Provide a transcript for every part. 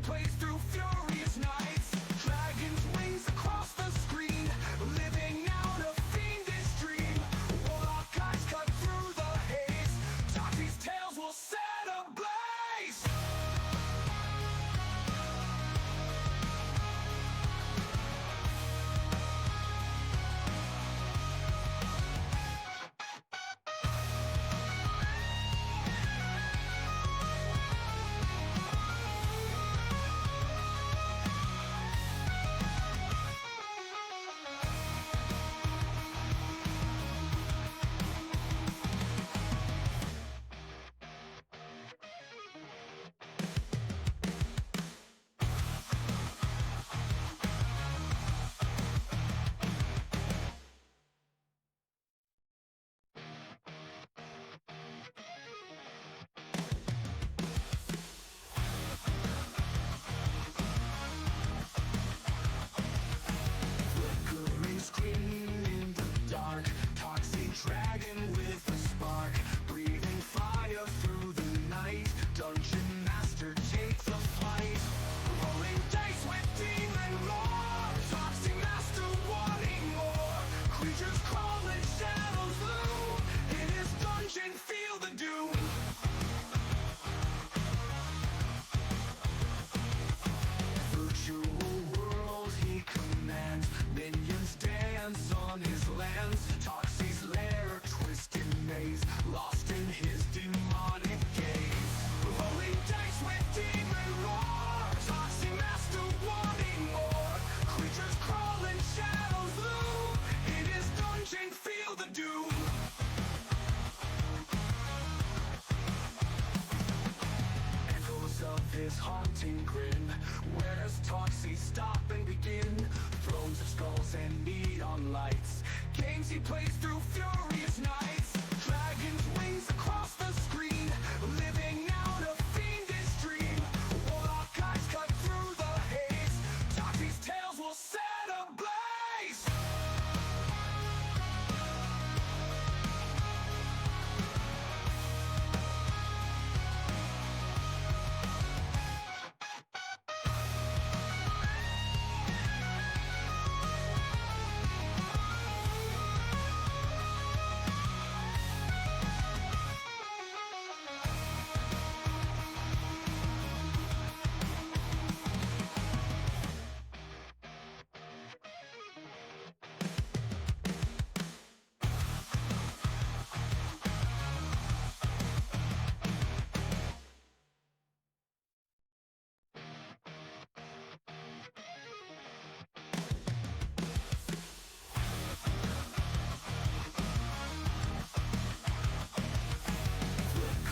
plays through furious nights. Dragon's wings across the screen, living out a fiendish dream. Warlock eyes cut through the haze. Toxie's tales will set ablaze. Flickering screen in the dark, toxic dragon with a spark, breathing fire through the night. Dungeon master takes a flight, rolling dice with demon roar. Toxic master wanting more, creatures crawl and shadows loom. In his dungeon feel the doom. Virtual world he commands, minions dance on his lands. Toxie's lair, twisted maze, lost in his demonic gaze. Rolling dice with demon roar, Toxic master wanting more. Creatures crawl and shadows loom, in his dungeon feel the doom. Echoes of his haunting grin. Where does Toxie stop and begin? Thrones of skulls and neon lights, games he plays through furious nights. Dragon's wings across the screen, living out a fiendish dream. Warlock eyes cut through the haze. Toxie's tales will set ablaze.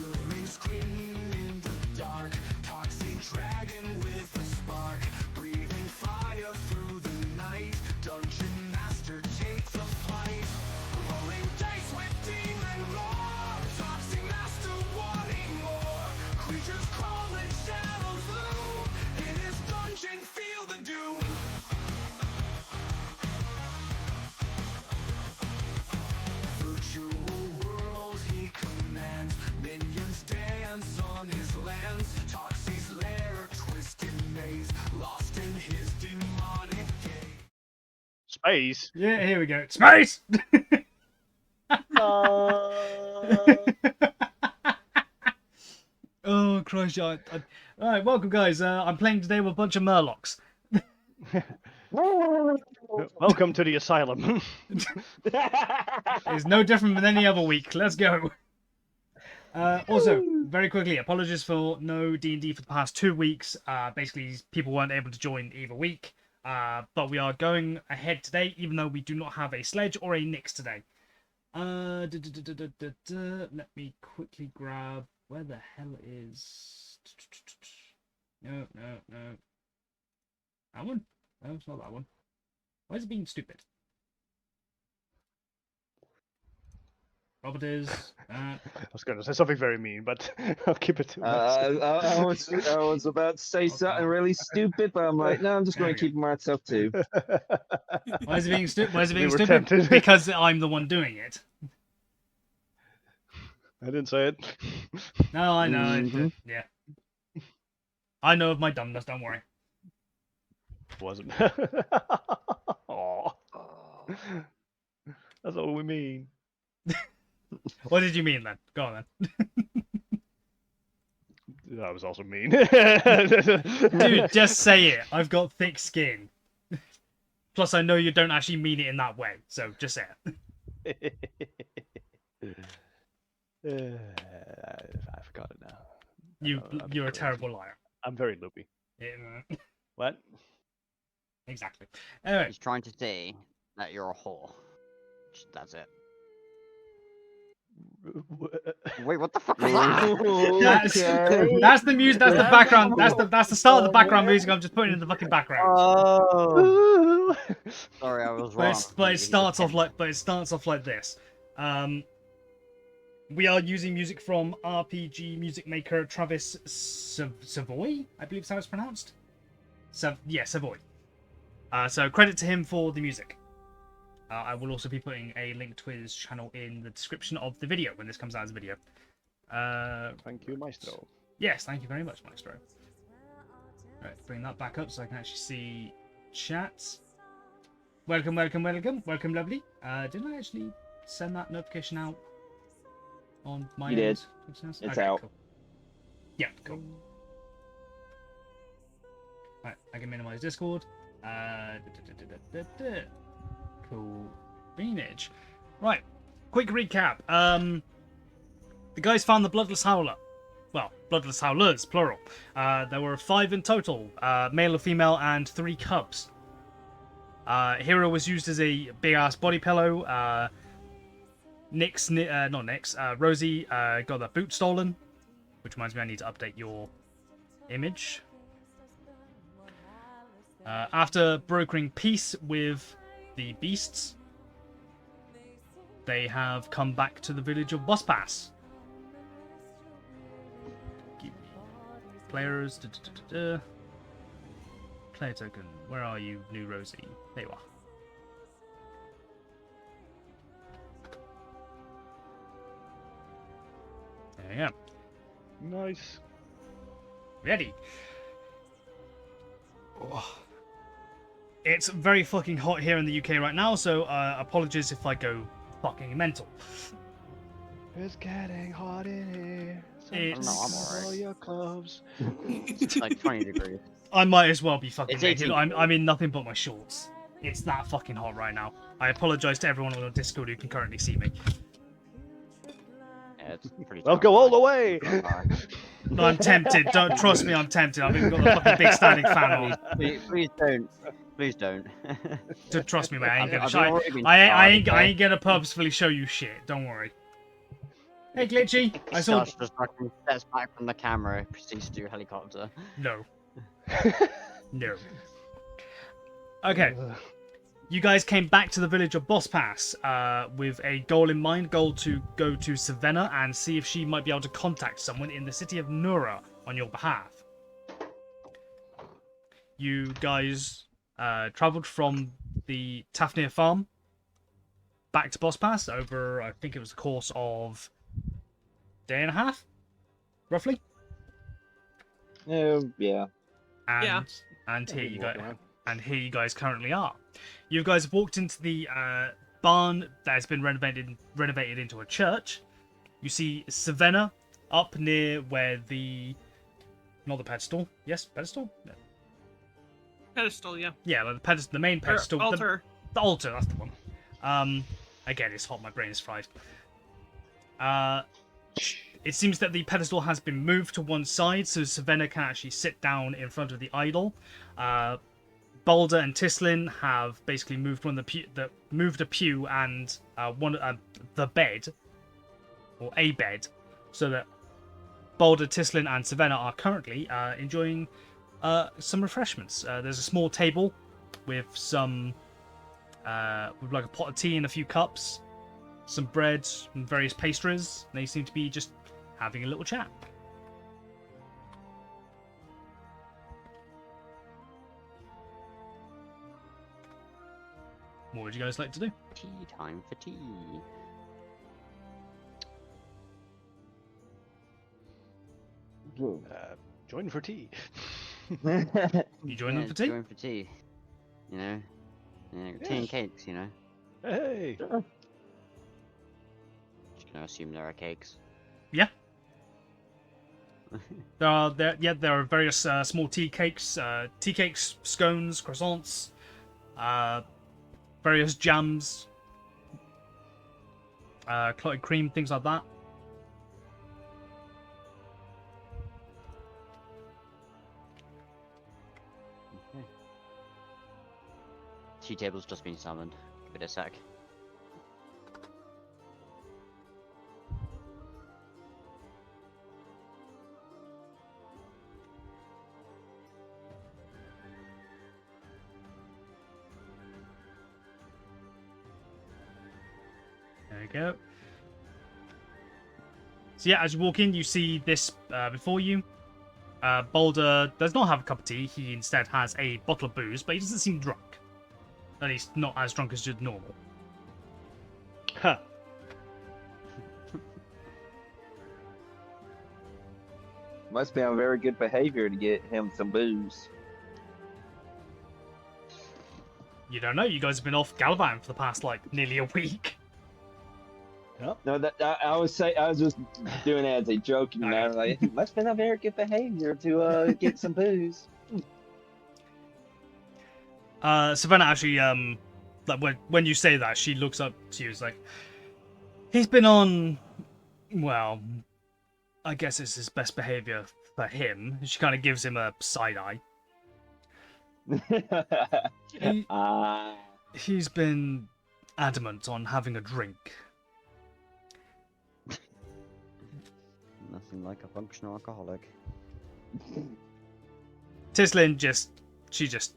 Flickering screen in the dark, toxic dragon with a spark, breathing fire through the night. Dungeon master takes a flight, rolling dice with demon roar. Toxic master wanting more, creatures crawl and shadows loom. In his dungeon feel the doom. Virtual world he commands, minions dance on his lands. Toxie's lair, twisted maze, lost in his demonic gaze. Space. Yeah, here we go. Space! Oh, Christ. Alright, welcome, guys. I'm playing today with a bunch of Murlocs. Welcome to the asylum. It's no different than any other week. Let's go. Also, very quickly, apologies for no D&D for the past 2 weeks. Basically, people weren't able to join either week. But we are going ahead today, even though we do not have a Sledge or a Nyx today. Let me quickly grab... Where the hell is... No. That one? No, it's not that one. Why is it being stupid? Robert is... I was going to say something very mean, but I'll keep it to I was about to say something really stupid, but I'm like, no, I'm just There going we to keep myself too. Why is it being, why is it being We were stupid? tempted. Because I'm the one doing it. I didn't say it. No, I know. Mhm. Yeah. I know of my dumbness. Don't worry. Wasn't. Aw. That's all we mean. What did you mean then? Go on then. That was also mean. Dude, just say it. I've got thick skin. Plus, I know you don't actually mean it in that way, so just say it. I forgot it now. You're a terrible liar. I'm very loopy. Yeah, What? exactly. Anyway, He's trying to say that you're a whore. That's it. Wait, what the fuck was that? that's the music. That's the background. That's the start of the background music. I'm just putting in the fucking background. Oh, sorry, I was wrong. But it starts off like this. We are using music from RPG music maker Travis Savoy, I believe is how it's pronounced. Savoy. So credit to him for the music. I will also be putting a link to his channel in the description of the video when this comes out as a video. Thank you, Maestro. Yes, thank you very much, Maestro. Right, bring that back up so I can actually see chat. Welcome, welcome, welcome, welcome, lovely. Didn't I actually send that notification out on my You end? did. It's out. Cool. Yeah, cool. Right, I can minimize Discord. Cool. Beanage. Right, quick recap. The guys found the Bloodless Howler. Well, Bloodless Howlers, plural. There were 5 in total, male and female, and 3 cubs. Hero was used as a big-ass body pillow. Rosie got their boot stolen. Which reminds me I need to update your image. After brokering peace with the beasts, they have come back to the village of Boss Pass. Players. Player token. Where are you, new Rosie? There you are. There you go. Nice. Ready. Oh. It's very fucking hot here in the UK right now, so apologies if I go fucking mental. It's getting hot in here. It's... I don't know, I'm alright. All your clothes. It's like 20 degrees. I might as well be fucking It's naked. 18. I'm in nothing but my shorts. It's that fucking hot right now. I apologise to everyone on Discord who can currently see me. Yeah, it's pretty Well, tough. go all the way. No, I'm tempted. Don't trust me. I'm tempted. I've even got the fucking big standing fan on. Please don't. Please don't. Trust me, mate. I ain't gonna. I've already been I ain't started, gonna purposefully show you shit. Don't worry. Hey, Glitchy. I saw. Josh just fucking steps back from the camera, proceeds to do helicopter. No. No. Okay. You guys came back to the village of Boss Pass with a goal in mind. Goal to go to Savannah and see if she might be able to contact someone in the city of Nura on your behalf. You guys travelled from the Tafnir farm back to Boss Pass over, I think it was the course of a day and a half, roughly. Yeah. And, Yeah. And here you go. Walking around. And here you guys currently are. You guys have walked into the barn that has been renovated into a church. You see Savannah up near where not the pedestal. Yes, pedestal. No. Pedestal, yeah. Yeah, like the pedestal, the main Or pedestal. altar. The altar. That's the one. Again, it's hot. My brain is fried. It seems that the pedestal has been moved to one side, so Savannah can actually sit down in front of the idol. Balder and Tislin have basically moved moved a pew and the bed, or a bed, so that Balder, Tislin, and Savannah are currently enjoying some refreshments. There's a small table with some with like a pot of tea and a few cups, some bread and various pastries. They seem to be just having a little chat. What would you guys like to do? Tea time for tea. Join for tea. You join them for tea? Join for tea. You know? Yeah, tea and Yes. cakes, you know? Hey. Just gonna assume there are cakes. Yeah. There are various small tea cakes, scones, croissants, various jams, clotted cream, things like that. Tea table's just been summoned. Give it a sec. There you go. So yeah, as you walk in, you see this before you. Boulder does not have a cup of tea. He instead has a bottle of booze, but he doesn't seem drunk. At least not as drunk as normal. Huh. Must be on very good behavior to get him some booze. You don't know. You guys have been off gallivanting for the past like nearly a week. No, that I was just doing it as a joke, you know. Like, he must be on very good behavior to get some booze. Savannah actually, like when you say that, she looks up to you. It's like he's been on. Well, I guess it's his best behavior for him. She kind of gives him a side eye. He's been adamant on having a drink. Nothing like a functional alcoholic. Tislin just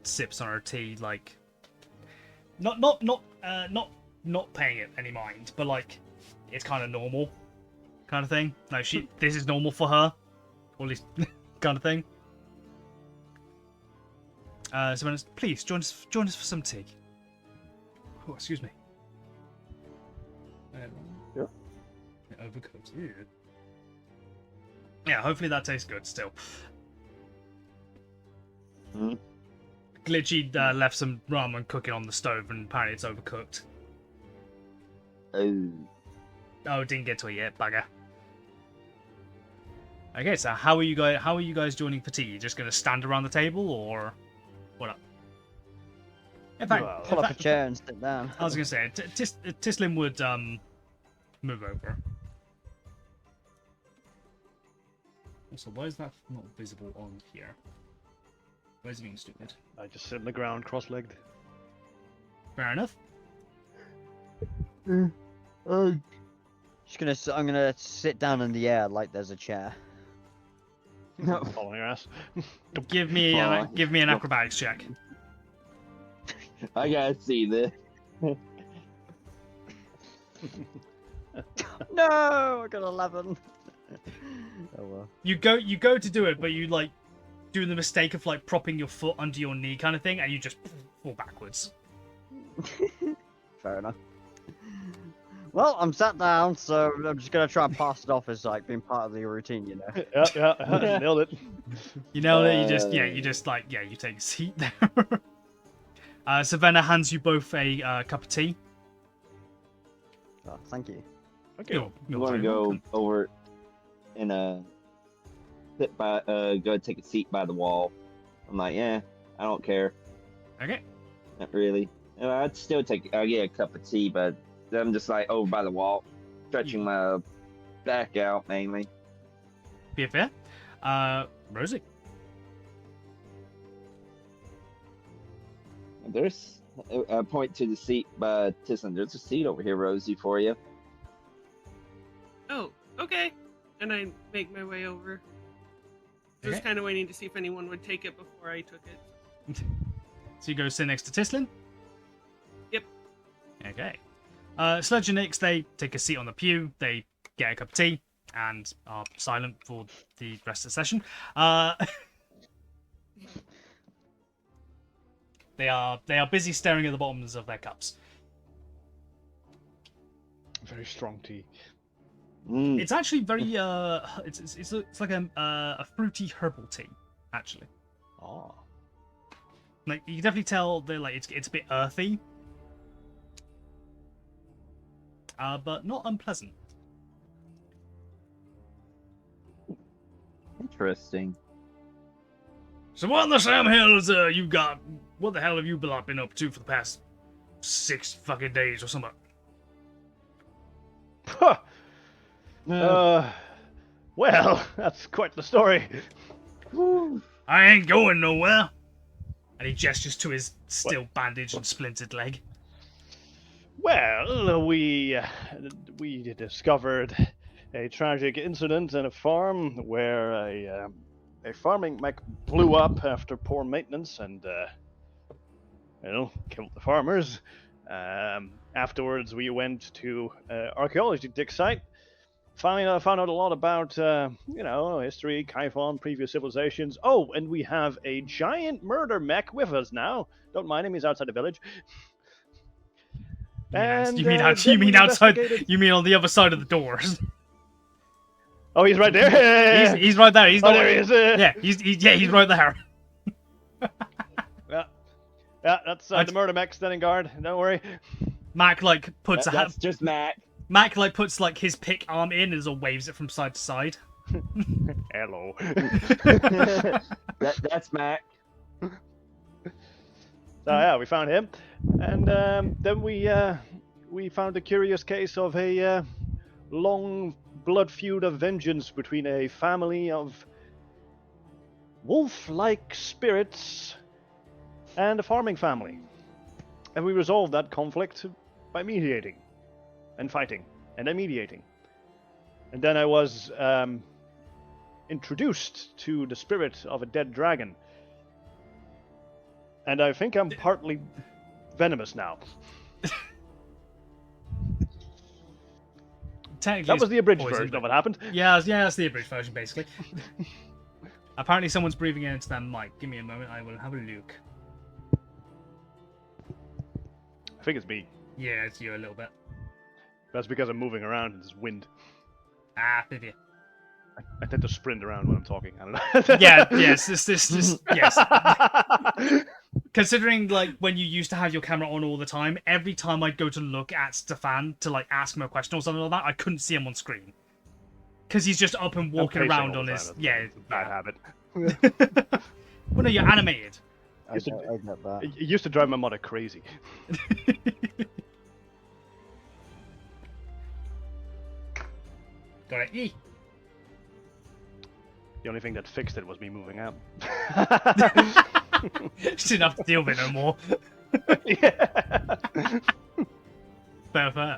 sips on her tea, like not paying it any mind, but like it's kind of normal, kind of thing. Like this is normal for her, or at least kind of thing. Savannah, please join us for some tea. Oh, excuse me. Sure. Overcooked. Ew. Yeah, hopefully that tastes good still. Mhm. Glitchy left some ramen cooking on the stove, and apparently it's overcooked. Oh. Oh, didn't get to it yet, bugger. Okay, so how are you guys joining for tea? You just gonna stand around the table, or what up? In fact, Well, Pull up a chair and sit down. I was gonna say Tislin would move over. Also, why is that not visible on here? Why is it being stupid? I just sit on the ground, cross-legged. Fair enough. Just gonna. I'm gonna sit down in the air like there's a chair. Following your ass. Give me Fine. an acrobatics check. I gotta see this. No, I got 11. Oh well. You go to do it, but you like do the mistake of like propping your foot under your knee kind of thing, and you just fall backwards. Fair enough. Well, I'm sat down, so I'm just gonna try and pass it off as like being part of the routine, you know. Yeah, nailed it. You know that you just you take a seat there. Savannah hands you both a cup of tea. Oh, thank you. Okay. You're You want to very go welcome. over and sit by go take a seat by the wall. I'm like, yeah, I don't care, Okay. not really. I'd still get a cup of tea, but I'm just like over by the wall, stretching my back out mainly. Be fair. Rosie. There's a point to the seat by Tislin. There's a seat over here, Rosie, for you. Oh, okay. And I make my way over. Just Okay. kind of waiting to see if anyone would take it before I took it. So you go sit next to Tislin? Yep. Okay. Sludge and Nix, they take a seat on the pew, they get a cup of tea, and are silent for the rest of the session. They are busy staring at the bottoms of their cups. Very strong tea. It's actually very it's like a fruity herbal tea, actually. Oh. Like you can definitely tell that like it's a bit earthy, but not unpleasant. Interesting. So what in the Sam Hills you got? What the hell have you been up to for the past 6 fucking days or something? Huh. Well, that's quite the story. I ain't going nowhere. And he gestures to his still bandaged and splintered leg. Well, we discovered a tragic incident in a farm where a farming mech blew up after poor maintenance and killed the farmers. Afterwards, we went to archaeology dig site. Found out a lot about history, Kaifon, previous civilizations. Oh, and we have a giant murder mech with us now. Don't mind him; he's outside the village. And, you mean then we outside? investigated- You mean on the other side of the doors? Oh, he's right there. He's right there. He's Oh, not. there he is. Yeah, he's right there. Yeah, that's the murder mech standing guard. Don't worry. Mac like puts That's just Mac. Mac like puts like his pick arm in and sort of waves it from side to side. Hello. That's Mac. So yeah, we found him, and then we found a curious case of a long blood feud of vengeance between a family of wolf-like spirits and a farming family, and we resolved that conflict by mediating, and fighting, and then mediating, and then I was introduced to the spirit of a dead dragon. And I think I'm partly venomous now. Technically, That was the abridged poison, version of but- what happened. Yeah, that's the abridged version, basically. Apparently, someone's breathing into that mic. Give me a moment, I will have a look. I think it's me. Yeah, it's you a little bit. That's because I'm moving around in this wind. Maybe. I tend to sprint around when I'm talking. I don't know. Yeah, yes, yes. Considering, like, when you used to have your camera on all the time, every time I'd go to look at Stefan to, like, ask him a question or something like that, I couldn't see him on screen. Because he's just up and walking I'm pacing around all on the his... time. Yeah, It's a bad habit. Well, no, you're animated. I get that. It used to drive my mother crazy. Got it. E. The only thing that fixed it was me moving out. She didn't have to deal with it no more. Yeah. Fair.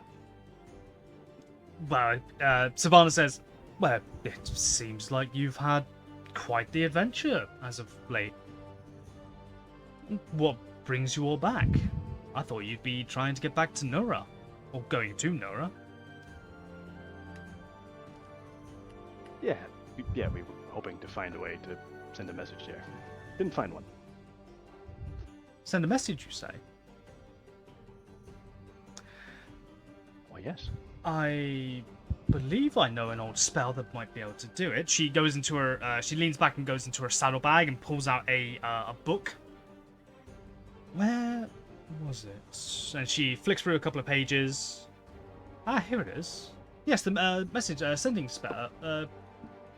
Well, Savannah says, well, it seems like you've had quite the adventure as of late. What brings you all back? I thought you'd be trying to get back to Nora. Or going to Nora. Yeah, we were hoping to find a way to send a message there. Didn't find one. Send a message, you say? Why, yes. I believe I know an old spell that might be able to do it. She goes into her, she leans back and goes into her saddlebag and pulls out a book. Where was it? And she flicks through a couple of pages. Ah, here it is. Yes, the message, sending spell, the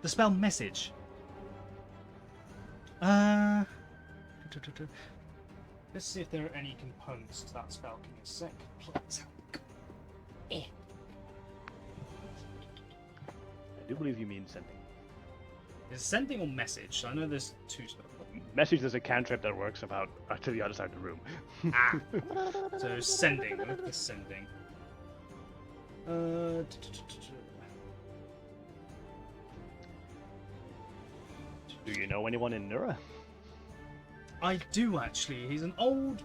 spell message. Let's see if there are any components to that spell. Give me a sec, please. I do believe you mean sending. Is it sending or message? I know there's two spells. Message is a cantrip that works about to the other side of the room. Ah. So sending. Look at the sending. Do you know anyone in Nura? I do actually. He's an old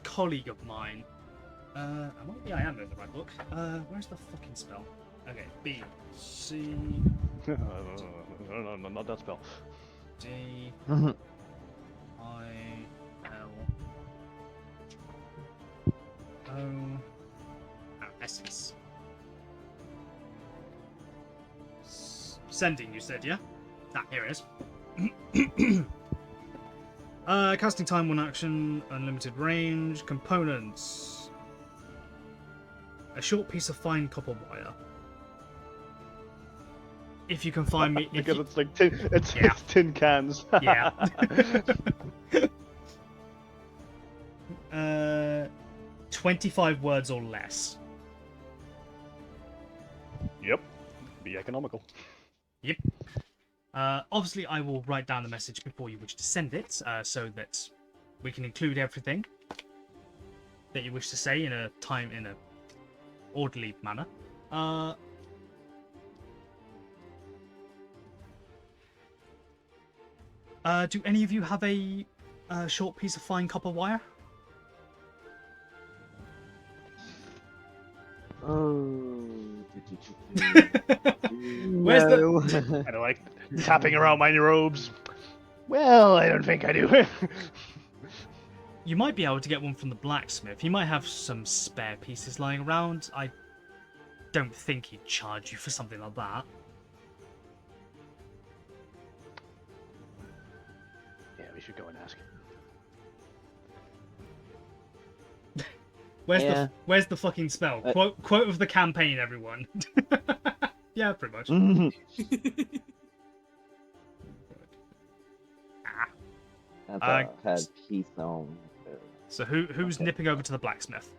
colleague of mine. Yeah, I am in the right book. Where's the fucking spell? Okay, B, C, No, not that spell. D, Mhm. I, L, O. Essence. Sending, you said, yeah? Ah, here it is. Casting time, 1 action, unlimited range, components. A short piece of fine copper wire. If you can find me... Because you- it's like tin, it's Yeah. tin cans. Yeah. 25 words or less. Yep. Be economical. Yep. Obviously, I will write down the message before you wish to send it, so that we can include everything that you wish to say in a orderly manner. Do any of you have a short piece of fine copper wire? Oh. Where's the? No. Kind of like tapping around my robes. Well, I don't think I do. You might be able to get one from the blacksmith. He might have some spare pieces lying around. I don't think he'd charge you for something like that. Yeah, we should go and ask. Where's the fucking spell? Quote of the campaign, everyone. Yeah, pretty much. I thought I had peace on. So who's Okay. nipping over to the blacksmith?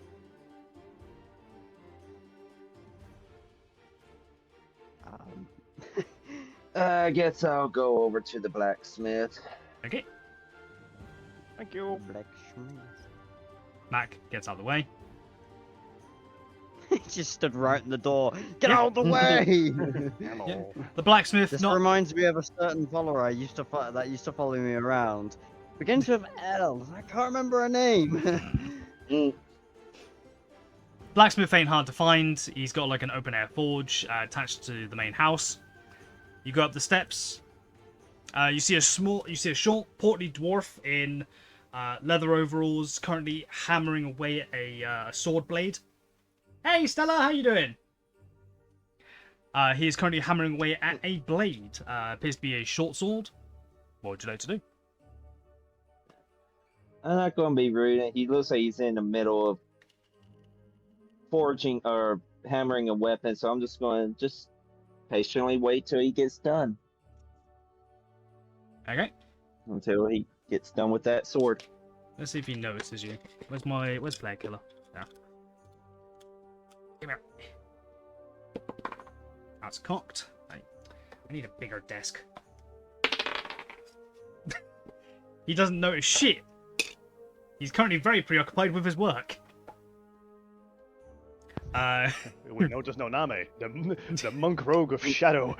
I guess I'll go over to the blacksmith. Okay, Thank you. Blacksmith. Mac gets out of the way. He just stood right in the door. Get Yeah. out of the way! Hello. The blacksmith This not reminds me of a certain follower I used to that used to follow me around. Begins with L. I can't remember her name. Blacksmith ain't hard to find. He's got like an open air forge attached to the main house. You go up the steps. You see a short, portly dwarf in leather overalls, currently hammering away at a sword blade. Hey, Stella, how you doing? He is currently hammering away at a blade. Appears to be a short sword. What would you like to do? I'm not gonna be rude. He looks like he's in the middle of forging or hammering a weapon, so I'm just going to patiently wait till he gets done. Okay, Until he gets done with that sword. let's see if he notices you. Where's player killer? Yeah. Come here. That's cocked. I need a bigger desk. He doesn't notice shit. He's currently very preoccupied with his work. We know just no Name, the monk rogue of shadow.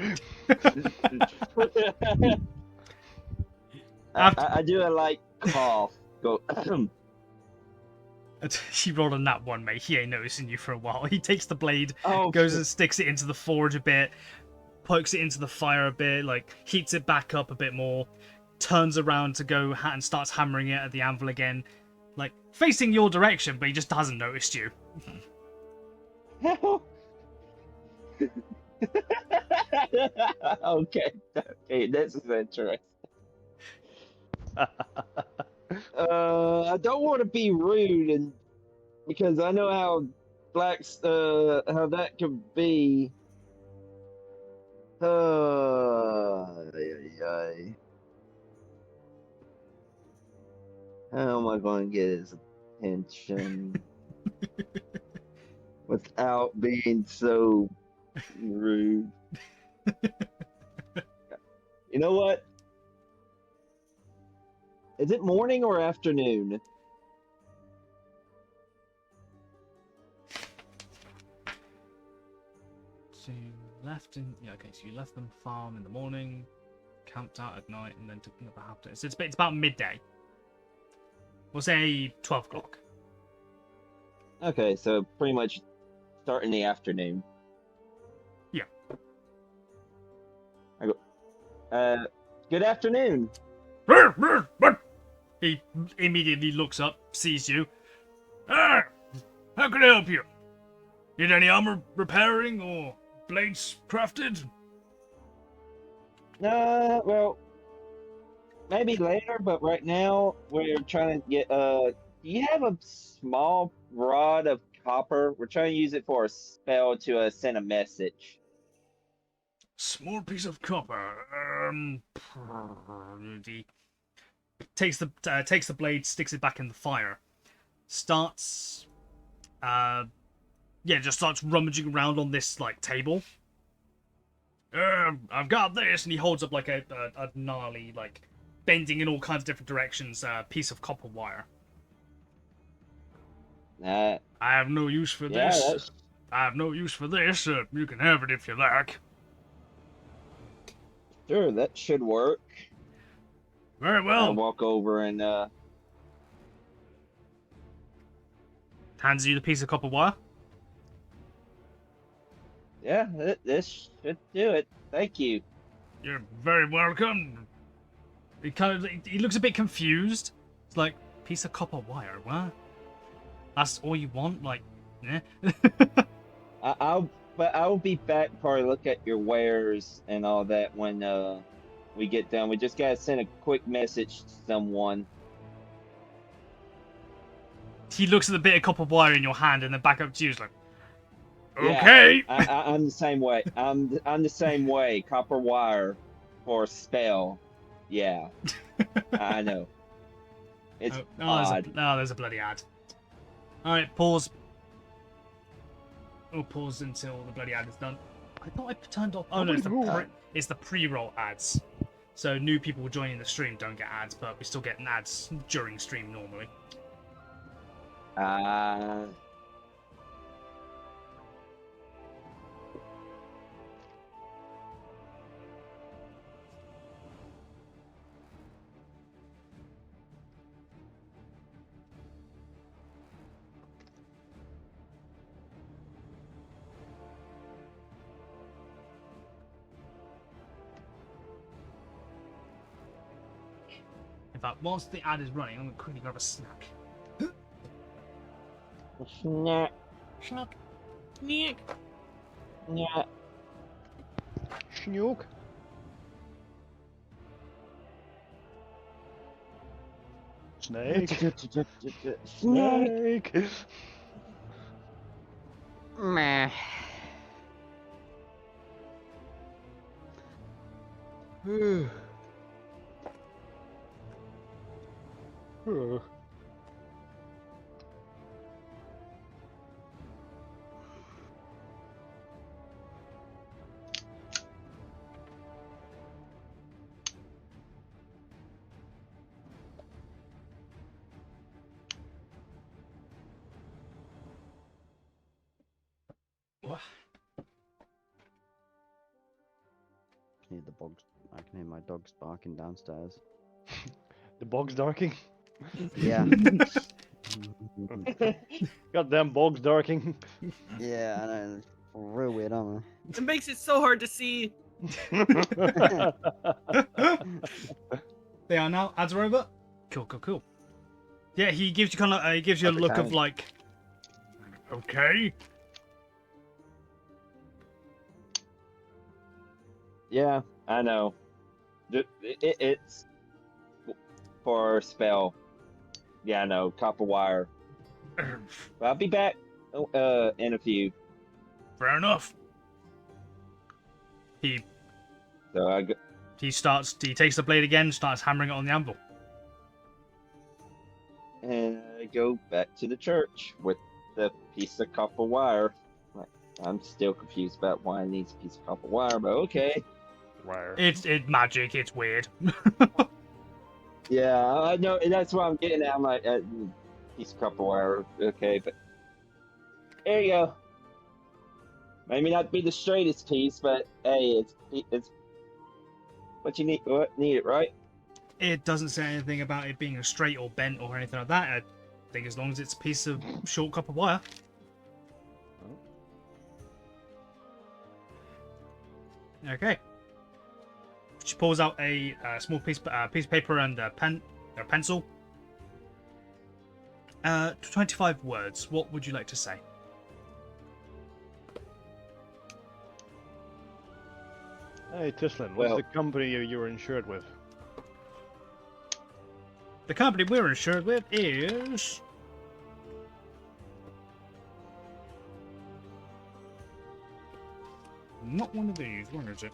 I do a light cough. Go. He rolled on that one, mate. He ain't noticing you for a while. He takes the blade, Oh, goes and sticks it into the forge a bit, pokes it into the fire a bit, like heats it back up a bit more, turns around to go and starts hammering it at the anvil again, like facing your direction, but he just hasn't noticed you. Okay, this is interesting. I don't want to be rude, and because I know how how that could be. Ay. How am I going to get his attention without being so rude? You know what? Is it morning or afternoon? So you left so you left them farm in the morning, camped out at night, and then took another half day. So it's about midday. We'll say 12 o'clock. Okay, so pretty much start in the afternoon. Yeah. I go, good afternoon. He immediately looks up, sees you. Ah, how can I help you? Need any armor repairing or blades crafted? Well, maybe later, but right now we're trying to get. Do you have a small rod of copper? We're trying to use it for a spell to send a message. Small piece of copper. He takes the blade, sticks it back in the fire, starts, just starts rummaging around on this like table. I've got this, and he holds up like a gnarly, like bending in all kinds of different directions, piece of copper wire. Uh, I have no use for yeah, this. that's I have no use for this. You can have it if you like. sure. That should work. Very I well. walk over and Hands you the piece of copper wire. yeah, this should do it. Thank you. You're very welcome. He looks a bit confused. It's like, piece of copper wire, what? That's all you want? Like, eh? I'll be back. Probably look at your wares and all that when we get done. We just gotta send a quick message to someone. He looks at the bit of copper wire in your hand and then back up to you. He's like, Yeah, okay. I'm the same way. I'm the same way. Copper wire for a spell. Yeah, I know. It's odd. There's a bloody ad. Alright, pause. We'll pause until the bloody ad is done. I thought I turned off. Oh no, it's the pre-roll ads. So new people joining the stream don't get ads, but we still get ads during stream normally. In fact, whilst the ad is running, I'm going to quickly grab a snack. Snack. Snack. Nick. Yeah. Schnook. Snake. Snack. Snake. Meh. Need the dogs. I can hear my dogs barking downstairs. The bog's darking. Yeah. Goddamn bog's darking. Yeah, I know. It's real weird, aren't It makes it so hard to see. They are now. Ads are over. Cool. Yeah, he gives you kind of he gives you a look of like, okay. Yeah, I know. It's for a spell. Yeah, I know. Copper wire. But I'll be back in a few. Fair enough. So He takes the blade again, starts hammering it on the anvil. and I go back to the church with the piece of copper wire. I'm still confused about why I need a piece of copper wire, but okay. Wire. It's magic. It's weird. Yeah, I know. That's what I'm getting at. I'm like, piece of copper wire, okay, but there you go. Maybe not be the straightest piece, but hey, it's what you need. What need it, right? It doesn't say anything about it being a straight or bent or anything like that. I think as long as it's a piece of short copper wire. Okay. She pulls out a small piece of paper and a pen, or pencil. 25 words. What would you like to say? Hey, Tislin, what's Well- the company you were insured with? The company we're insured with is. Not one of these. Where is it?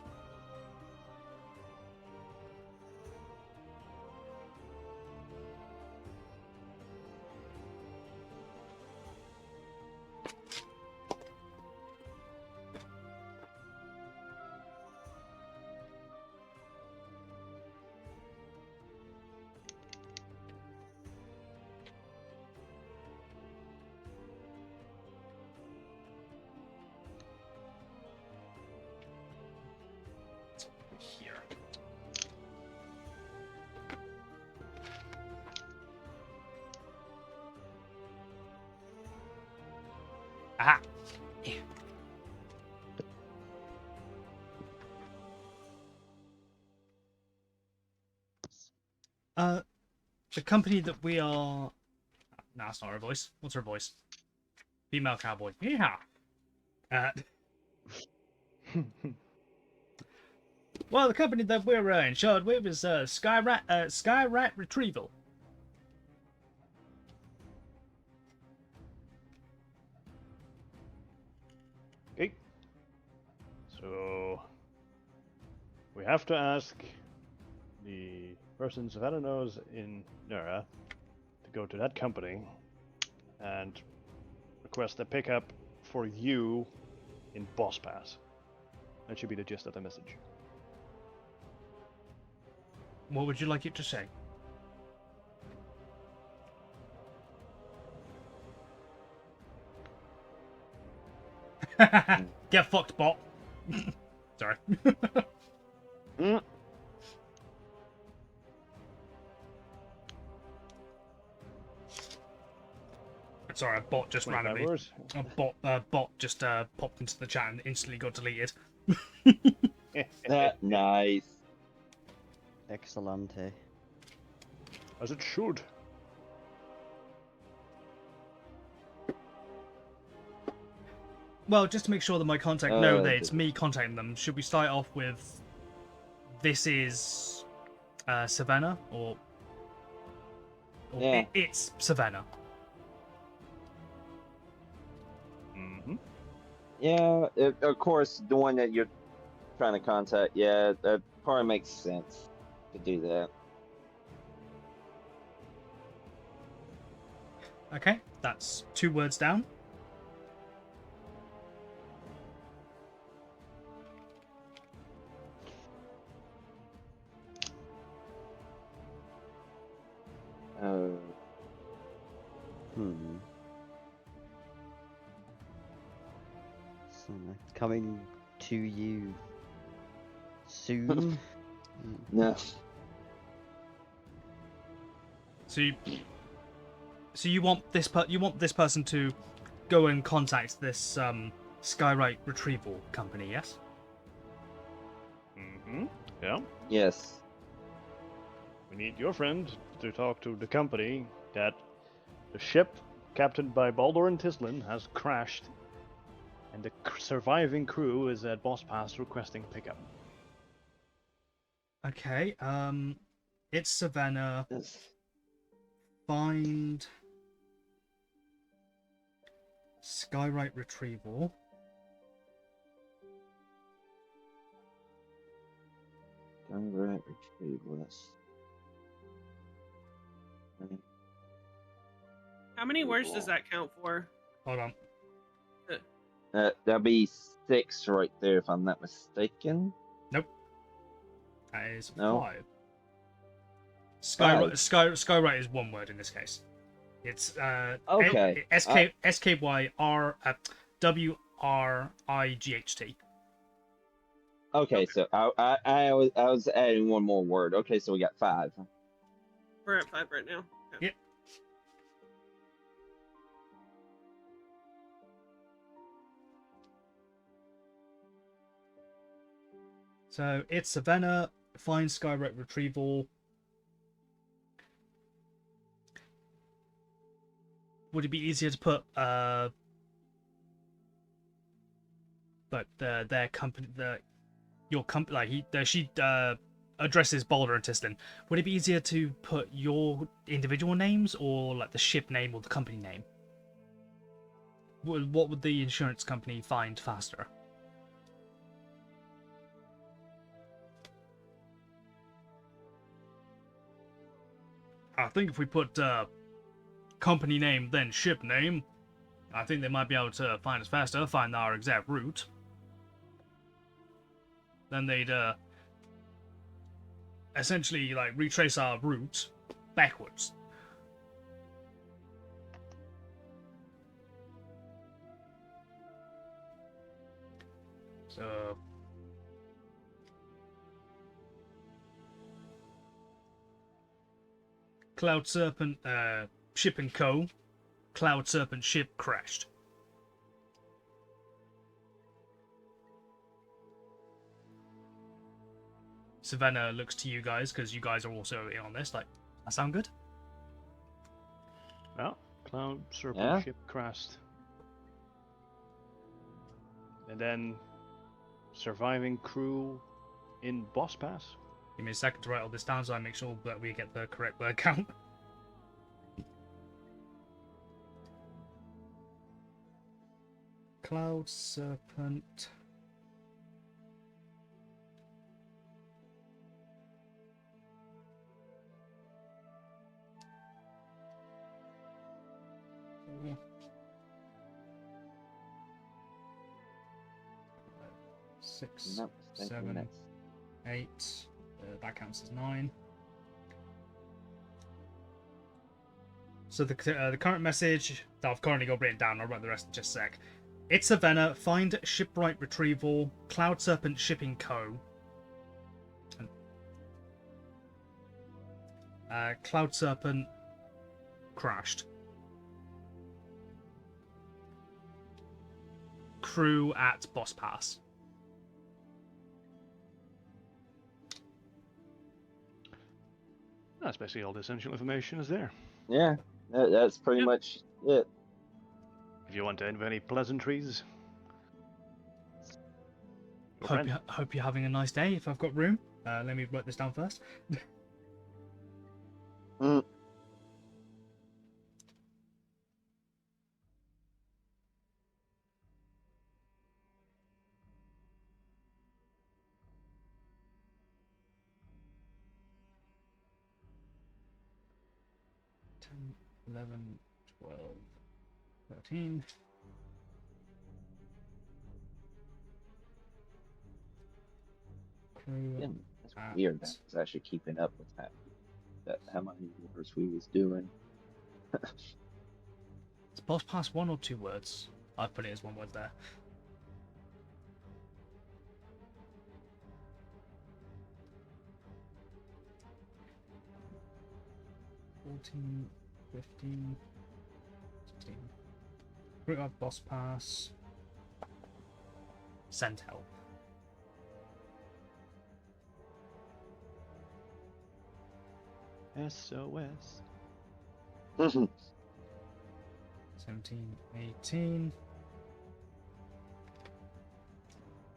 It's over here. Aha! The company that we are. No, that's not her voice. What's her voice? Female cowboy. Yeah. Well, the company that we're insured with is Skyrat Retrieval. Okay. So we have to ask the person Savannah knows in Nura to go to that company and request a pickup for you in Boss Pass. That should be the gist of the message. What would you like it to say? Get fucked, bot. Sorry. Mm. Sorry, a bot just 25 randomly. hours. A bot just popped into the chat and instantly got deleted. That nice. Excellente. As it should. Well, just to make sure that my contact know that Uh, it's me contacting them, should we start off with this is Savannah or Yeah. it's Savannah? Mm-hmm. Yeah, of course, the one that you're trying to contact, yeah, that probably makes sense to do that. Okay, that's 2 words down. Uh, Hmm. So, coming to you soon. no. So you want this person to go and contact this Skywrite Retrieval company, yes? Mm-hmm. Yeah. Yes. We need your friend to talk to the company that the ship, captained by Baldur and Tislin, has crashed, and the surviving crew is at Boss Pass requesting pickup. Okay, it's Savannah. Yes. Find Skywrite Retrieval. Direct retrieval. That's. How many words does that count for? Hold on. That'll be 6 right there, if I'm not mistaken. That is No. 5. Five. Skywrite is 1 word in this case. It's Okay. SKYWRIGHT. Okay, so I was adding one more word. Okay, so we got 5. We're at 5 right now. Okay. Yep. So it's Savannah. Find Skywrite Retrieval. Would it be easier to put like their company, your company, she addresses Boulder and Tistin. Would it be easier to put your individual names or like the ship name or the company name? What would the insurance company find faster? I think if we put company name then ship name, I think they might be able to find us faster, find our exact route. Then they'd essentially like retrace our route backwards. So Cloud Serpent Ship and Co. Cloud Serpent ship crashed. Savannah looks to you guys because you guys are also in on this. Like, that sound good? Well, Cloud Serpent Yeah. ship crashed. And then surviving crew in Boss Pass. Give me a second to write all this down so I make sure that we get the correct word count. Cloud Serpent. Six, I'm not mistaken, 7, that's 8. That counts as 9. So the current message that I've currently got written down, I'll write the rest in just a sec. It's Savannah. Find shipwright retrieval. Cloud Serpent Shipping Co. Cloud Serpent crashed. Crew at Boss Pass. That's basically all the essential information is there. yeah. That's pretty Yep. much it. If you want to end with any pleasantries. Your friend. Hope you're having a nice day. If I've got room, let me write this down first. Mm. Ten, 11, 12, 13. Crew Yeah, that's at- weird. That was actually keeping up with that how many words we was doing. Is Boss Pass 1 or 2 words? I've put it as 1 word there. $14, 15, 16. Route of Boss Pass. Send help. SOS. 17, 18.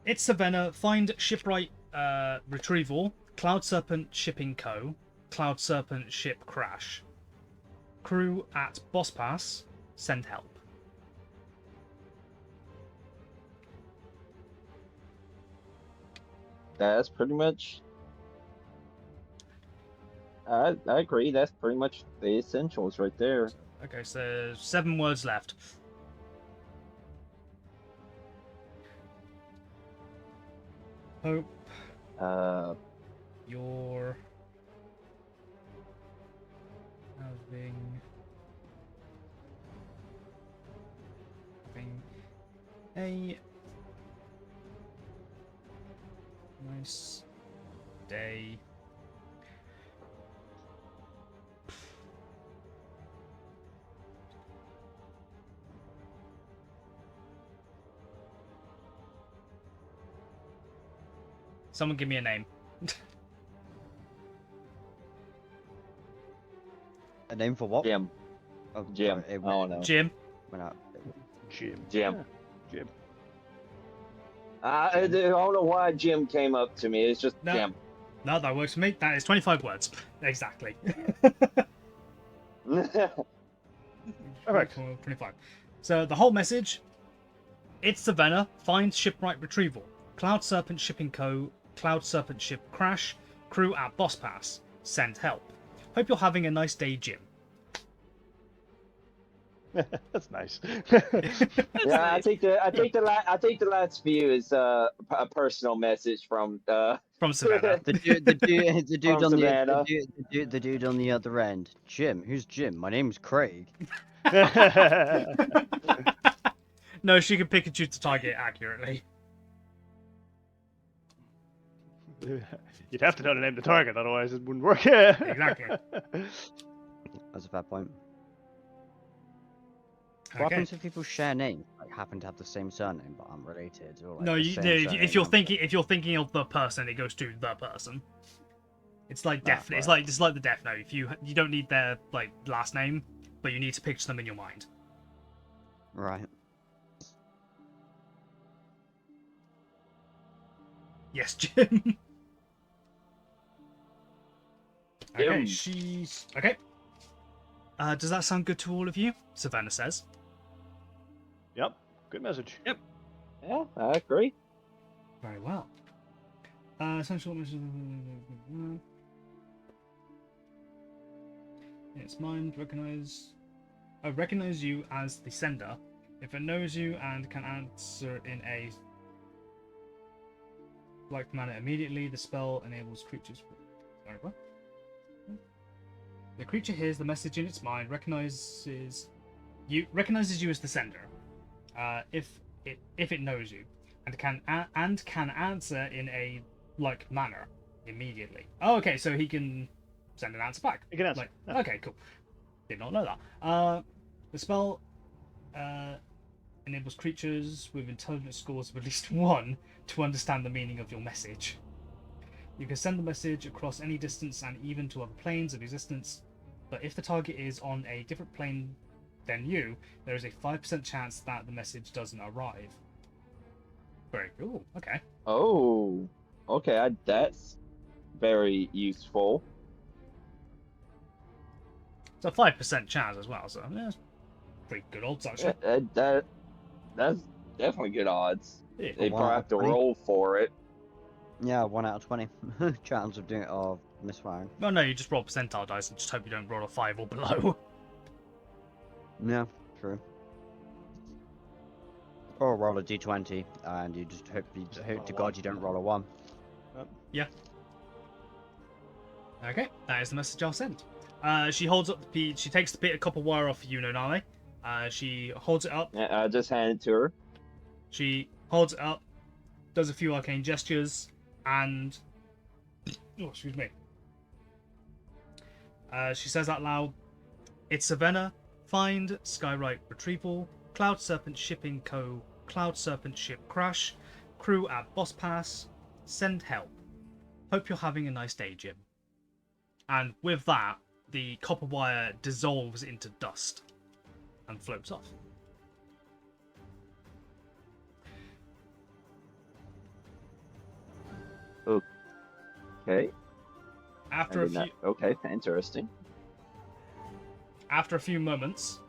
It's Savannah. Find shipwright retrieval. Cloud Serpent Shipping Co. Cloud Serpent ship crash. Crew at Boss Pass. Send help. That's pretty much. I agree. That's pretty much the essentials right there. Okay, so 7 words left. Hope you're having a nice day. Someone give me a name. A name for what? Jim. Oh, Jim. sorry, it I don't know. Jim. went out. Jim. Jim. Yeah, Jim. I don't know why Jim came up to me. It's just No. Jim. No, that works for me. That is 25 words. Exactly. Perfect. 25. So the whole message, it's Savannah, find shipwright retrieval. Cloud Serpent Shipping Co. Cloud Serpent ship crash. Crew at Boss Pass. Send help. Hope you're having a nice day, Jim. That's nice. Yeah, I think the last few is a personal message from From Savannah. The dude From on Savannah. the dude on the other end. Jim, who's Jim? My name's Craig. No, she can pick and choose the target accurately. You'd have to know the name of the target, otherwise it wouldn't work. Exactly. That's a fair point. What Okay. happens if people share names, like happen to have the same surname but aren't related? Or, like, No, the you, same no, surname if you're and- thinking of the person, it goes to the person. It's like Ah, death. right. It's like the Death Note. If you don't need their like last name, but you need to picture them in your mind. Right. Yes, Jim. Okay, Jim. she's okay. Does that sound good to all of you? Savannah says. Yep, good message. Yeah, I agree. Very well. Essential mission. Its mind recognize you as the sender. If it knows you and can answer in a like manner immediately, the spell enables creatures. Sorry, what? The creature hears the message in its mind, recognizes you as the sender. If it knows you, and can answer in a like manner immediately. Oh, okay, so he can send an answer back. You can answer. Like, Yeah. okay, cool. Did not know that. The spell enables creatures with intelligence scores of at least 1 to understand the meaning of your message. You can send the message across any distance and even to other planes of existence, but if the target is on a different plane than you, there is a 5% chance that the message doesn't arrive. Very cool. Okay. Oh, okay. That's very useful. It's a 5% chance as well, so yeah, it's pretty good odds actually. That's definitely good odds. Yeah. They Wow, probably have to 20. roll for it. Yeah, 1 out of 20 chance of doing it of misfiring. Well, no, you just roll percentile dice and just hope you don't roll a 5 or below. Yeah, true. Or roll a d20 and you just hope to God you don't roll a 1. Okay, that is the message I'll send. She holds up she takes the bit of copper wire off you, Nonale. She holds it up. Yeah, I just hand it to her. She holds it up, does a few arcane gestures, and oh, excuse me. She says out loud, "It's Savannah. Find Skywright Retrieval, Cloud Serpent Shipping Co. Cloud Serpent ship crash. Crew at Boss Pass. Send help. Hope you're having a nice day, Jim." And with that, the copper wire dissolves into dust and floats off. Okay. After a few Okay, interesting. After a few moments,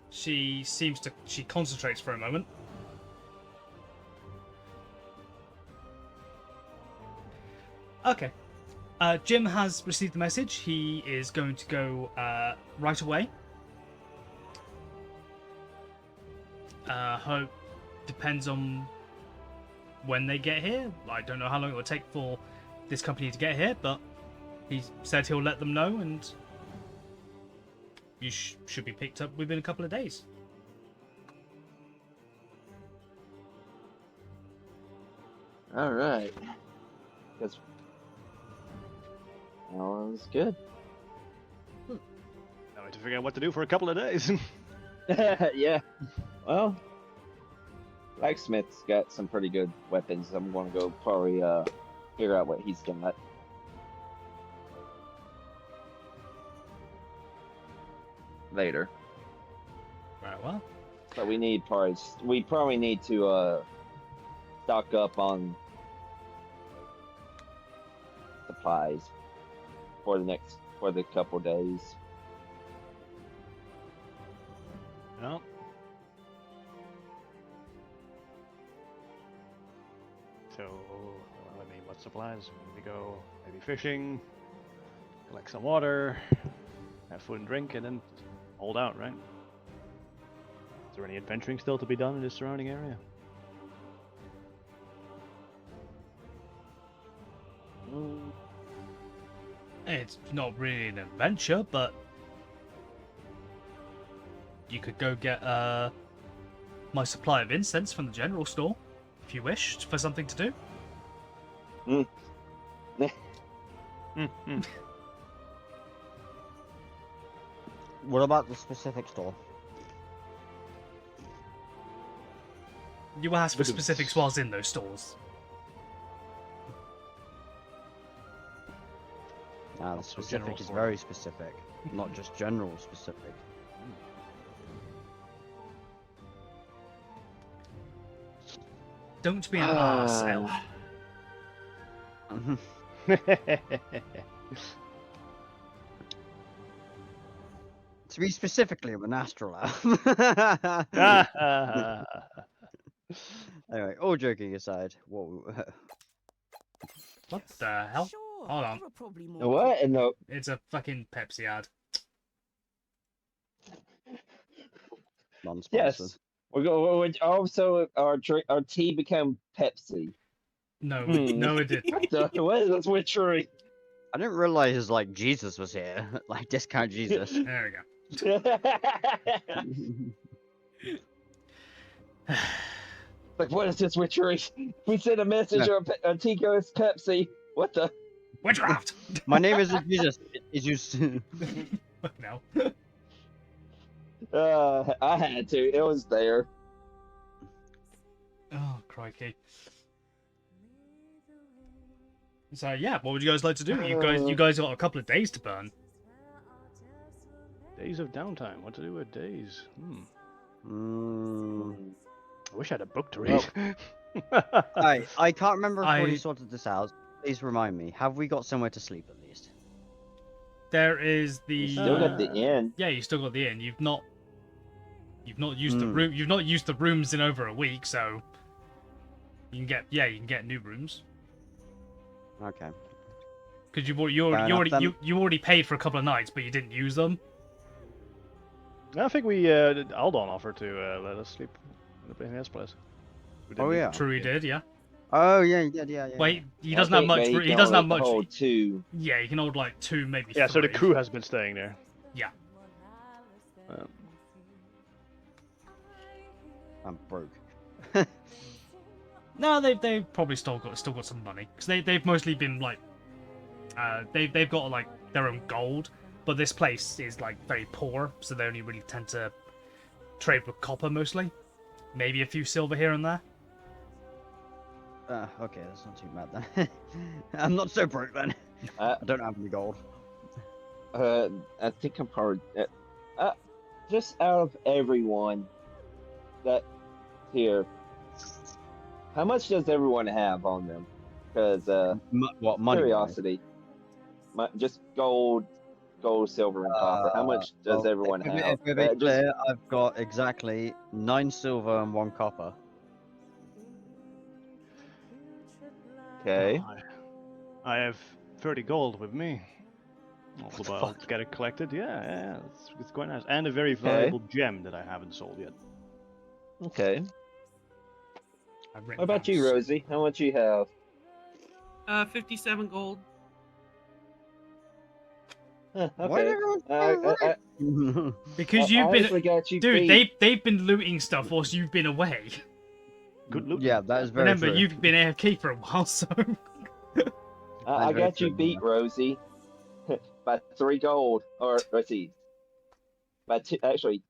she concentrates for a moment. Okay. Jim has received the message. He is going to go right away. Hope depends on when they get here. I don't know how long it will take for this company to get here, but he said he'll let them know, and you should be picked up within a couple of days. All right. That's well, that was good. Now I have to figure out what to do for a couple of days. Yeah. Well, Blacksmith's got some pretty good weapons. I'm gonna go probably figure out what he's got. Later. Very well. But we need parts. We probably need to stock up on supplies for the couple days. Well. So, I mean, what supplies? We go maybe fishing, collect some water, have food and drink, and then hold out, right? Is there any adventuring still to be done in this surrounding area? It's not really an adventure, but you could go get my supply of incense from the general store, if you wish, for something to do. What about the specific store? You asked for Look at specifics this. whilst in those stores. Ah, the Also general specific is store. very specific, not just general specific. Don't be an arse, elf. To be specifically, I'm an astral elf. Anyway, all joking aside, what? What the hell? Sure, Hold on. there are probably more What in the? It's a fucking Pepsi ad. Non-sponsored. Yes. We're also our tea become Pepsi. No, Hmm. no, it didn't. What is this witchery? I didn't realize like Jesus was here, like discount Jesus. There we go. Like, what is this witchery? We sent a message on tea goes Pepsi. What the? Witchcraft! My name isn't Jesus. It's just. No. I had to. It was there. Oh, crikey. So yeah, what would you guys like to do? You guys got a couple of days to burn. Days of downtime. What to do with days? Mm. I wish I had a book to read. I can't remember if we already I- sorted this out. Please remind me. Have we got somewhere to sleep at least? There is the Still got the inn. yeah, you still got the inn. You've not used the Hmm. room. You've not used the rooms in over a week, so you can get new rooms Okay. because you Fair enough, then. already paid for a couple of nights, but you didn't use them. I think we Aldon offered to let us sleep in his place. We Oh didn't yeah. True, he did. Yeah. Oh yeah, he did. Yeah. Wait, he I doesn't have think much. that He can doesn't have only much. Hold two. Yeah, he can hold like two, maybe. Yeah, so the three. crew has been staying there. Yeah. I'm broke. No, they've probably still got some money because they've mostly been like, they've got like their own gold, but this place is like very poor, so they only really tend to trade with copper mostly, maybe a few silver here and there. Okay, that's not too bad then. I'm not so broke then. Uh, I don't have any gold. I think I'm probably just out of everyone that here. How much does everyone have on them? Because What money? curiosity, just gold, silver, and copper. How much does everyone have? If we're being Just- clear, I've got exactly 9 silver and 1 copper. okay. I have 30 gold with me. I'll get it collected. Yeah, it's quite nice. And a very valuable gem that I haven't sold yet. Okay. I've What written about down you, Rosie? How much you have? 57 gold. Huh, Why did okay. everyone I, because you've I been, honestly got you dude. beat. They've been looting stuff whilst you've been away. Good loot. Yeah, that is very Remember, true. you've been AFK for a while, so I very got you true, beat, yeah. Rosie, by 3 gold. Or let's see, by 2. Actually,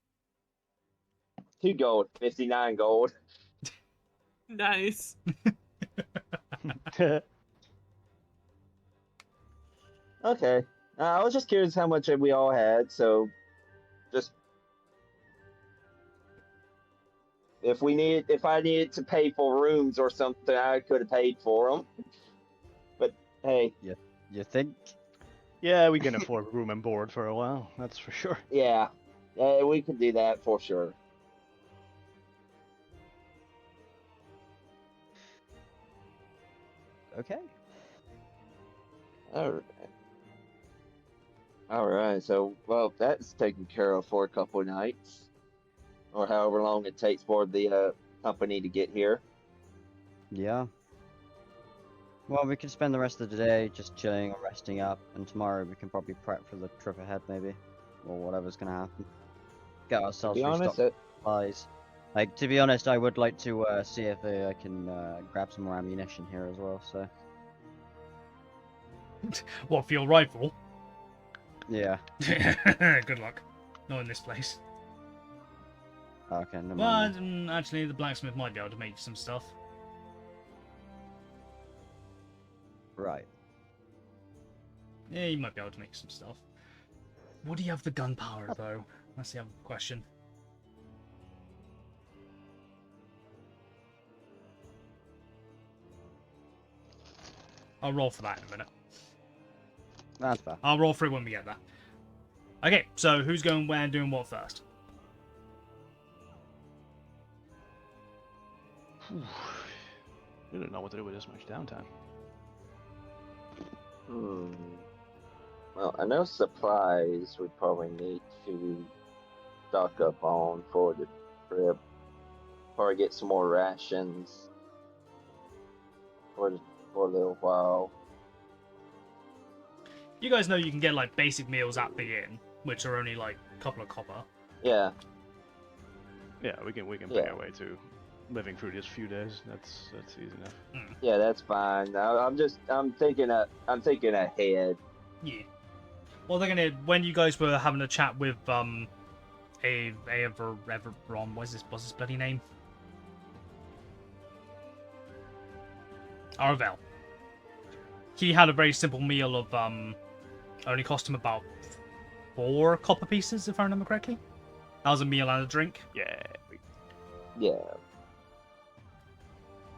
2 gold, 59 gold. Nice. Okay. I was just curious how much we all had, so just If I needed to pay for rooms or something, I could have paid for them. But hey, You think? Yeah, we can afford room and board for a while. That's for sure. yeah, we can do that for sure. Okay. All right. All right. So, well, that's taken care of for a couple of nights, or however long it takes for the company to get here. Yeah. Well, we can spend the rest of the day just chilling or resting up, and tomorrow we can probably prep for the trip ahead, maybe, or whatever's gonna happen. Get To ourselves be honest, restocked supplies. Like, to be honest, I would like to see if I can grab some more ammunition here as well. So What, for your rifle? yeah. Good luck. Not in this place. Okay, never Well, mind. actually, the blacksmith might be able to make some stuff. Then. Right. Yeah, he might be able to make some stuff. Would he have the gunpowder, though? That's the other question. I'll roll for that in a minute. That's fair. I'll roll through when we get there. Okay, so who's going where and doing what first? We don't know what to do with this much downtime. Well, I know supplies we probably need to stock up on for the trip. Probably get some more rations for a little while. You guys know you can get like basic meals at the inn, which are only like a couple of copper. Yeah, Yeah, we can pay Yeah. our way to living through these few days. That's easy enough. yeah, that's fine. I'm thinking ahead. Yeah. Well, they're gonna when you guys were having a chat with Everron, what's his bloody name? Aravel. He had a very simple meal of only cost him about 4 copper pieces, if I remember correctly. That was a meal and a drink. Yeah, Yeah,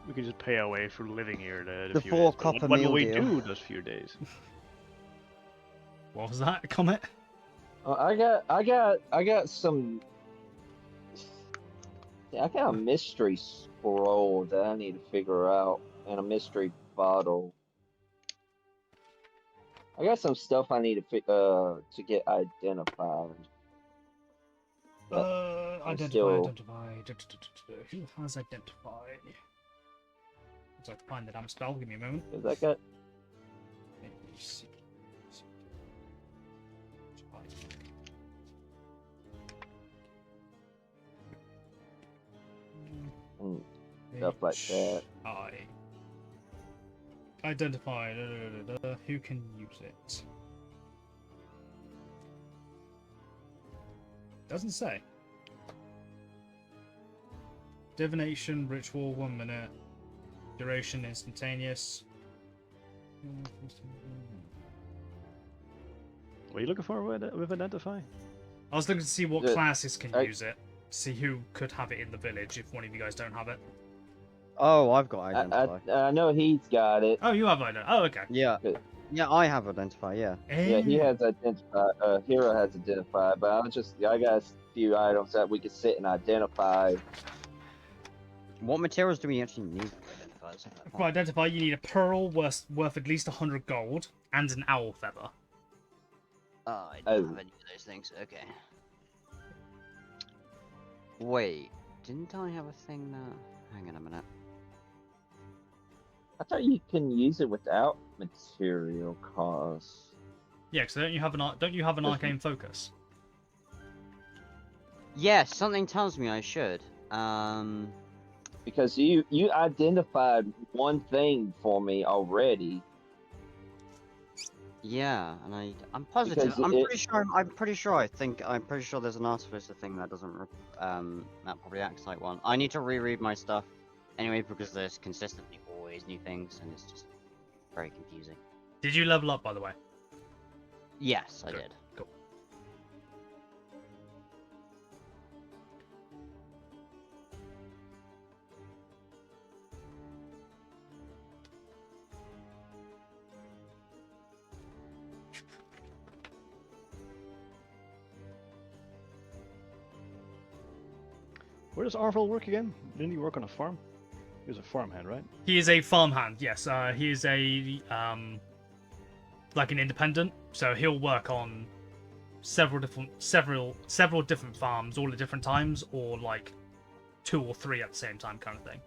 we can just pay our way for living here the The few 4 days. But copper what meal will we deal. do those few days? What was that? A comment? I got some. Yeah, I got a mystery scroll that I need to figure out, and a mystery bottle. I got some stuff I need to get identified. But I'm still- Identify. Who has identified? I'd like to find the damn spell. Give me a moment. 'Cause I got stuff like that. Identify. Who can use it? Doesn't say. Divination, ritual, 1 minute. Duration, instantaneous. What are you looking for with identify? I was looking to see what The- classes can I- use it. See who could have it in the village if one of you guys don't have it. Oh, I've got identify. I know he's got it. Oh, you have it. Oh, okay. Yeah. Good. Yeah, I have identify. Yeah. Yeah, he has identified. Hero has identified, but I got a few items that we could sit and identify. What materials do we actually need for identifiers? For identify, you need a pearl worth at least 100 gold and an owl feather. Oh, I Oh. don't have any of those things. Okay. Wait, didn't I have a thing that? Hang on a minute. I thought you can use it without material costs. Yeah, because don't you have an arcane focus? Yes, something tells me I should. Because you identified one thing for me already. Yeah, and I'm positive. Because I'm pretty sure. I'm pretty sure there's an artificer thing that doesn't. That probably acts like one. I need to reread my stuff anyway because there's consistently always new things and it's just very confusing. Did you level up, by the way? Yes, I Good. did. Cool. Where does Arvel work again? Didn't he work on a farm? He was a farmhand, right? He is a farmhand. Yes, he is a like an independent. So he'll work on several different farms all at different times, or like 2 or 3 at the same time, kind of thing.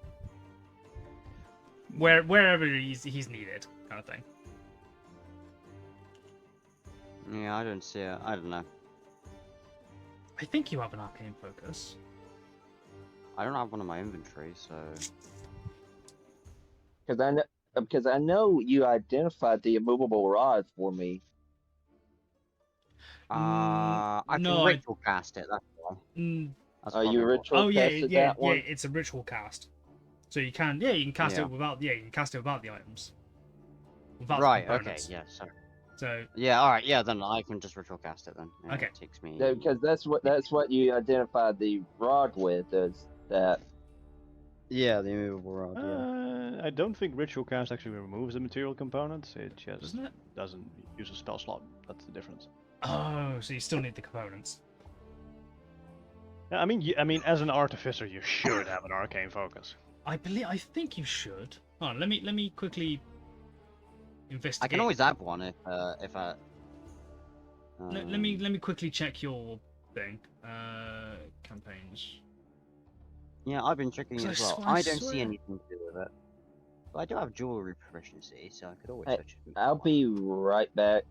Wherever he's needed, kind of thing. Yeah, I don't see it. I don't know. I think you have an arcane focus. I don't have one in my inventory, so. Because I know you identified the immovable rod for me. I can no, I- ritual cast it. That's all. Mm, That's Are you probably what- ritual oh yeah, casted yeah, that one? it's a ritual cast. So you can cast Yeah. it without you can cast it without the items. Without the Right. Okay. components. Yeah. Sorry. So Yeah. All right. Yeah. Then I can just ritual cast it then. Yeah, Okay. It takes me. No, because that's what you identified the rod with, is that. Yeah, the immovable rod. I don't think Ritual Cast actually removes the material components. It just doesn't it? doesn't use a spell slot. That's the difference. Oh, so you still need the components. Yeah, I mean, as an artificer, you should have an arcane focus. I think you should. Hold on, let me quickly investigate. I can always add one if I. Let me quickly check your thing. Campaigns. Yeah, I've been checking So as well. I I don't swear- see anything to do with it. But I do have jewelry proficiency, so I could always Hey, touch it. I'll be right back.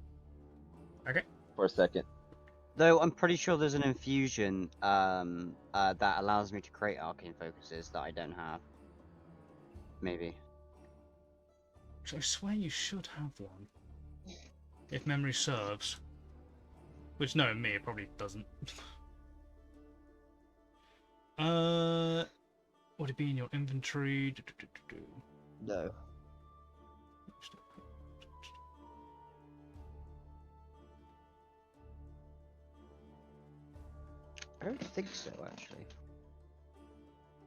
Okay. For a second. Though I'm pretty sure there's an infusion that allows me to create arcane focuses that I don't have. Maybe. So I swear you should have one. If memory serves. Which, no, me, it probably doesn't. Would it be in your inventory? No. I don't think so, actually.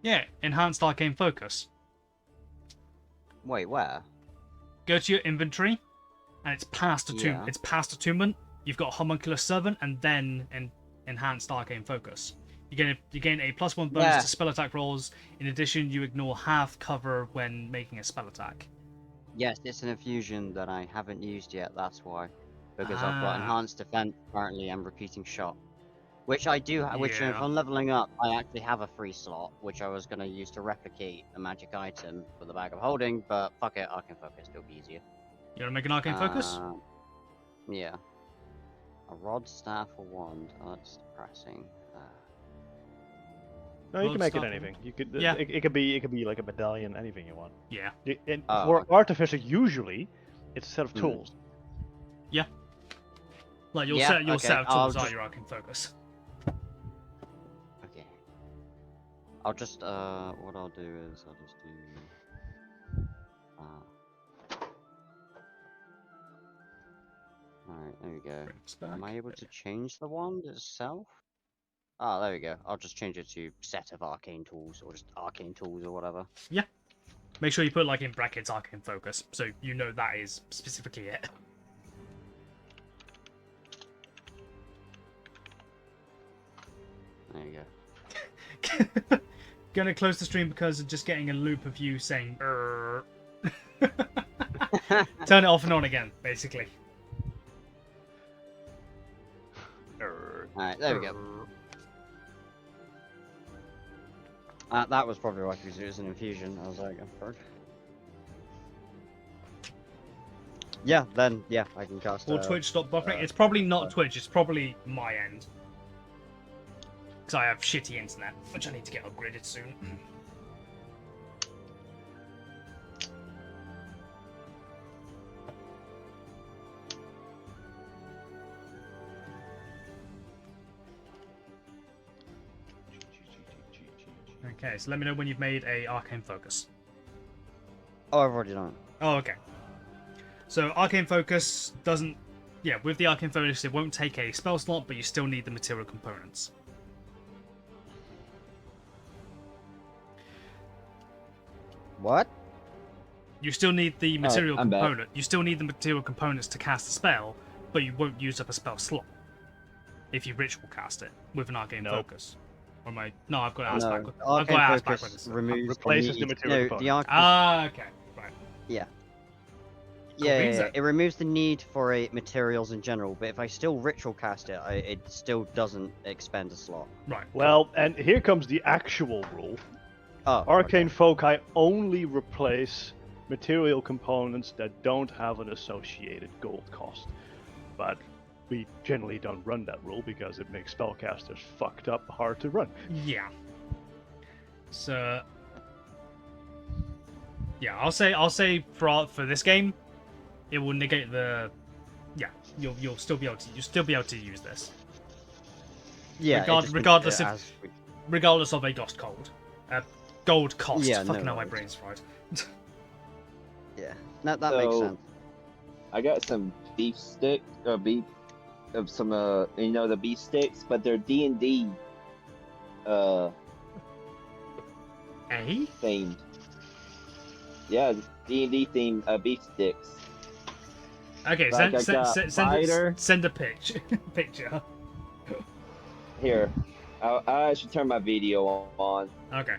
Yeah, enhanced arcane focus. Wait, where? Go to your inventory, and it's past Yeah. It's past attunement. You've got homunculus servant, and then enhanced arcane focus. You gain a +1 bonus Yeah. to spell attack rolls. In addition, you ignore half cover when making a spell attack. Yes, it's an infusion that I haven't used yet, that's why. Because I've got Ah. enhanced defense currently and repeating shot. Which I do, which if Yeah. I'm leveling up, I actually have a free slot, which I was going to use to replicate a magic item for the bag of holding, but fuck it, Arcane Focus, it'll be easier. You want to make an arcane focus? Yeah. A rod, staff, or wand. Oh, that's depressing. No, you Road can make it stop. anything. You could. Yeah. It could be like a medallion, anything you want. Yeah. And Oh, for okay. artificer, usually, it's a set of Hmm. tools. Like your Yeah, set okay, of I'll tools are just- your arcane focus. Okay. I'll just, what I'll do is, I'll just do... Alright, there we go. Brings back. Am I able to change the wand itself? Ah, there we go. I'll just change it to set of arcane tools, or just arcane tools, or whatever. Make sure you put like in brackets arcane focus, so you know that is specifically it. There you go. Gonna close the stream because of just getting a loop of you saying "Brrr." Turn it off and on again, basically. Alright, there we go. That was probably why, because it was an infusion. I was like, I've heard. Yeah, then, yeah, I can cast Will Twitch stop buffering? It's probably not Twitch, it's probably my end. Because I have shitty internet, which I need to get upgraded soon. Okay, so let me know when you've made a arcane focus. Oh, I've already done it. Oh, okay. So arcane focus doesn't, yeah, with the arcane focus it won't take a spell slot, but you still need the material components. What? You still need the material I'm back. component. You still need the material components to cast a spell, but you won't use up a spell slot if you ritual cast it with an arcane Nope. focus. Or am I? No, I've got to ask No, back. I've got to arcane ask back focus with removes Replaces the the need. material No, component. the arcane. Ah, okay, right. Yeah. Cool Yeah, beans yeah, then. it removes the need for a materials in general, but if I still ritual cast it, it still doesn't expend a slot. Right. Well, and here comes the actual rule. Oh, Arcane okay. Foci only replace material components that don't have an associated gold cost. But we generally don't run that rule because it makes spellcasters fucked up hard to run. Yeah. So. Yeah, I'll say for this game, it will negate the. Yeah, you'll still be able to use this Yeah, regardless of a gold cost. Yeah, Fucking no hell, my worries. brain's fried. Yeah, that makes So- sense. I got some beef stick or beef of some the beef sticks, but they're D&D Eh? themed. Yeah, D&D themed beef sticks. Okay, Like I got fighter. send a picture. Here, I should turn my video on. Okay.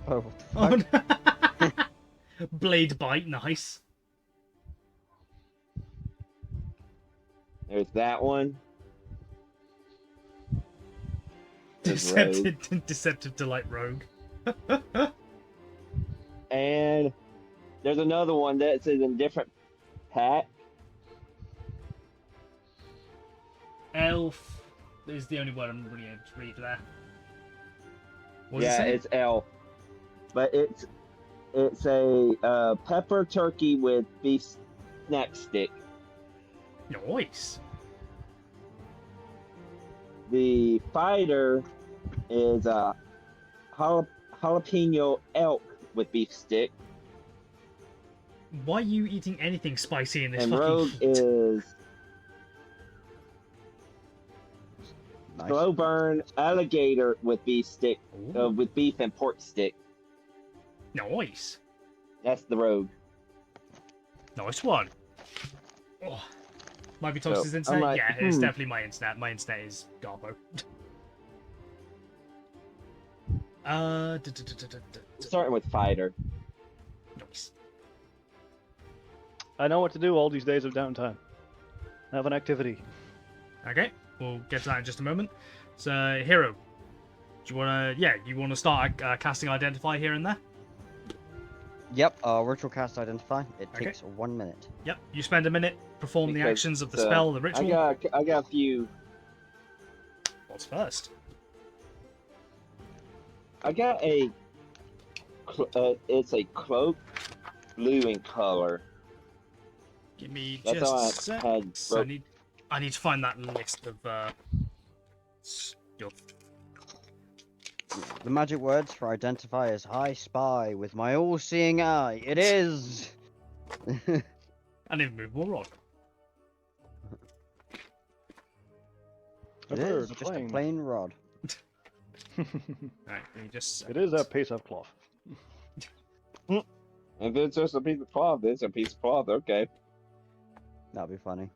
Oh, what the fuck? Oh, no. Blade bite, nice. There's that one. There's Rogue. Deceptive Delight Rogue. And there's another one that's in a different pack. Elf is the only word I'm really able to read there. What does it Yeah, say? it's elf, but it's a pepper turkey with beef snack stick. Nice. The fighter is a jalapeno elk with beef stick, Why are you eating anything spicy in this and fucking rogue heat? is Nice. slow burn alligator with beef stick, Ooh, with beef and pork stick. nice. That's the rogue. Nice one. Oh. Might be So, Thomas's I'm internet? like, Yeah, it's definitely my internet. My internet is Garbo. Starting with fighter. Nice. I know what to do all these days of downtime. Have an activity. Okay, we'll get to that in just a moment. So, Hero, do you wanna start casting Identify here and there? Yep, ritual cast identify. It Okay. takes 1 minute. Yep. You spend a minute, perform the Because, actions of the spell, the ritual. I got a few. What's first? I got a. It's a cloak, blue in color. Give me That's just all I a sec. had, So bro. I need to find that list of stuff. The magic words for identify is I spy with my all-seeing eye. It is. And immovable rod. It is just a plain rod. Right, give me just a It is a second. piece of cloth. If it's just a piece of cloth, it's a piece of cloth. Okay, That'd be funny.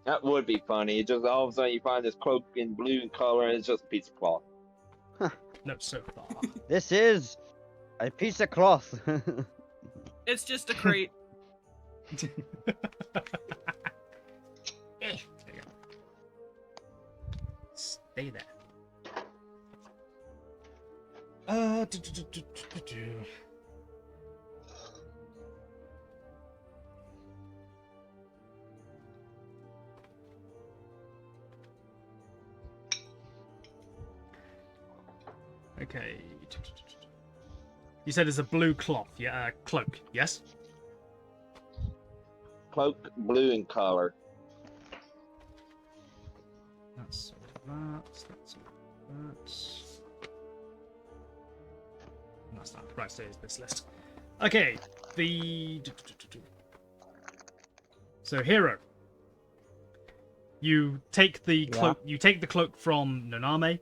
that would be funny. It just all of a sudden you find this cloak in blue in color, and it's just a piece of cloth. No, so far. This is a piece of cloth. It's just a crate. There you go. Stay there. Okay. You said it's a blue cloth, yeah, cloak, yes? Cloak, blue in color. That's sort of that. That's sort of that. And that's that. Right, so here's this list. Okay, So hero. You take the cloak. You take the cloak from Noname.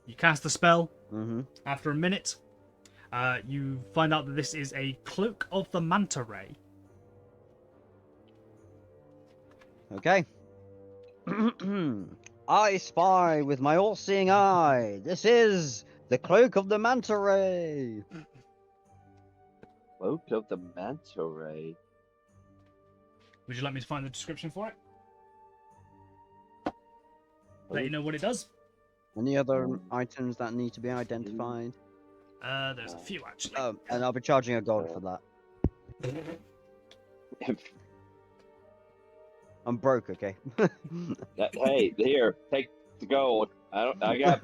You cast the spell. Mm-hmm. After a minute, you find out that this is a cloak of the manta ray. Okay. I spy with my all-seeing eye. This is the cloak of the manta ray. Cloak of the manta ray. Would you like me to find the description for it? Let you know what it does. Any other items that need to be identified? There's a few actually. Oh, and I'll be charging a gold for that. I'm broke, okay? Hey, here, take the gold. I got.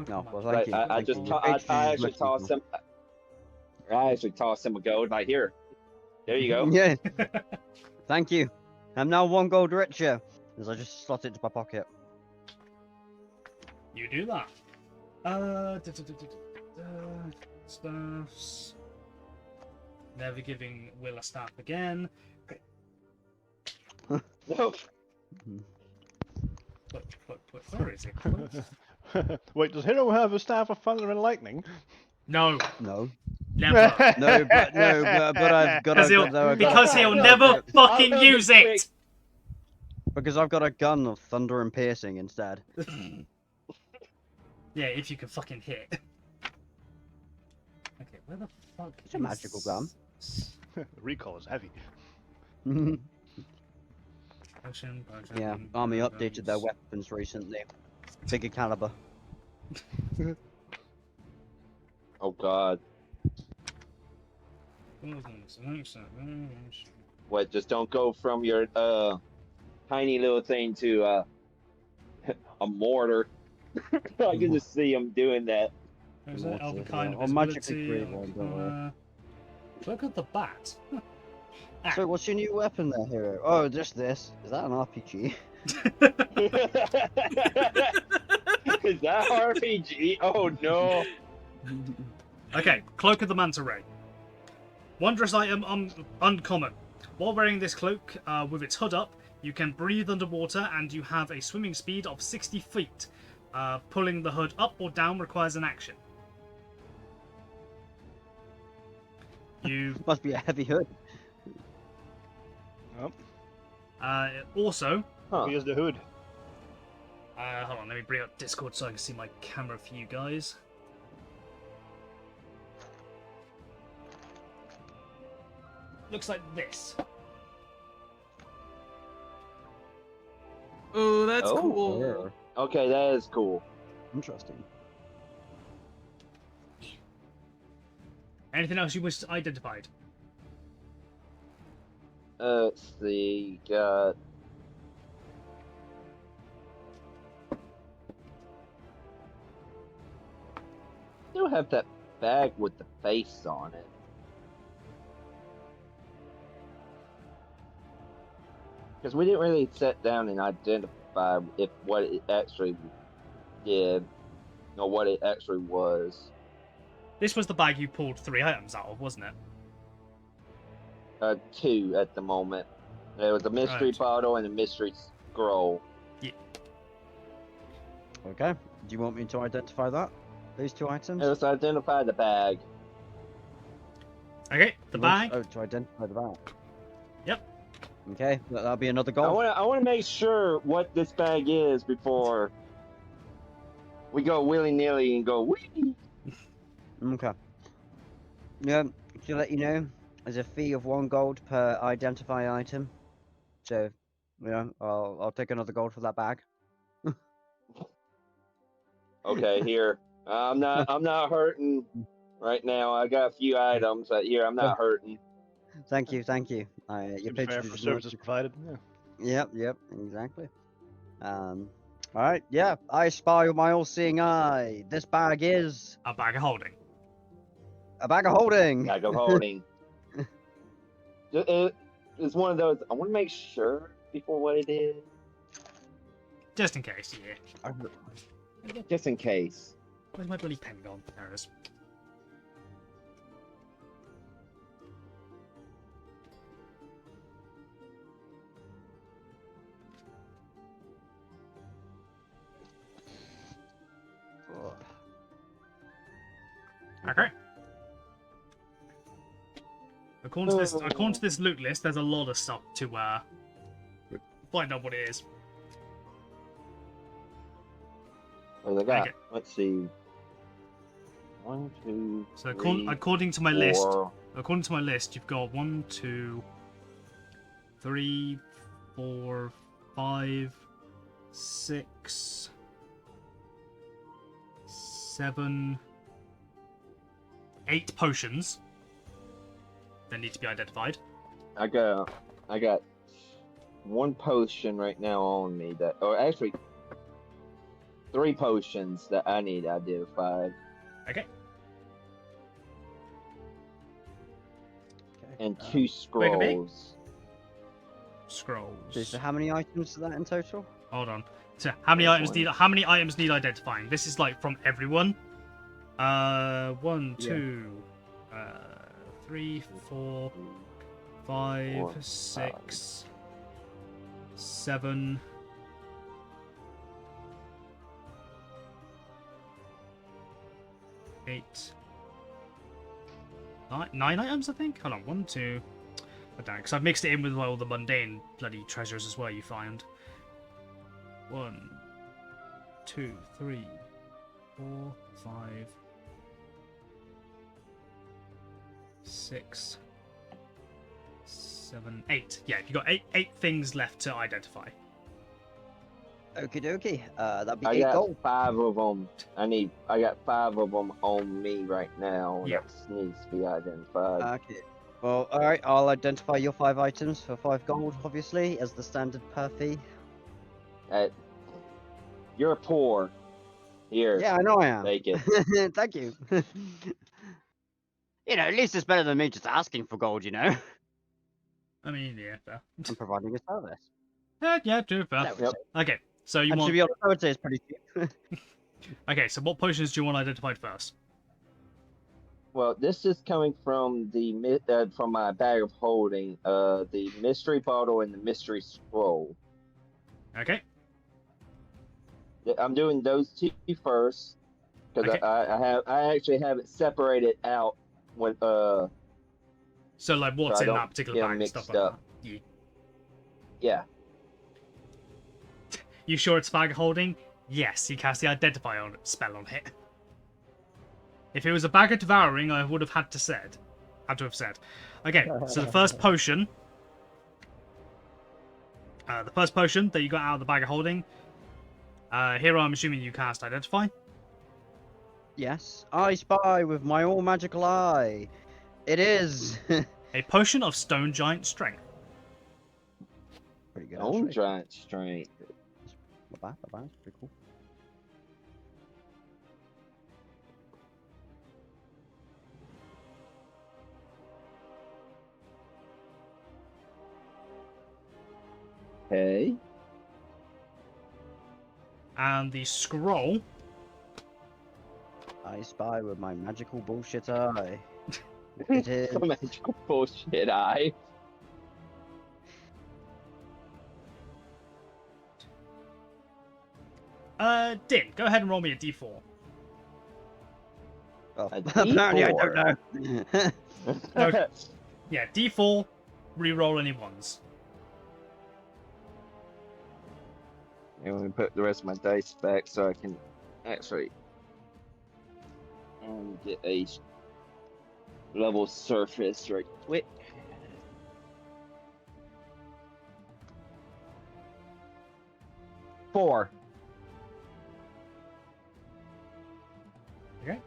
No, well, Right, thank you. I Thank just, you. to- I actually tossed him. I actually tossed him a gold. Right here. There you go. Yeah. Thank you. I'm now 1 gold richer, as I just slot it to my pocket. You do that. Staffs. Never giving Will a staff again. No. Where is it? Wait, does Hero have a staff of thunder and lightning? No, No. never. No, but I've got Because he'll never fucking I'll use just it. Because I've got a gun of thunder and piercing instead. Yeah, if you can fucking hit. Okay, where the fuck It's a magical gun. Recall is heavy. Yeah, Army updated their weapons recently. Bigger caliber. Oh God. What? Just don't go from your tiny little thing to a mortar. I can just see him doing that. There's an elven kind of Or magically visibility. create one, don't worry. Look at the bat. So what's your new weapon there, hero? Oh, just this. Is that an RPG? Is that RPG? Oh no. Okay, Cloak of the Manta Ray. Wondrous item, uncommon. While wearing this cloak, with its hood up, you can breathe underwater and you have a swimming speed of 60 feet. Pulling the hood up or down requires an action. You Must be a heavy hood. also, Huh. Here's the hood. hold on, let me bring up Discord so I can see my camera for you guys. Looks like this. Oh, that's Oh, cool. Okay, that is cool. Interesting. Anything else you wish identified? Let's see. Got. Do have that bag with the face on it. Because we didn't really sit down and identify if what it actually did, or what it actually was. This was the bag you pulled 3 items out of, wasn't it? 2 at the moment. There was a mystery Right. bottle and a mystery scroll. Okay. Do you want me to identify that? Those 2 items? Let's identify the bag. Okay, the You want- bag. Oh, to identify the bag. Yep. Okay, that'll be another I goal. want to make sure what this bag is before we go willy nilly and go wee. Okay. Yeah, to let you know, there's a fee of 1 gold per identify item. So, I'll take another gold for that bag. Okay, here. I'm not hurting right now. I got a few items, but here I'm not hurting. Thank you, thank you. Your Seems fair patronage for is services much- provided. Yeah. Yep, exactly. Alright, yeah, I spy with my all-seeing eye. This bag is A bag of holding. a bag of holding. Bag of holding. It's one of those. I want to make sure before what it is, Just in case, yeah. just in case. Where's my bloody pen gone? There it is. Okay. According to this loot list, there's a lot of stuff to find out what it is. What I got? Okay. Let's see. 1, 2, So 3, according to my 4. list, you've got 1, 2, 3, 4, 5, 6, 7, 8 potions that need to be identified. I got 1 potion right now on me that, or actually 3 potions that I need identified, Okay. and Okay, 2 Wait, wait. scrolls. Scrolls. so how many items is that in total? Hold on. So how many There's items need identifying? This is like from everyone. 1, 2, 3, 4, 5, 4, 6, 7. 8. 9 items, I think? Hold on, 1, 2. I don't know, because I've mixed it in with all the mundane bloody treasures as well you find. 1, 2, 3, 4, 5, 6, 7, 8. Yeah, you've got eight things left to identify. Okie dokie. That'd be I 8 got gold. 5 of them. I got 5 of them on me right now. Yeah. That needs to be identified. Okay. Well, alright, I'll identify your 5 items for 5 gold, obviously, as the standard per fee. You're poor. Here, Yeah, I know I am. take it. Thank you. You know, at least it's better than me just asking for gold, you know? I mean, yeah, fair. I'm providing a service. Yeah, true, fair. That Yep. Okay, so you And to want... be honest, I would say it's pretty cheap. Okay, so what potions do you want identified first? Well, this is coming from from my bag of holding, the mystery bottle and the mystery scroll. Okay, I'm doing those 2 first because Okay. I actually have it separated out with so like what's So I in don't that particular get bag and mixed stuff like up. that. yeah. You sure it's bag holding? Yes, he cast the identify spell on it. If it was a bag of devouring, I would have had to have said. Okay, so the first potion. The first potion that you got out of the bag of holding. Here I'm assuming you cast identify. Yes, I spy with my all magical eye. It is. A potion of stone giant strength. Pretty good. Own Actually. giant strength. Not bad, not bad. It's pretty cool. Okay. And the scroll. I spy with my magical bullshit eye. It is. Magical bullshit eye. Din, go ahead and roll me a d4. Well, A apparently I don't D4. know. No. Yeah, d4, re-roll any ones. And let me put the rest of my dice back so I can actually get a level surface right quick. Four. Okay.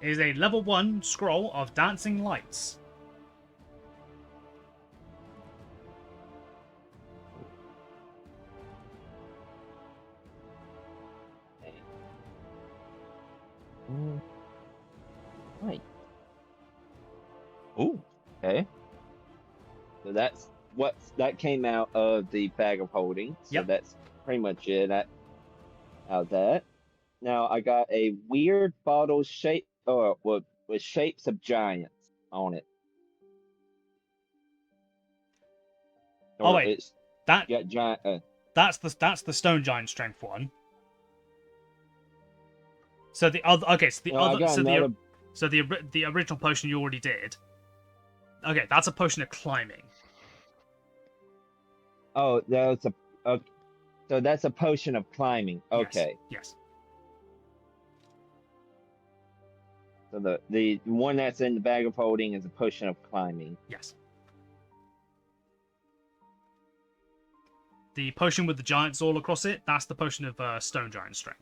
It is a level 1 scroll of dancing lights. Right. Ooh. Okay. So that came out of the bag of holding. So Yep. that's pretty much it. Out of that. Now I got a weird bottle shape with shapes of giants on it. Oh, Or wait. it's That got giant. that's the stone giant strength one. So the other, okay, so the No, I other, got so another. the original potion you already did. Okay, that's a potion of climbing. Oh, that's a. Okay, so that's a potion of climbing. Okay. Yes. So the one that's in the bag of holding is a potion of climbing. Yes. The potion with the giants all across it, that's the potion of stone giant strength.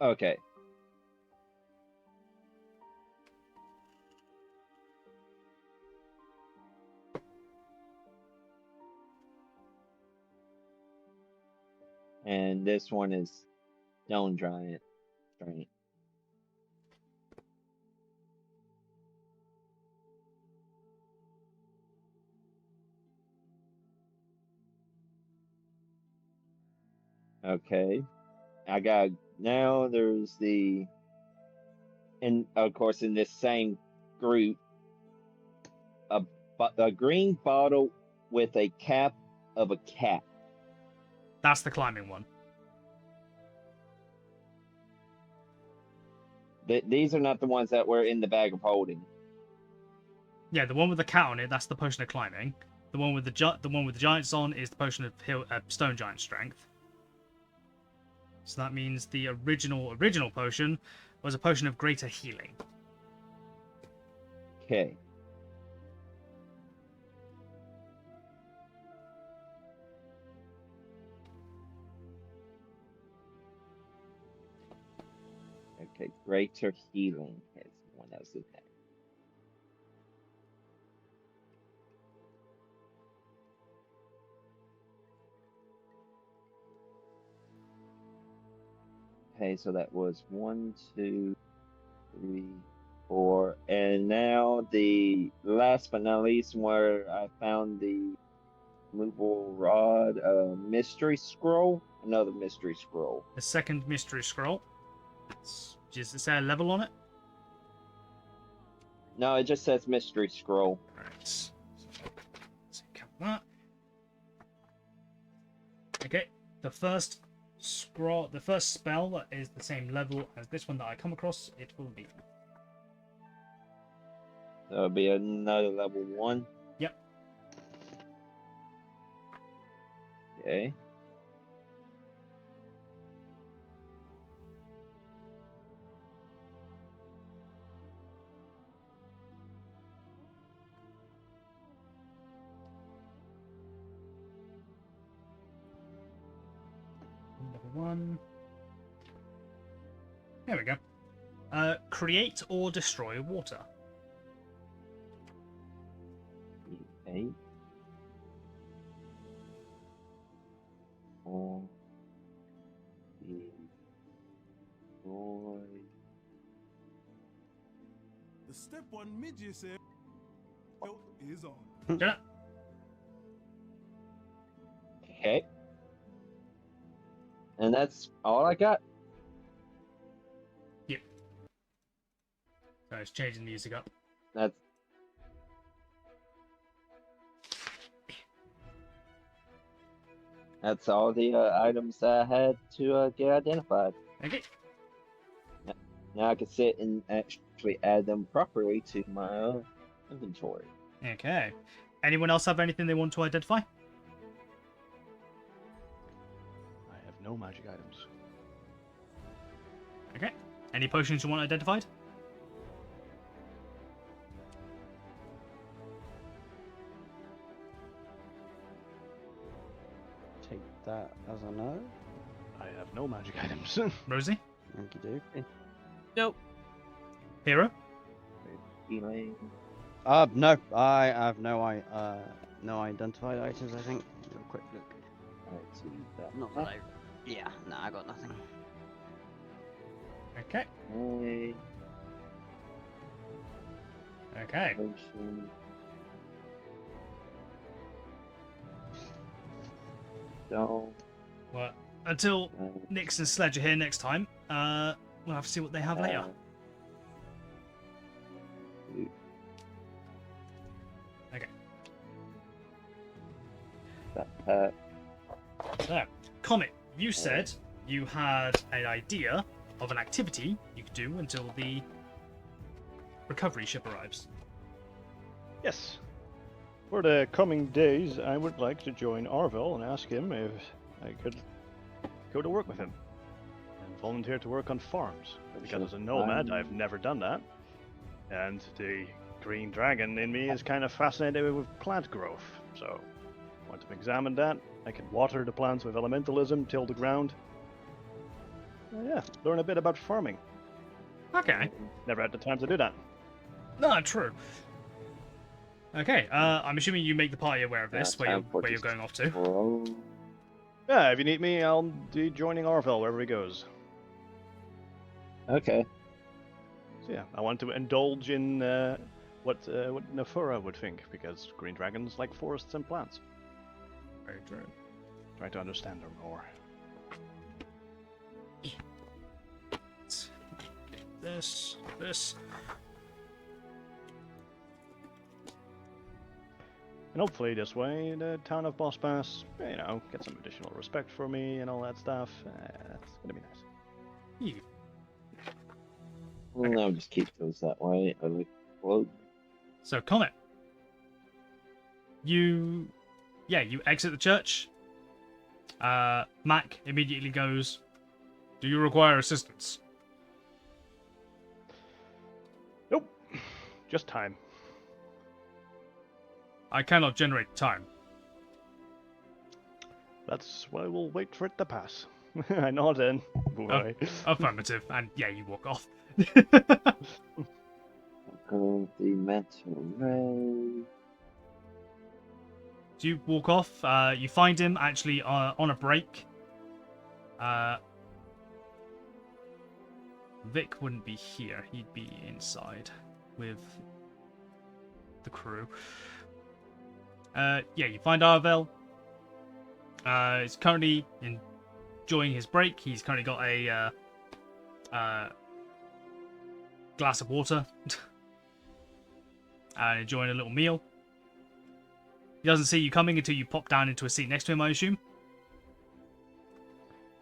Okay. And this one is stone giant strength. Okay. I got now there's the and of course in this same group a green bottle with a cap of a cat. That's the climbing one. These are not the ones that were in the bag of holding. Yeah, the one with the cat on it, that's the potion of climbing. The one with the giants on is the potion of stone giant strength. So that means the original potion was a potion of greater healing. Okay. Okay, greater healing is the one that was in there. Okay, so that was 1, 2, 3, 4, and now the last but not least, where I found the movable rod, mystery scroll. Another mystery scroll. The second mystery scroll. Does it say a level on it? No, it just says mystery scroll. Right. So count that. Okay. The first spell that is the same level as this one that I come across, it will be. So it'll be another level 1. Yep. Okay. Level 1. There we go. Create or destroy water. 8. 4. Destroy. The step one midget said is on. Shut up. Okay. And that's all I got. So it's changing the music up. That's all the items that I had to get identified. Okay. Now I can sit and actually add them properly to my inventory. Okay. Anyone else have anything they want to identify? I have no magic items. Okay. Any potions you want identified? Take that as a no. I have no magic items. Rosie? Okie dokie. Nope. Hero? Healing. No, I have no identified items. I think. Real quick look. Let's see that. Not that I. Yeah, no, I got nothing. Okay. Okay. Okay. Potion. Don't. Well, until Nix and Sledge are here next time, we'll have to see what they have later. Okay. Backpack. So, Comet, you said you had an idea of an activity you could do until the recovery ship arrives. Yes. For the coming days, I would like to join Arvel and ask him if I could go to work with him and volunteer to work on farms. Because as a nomad, I've never done that. And the green dragon in me is kind of fascinated with plant growth. So, I want to examine that. I can water the plants with elementalism, till the ground. Yeah, learn a bit about farming. Okay. Never had the time to do that. No, true. Okay, I'm assuming you make the party aware of this, Yeah, where you're going off to. Bro. Yeah, if you need me, I'll be joining Arvel wherever he goes. Okay. So yeah, I want to indulge in what Nefura would think, because green dragons like forests and plants. Very true. Try to understand them more. This. And hopefully this way, the town of Boss Pass, you know, get some additional respect for me and all that stuff. That's gonna be nice. Well, no, just keep those that way. I like float. So, Comet, you exit the church. Mac immediately goes, "Do you require assistance?" Nope, just time. I cannot generate time. That's why we'll wait for it to pass. I nod in. Boy. Affirmative, and yeah, you walk off. Of the metal ray. So you walk off. You find him actually on a break. Vic wouldn't be here. He'd be inside with the crew. Yeah, you find Arvel. He's currently enjoying his break. He's currently got a glass of water and enjoying a little meal. He doesn't see you coming until you pop down into a seat next to him, I assume.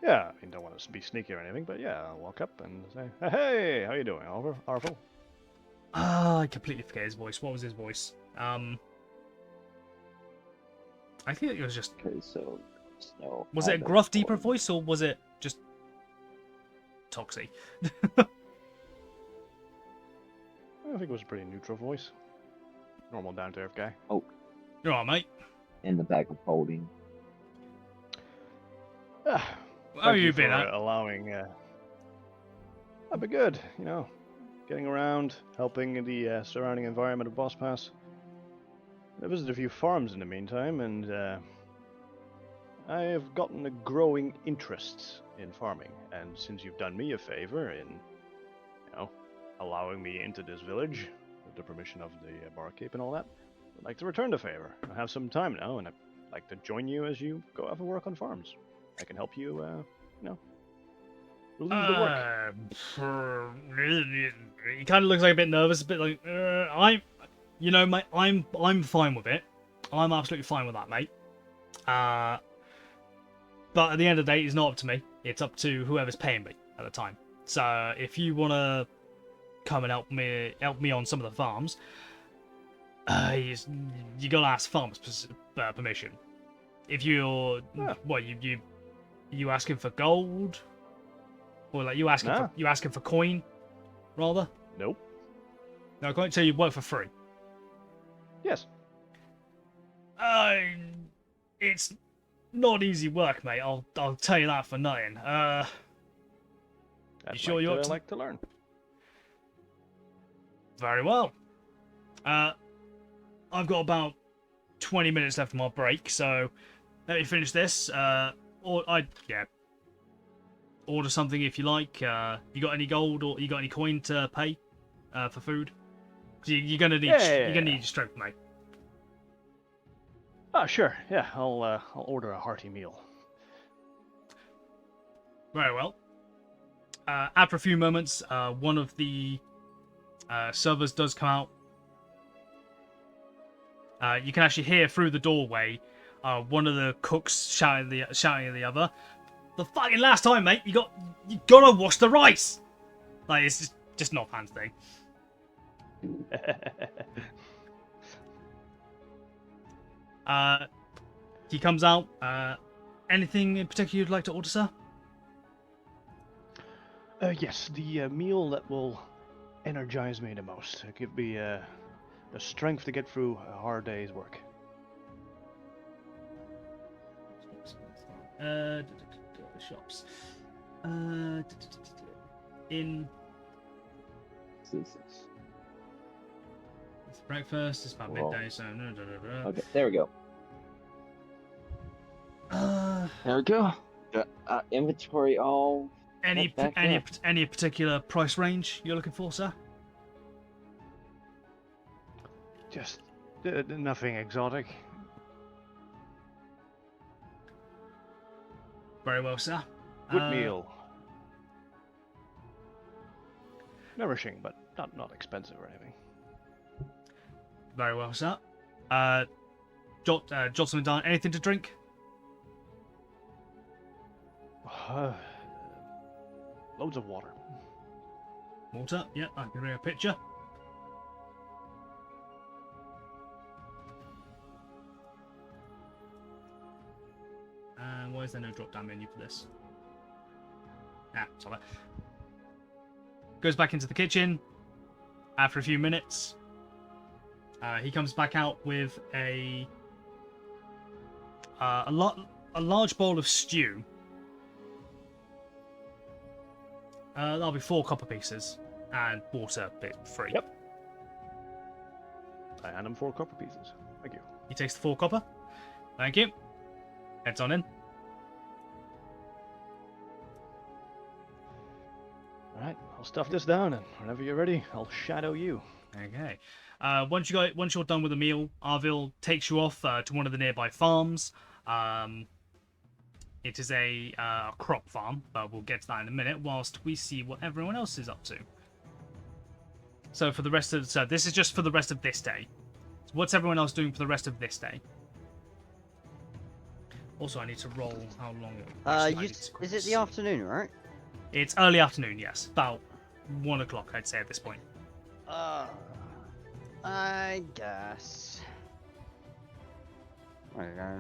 Yeah, I mean, don't want to be sneaky or anything, but yeah, I'll walk up and say, "Hey, how you doing, Arvel?" I completely forget his voice. What was his voice? I think it was just... Okay, so no. Was it a gruff, deeper voice, or was it just Toxie? I think it was a pretty neutral voice. Normal down-to-earth guy. You're all right, mate. In the bag of holding. Ah, How thank you been, for at? allowing... I've been good, you know. Getting around, helping the surrounding environment of Boss Pass. I visited a few farms in the meantime, and I have gotten a growing interest in farming. And since you've done me a favor in, you know, allowing me into this village, with the permission of the barkeep and all that, I'd like to return the favor. I have some time now, and I'd like to join you as you go out and work on farms. I can help you, you know, relieve the work. He kind of looks like a bit nervous, a bit like, mate, I'm fine with it. I'm absolutely fine with that, mate. But at the end of the day, it's not up to me. It's up to whoever's paying me at the time. So if you want to come and help me on some of the farms, you gotta ask farmers permission. If you're, what you asking for gold, or like you asking for coin, rather? Nope. No coin. So you work for free. Yes. It's not easy work, mate. I'll tell you that for nothing. I'd You sure you ought to- like to learn? Very well. I've got about 20 minutes left of my break, so let me finish this. Order something if you like. You got any gold or you got any coin to pay for food? 'Cause you're gonna need you're gonna need your strength, mate. Ah, sure. Yeah, I'll order a hearty meal. Very well. After a few moments, one of the servers does come out. You can actually hear through the doorway one of the cooks shouting at the other, "The fucking last time, mate! You gotta wash the rice!" Like, it's just not Pan's thing. He comes out. Anything in particular you'd like to order, sir? Yes, the meal that will energize me the most. Give me the strength to get through a hard day's work. Shops. In Jesus. it's breakfast. It's about Well, midday, so Okay, there we go. There we go. Inventory all. any back any up. any particular price range you're looking for, sir? Just nothing exotic. Very well, sir. Good meal. Nourishing, but not expensive or anything. Very well, sir. Jot something down. Anything to drink? Loads of water. Water. Yeah, I can bring a picture. And why is there no drop-down menu for this? Ah, sorry. Goes back into the kitchen. After a few minutes, he comes back out with a large bowl of stew. That'll be 4 copper pieces and water bit free. Yep. I hand him 4 copper pieces. Thank you. He takes the 4 copper. Thank you. Heads on in. Alright, I'll stuff this down, and whenever you're ready, I'll shadow you. Okay. Once you're done with the meal, Arvil takes you off to one of the nearby farms. It is a crop farm, but we'll get to that in a minute. Whilst we see what everyone else is up to. So this is just for the rest of this day. So what's everyone else doing for the rest of this day? Also, I need to roll how long it. Actually, I need to Is it the afternoon, right? It's early afternoon, yes. About 1 o'clock, I'd say, at this point. I guess. There you go.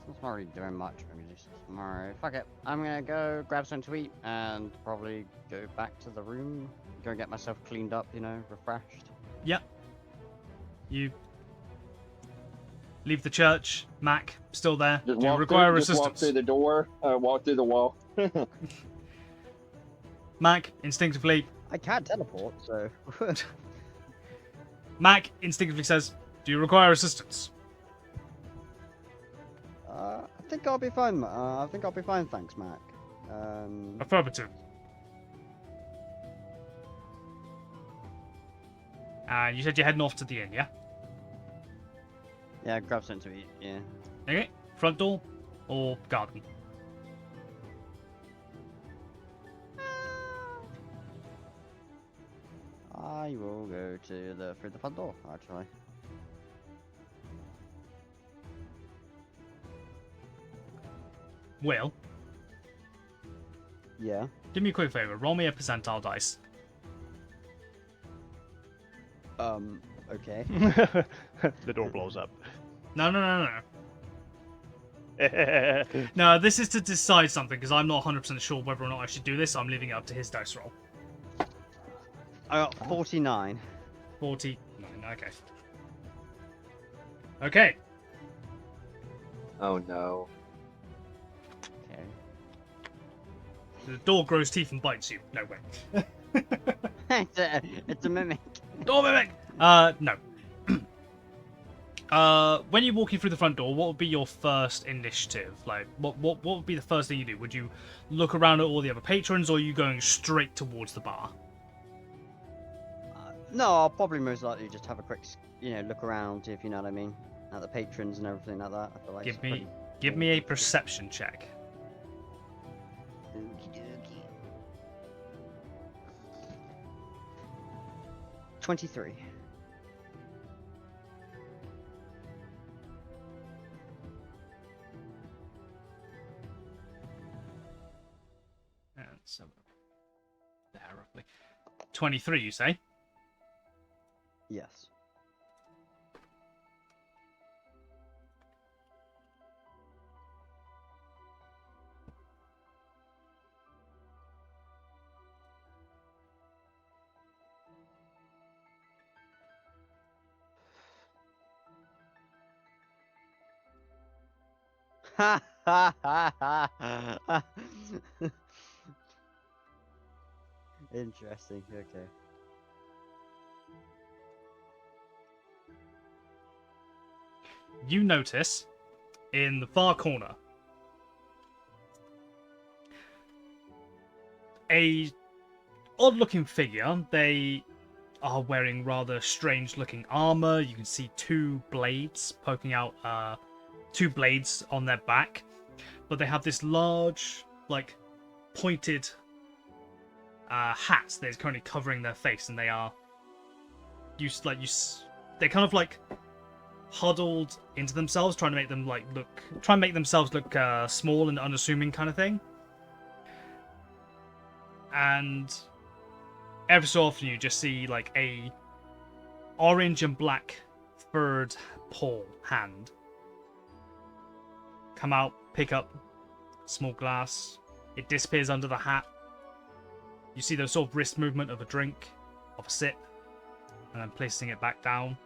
It's not really doing much for me tomorrow. Fuck it. I'm gonna go grab something to eat and probably go back to the room. Go and get myself cleaned up, refreshed. Yep. You leave the church. Mac, still there. Just Do you walk require through, just walk assistance? through the door. Walk through the wall. Mac, instinctively. I can't teleport, so. Mac instinctively says, "Do you require assistance?" I think I'll be fine. I think I'll be fine, thanks, Mac. Affirmative. And you said you're heading off to the inn, yeah? Yeah, grab something to eat. Yeah. Okay. Front door or garden? I will go through the front door, actually. Will, Yeah. do me a quick favor. Roll me a percentile dice. Okay. The door blows up. No. No, this is to decide something because I'm not 100% sure whether or not I should do this. So I'm leaving it up to his dice roll. I got 49. 49. Okay. Okay. Oh no. Okay. The door grows teeth and bites you. No way. it's a mimic. Door mimic. No. When you're walking through the front door, what would be your first initiative? Like, what would be the first thing you do? Would you look around at all the other patrons, or are you going straight towards the bar? No, I'll probably most likely just have a quick, look around, if you know what I mean, at the patrons and everything like that. I feel like Give me a perception check. Okie dokie. 23. And so there, roughly 23. You say? Yes. Interesting. Okay. You notice in the far corner a odd-looking figure. They are wearing rather strange-looking armor. You can see two blades poking out, two blades on their back, but they have this large, like, pointed hat that is currently covering their face, and they are they kind of like huddled into themselves, trying to make themselves look small and unassuming, kind of thing. And every so often you just see like a orange and black furred hand come out, pick up small glass. It disappears under the hat. You see the sort of wrist movement of a drink, of a sip, and then placing it back down.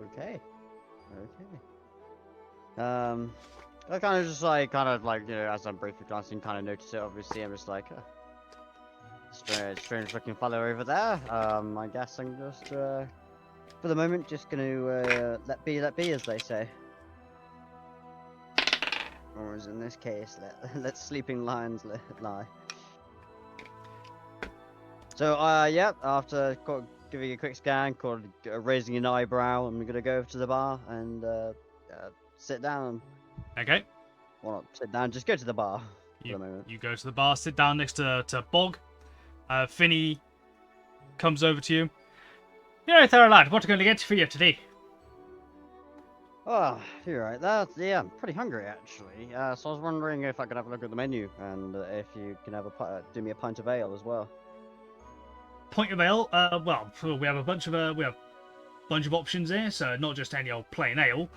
Okay. I kind of just like, as I'm briefly glancing, kind of notice it. Obviously, I'm just like, strange looking fellow over there. I guess I'm just, for the moment, just gonna let be, as they say. Or as in this case, let sleeping lions lie. So, yeah, after giving a quick scan, raising an eyebrow, I'm gonna go over to the bar and sit down. Okay. Well, not sit down, just go to the bar for the moment. You go to the bar, sit down next to Bog. Finney comes over to you. You're right there, lad. What are you going to get for you today? Oh, you're right. Yeah, I'm pretty hungry actually. So I was wondering if I could have a look at the menu and if you can have do me a pint of ale as well. Pint of ale? Well, we have a bunch of options here, so not just any old plain ale.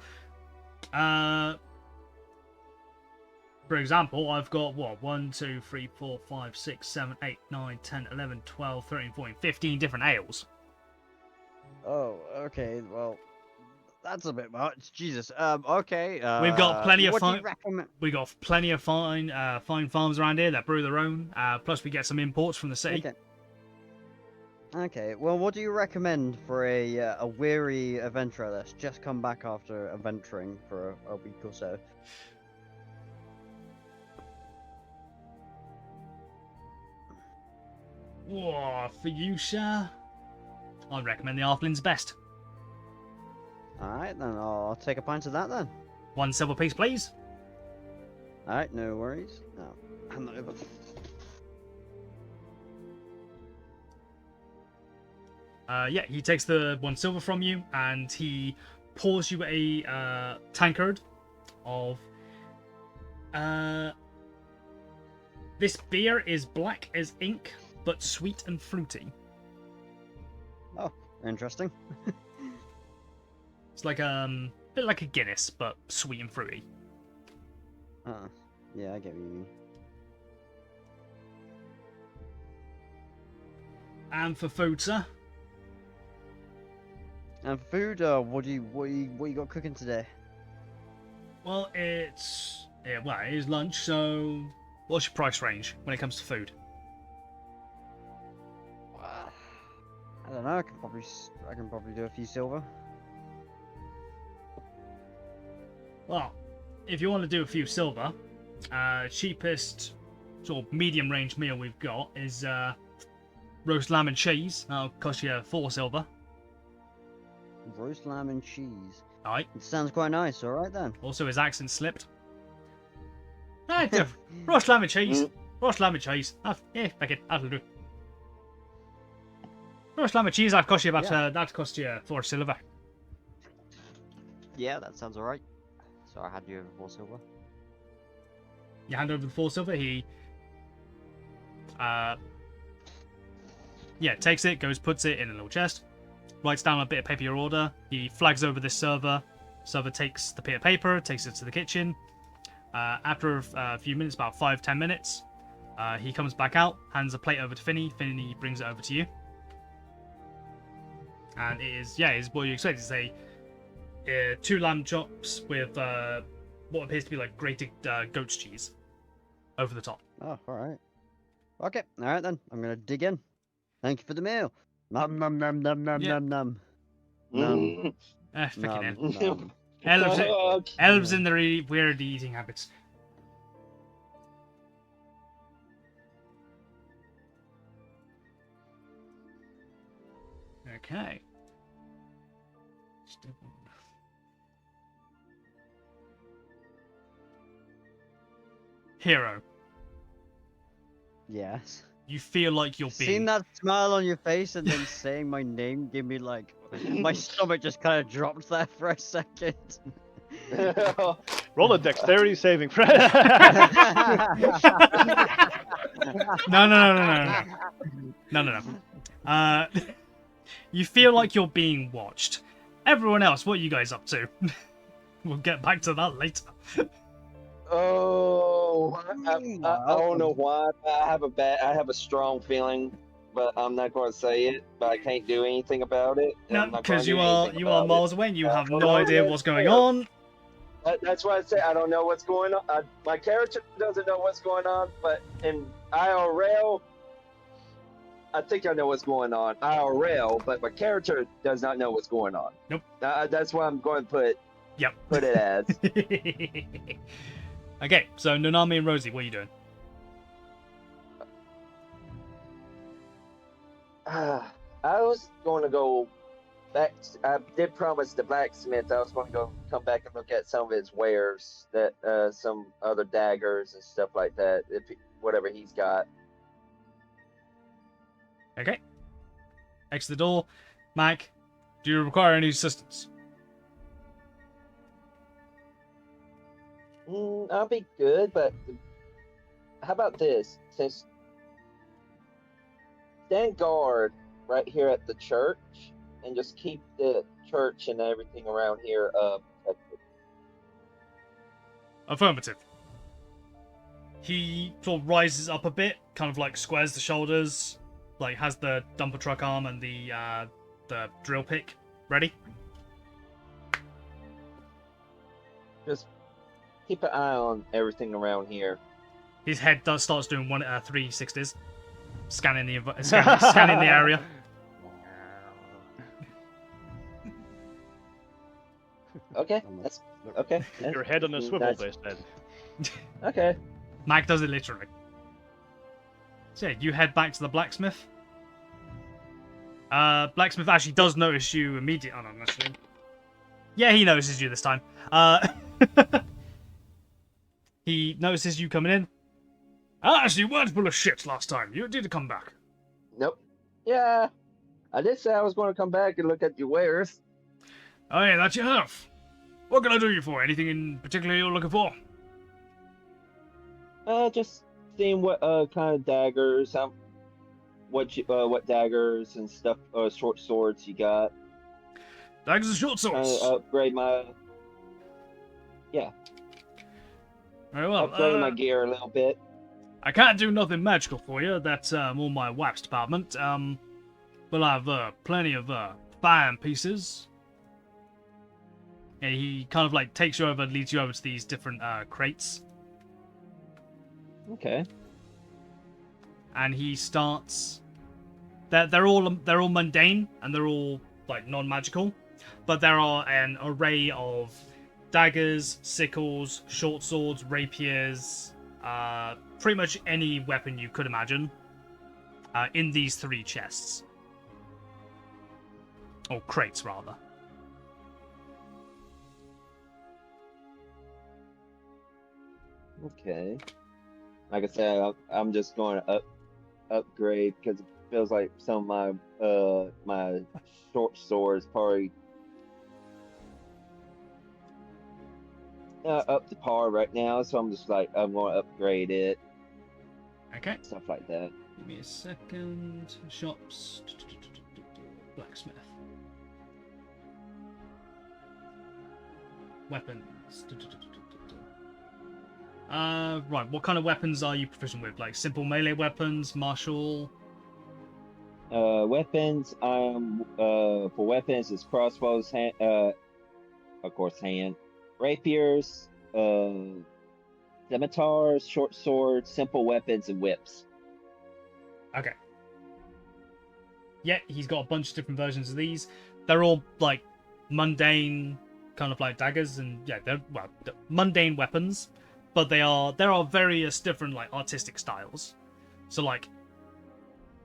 For example, I've got, 1, 2, 3, 4, 5, 6, 7, 8, 9, 10, 11, 12, 13, 14, 15 different ales. Oh, okay, well, that's a bit much. Jesus. Okay. We've got plenty of what do fine. you recommend? We got plenty of fine farms around here that brew their own. Plus, we get some imports from the city. Okay. Okay. Well, what do you recommend for a weary adventurer that's just come back after adventuring for a week or so? Whoa, for you, sir, I'd recommend the Arthling's best. Alright, then I'll take a pint of that then. 1 silver piece, please. Alright, no worries. No, hand that over. Yeah, he takes the 1 silver from you, and he pours you a tankard of. This beer is black as ink, but sweet and fruity. Oh, interesting. It's like a bit like a Guinness, but sweet and fruity. Yeah, I get what you mean. And for food, sir. And for food, what you got cooking today? Well, it is lunch. So, what's your price range when it comes to food? I don't know. I can probably do a few silver. Well, if you want to do a few silver, cheapest sort of medium range meal we've got is roast lamb and cheese. That'll cost you 4 silver. Roast lamb and cheese. Alright. It sounds quite nice. All right then. Also, his accent slipped. Right, roast lamb and cheese. Roast lamb and cheese. That'll do. Roast lamb and cheese. That cost you about that cost you 4 silver. Yeah, that sounds all right. So I had you over 4 silver. You hand over the 4 silver. He, takes it, puts it in a little chest, writes down a bit of paper your order. He flags over this server. Server takes the bit of paper, takes it to the kitchen. After a few minutes, about 5-10 minutes, he comes back out, hands a plate over to Finney. Finney brings it over to you. And it is, yeah, it's what you expect. It's a 2 lamb chops with what appears to be like grated goat's cheese over the top. Oh, alright. Okay, alright then. I'm gonna dig in. Thank you for the meal. Nom nom nom nom nom Yeah. nom nom. Nom Fucking hell. nom nom. Elves in their weird eating habits. Okay. Hero, Yes. you feel like you're being. Seeing that smile on your face and then saying my name gave me like my stomach just kind of dropped there for a second. Roll a dexterity saving throw. No. You feel like you're being watched. Everyone else, what are you guys up to? We'll get back to that later. Oh, I don't know why. I have a strong feeling, but I'm not going to say it. But I can't do anything about it. and I'm No, not gonna because do you are anything you are about miles away and you have don't no know idea yet. what's going on. That's why I say I don't know what's going on. My character doesn't know what's going on, but in IRL, I think I know what's going on. IRL, but my character does not know what's going on. Nope. That's why I'm going to put Yep. it as. Okay, so Nanami and Rosie, what are you doing? I was going to go back. I did promise the blacksmith I was going to go come back and look at some of his wares, that some other daggers and stuff like that. Whatever he's got. Okay. Exit the door. Mike, do you require any assistance? I'll be good, but how about this? Since stand guard right here at the church, and just keep the church and everything around here protected. Affirmative. He sort of rises up a bit, kind of like squares the shoulders, like has the dumper truck arm and the drill pick ready. Just keep an eye on everything around here. His head starts doing 360s, scanning scanning the area. Okay, that's okay. Your head on a swivel, That's- they said. Okay. Mike does it literally. So yeah, you head back to the blacksmith. Blacksmith actually does notice you immediately. Oh no, actually. Yeah, he notices you this time. He notices you coming in. So you weren't full of shit last time. You did come back. Nope. Yeah. I did say I was going to come back and look at your wares. Oh yeah, that you have. What can I do you for? Anything in particular you're looking for? Just seeing what kind of daggers, what daggers and stuff, short swords you got. Daggers and short Trying swords. to upgrade my Very well. upgrade my gear a little bit. I can't do nothing magical for you. That's more my wife's department. But I've plenty of fine pieces. And he kind of like takes you over, leads you over to these different crates, Okay. and he starts. They're all mundane and they're all like non-magical, but there are an array of daggers, sickles, short swords, rapiers, pretty much any weapon you could imagine, in these 3 chests. Or crates, rather. Okay. Like I said, I'm just going to upgrade because it feels like some of my short swords probably up to par right now, so I'm just like I'm going to upgrade it, Okay. stuff like that. Give me a second. Shops. Blacksmith. Weapons. Right, what kind of weapons are you proficient with? Like simple melee weapons, martial? Weapons. For weapons, it's crossbows, of course, hand, rapiers, scimitars, short swords, simple weapons, and whips. Okay. Yeah, he's got a bunch of different versions of these. They're all like mundane, kind of like daggers, and yeah, they're mundane weapons, but there are various different like artistic styles. So like,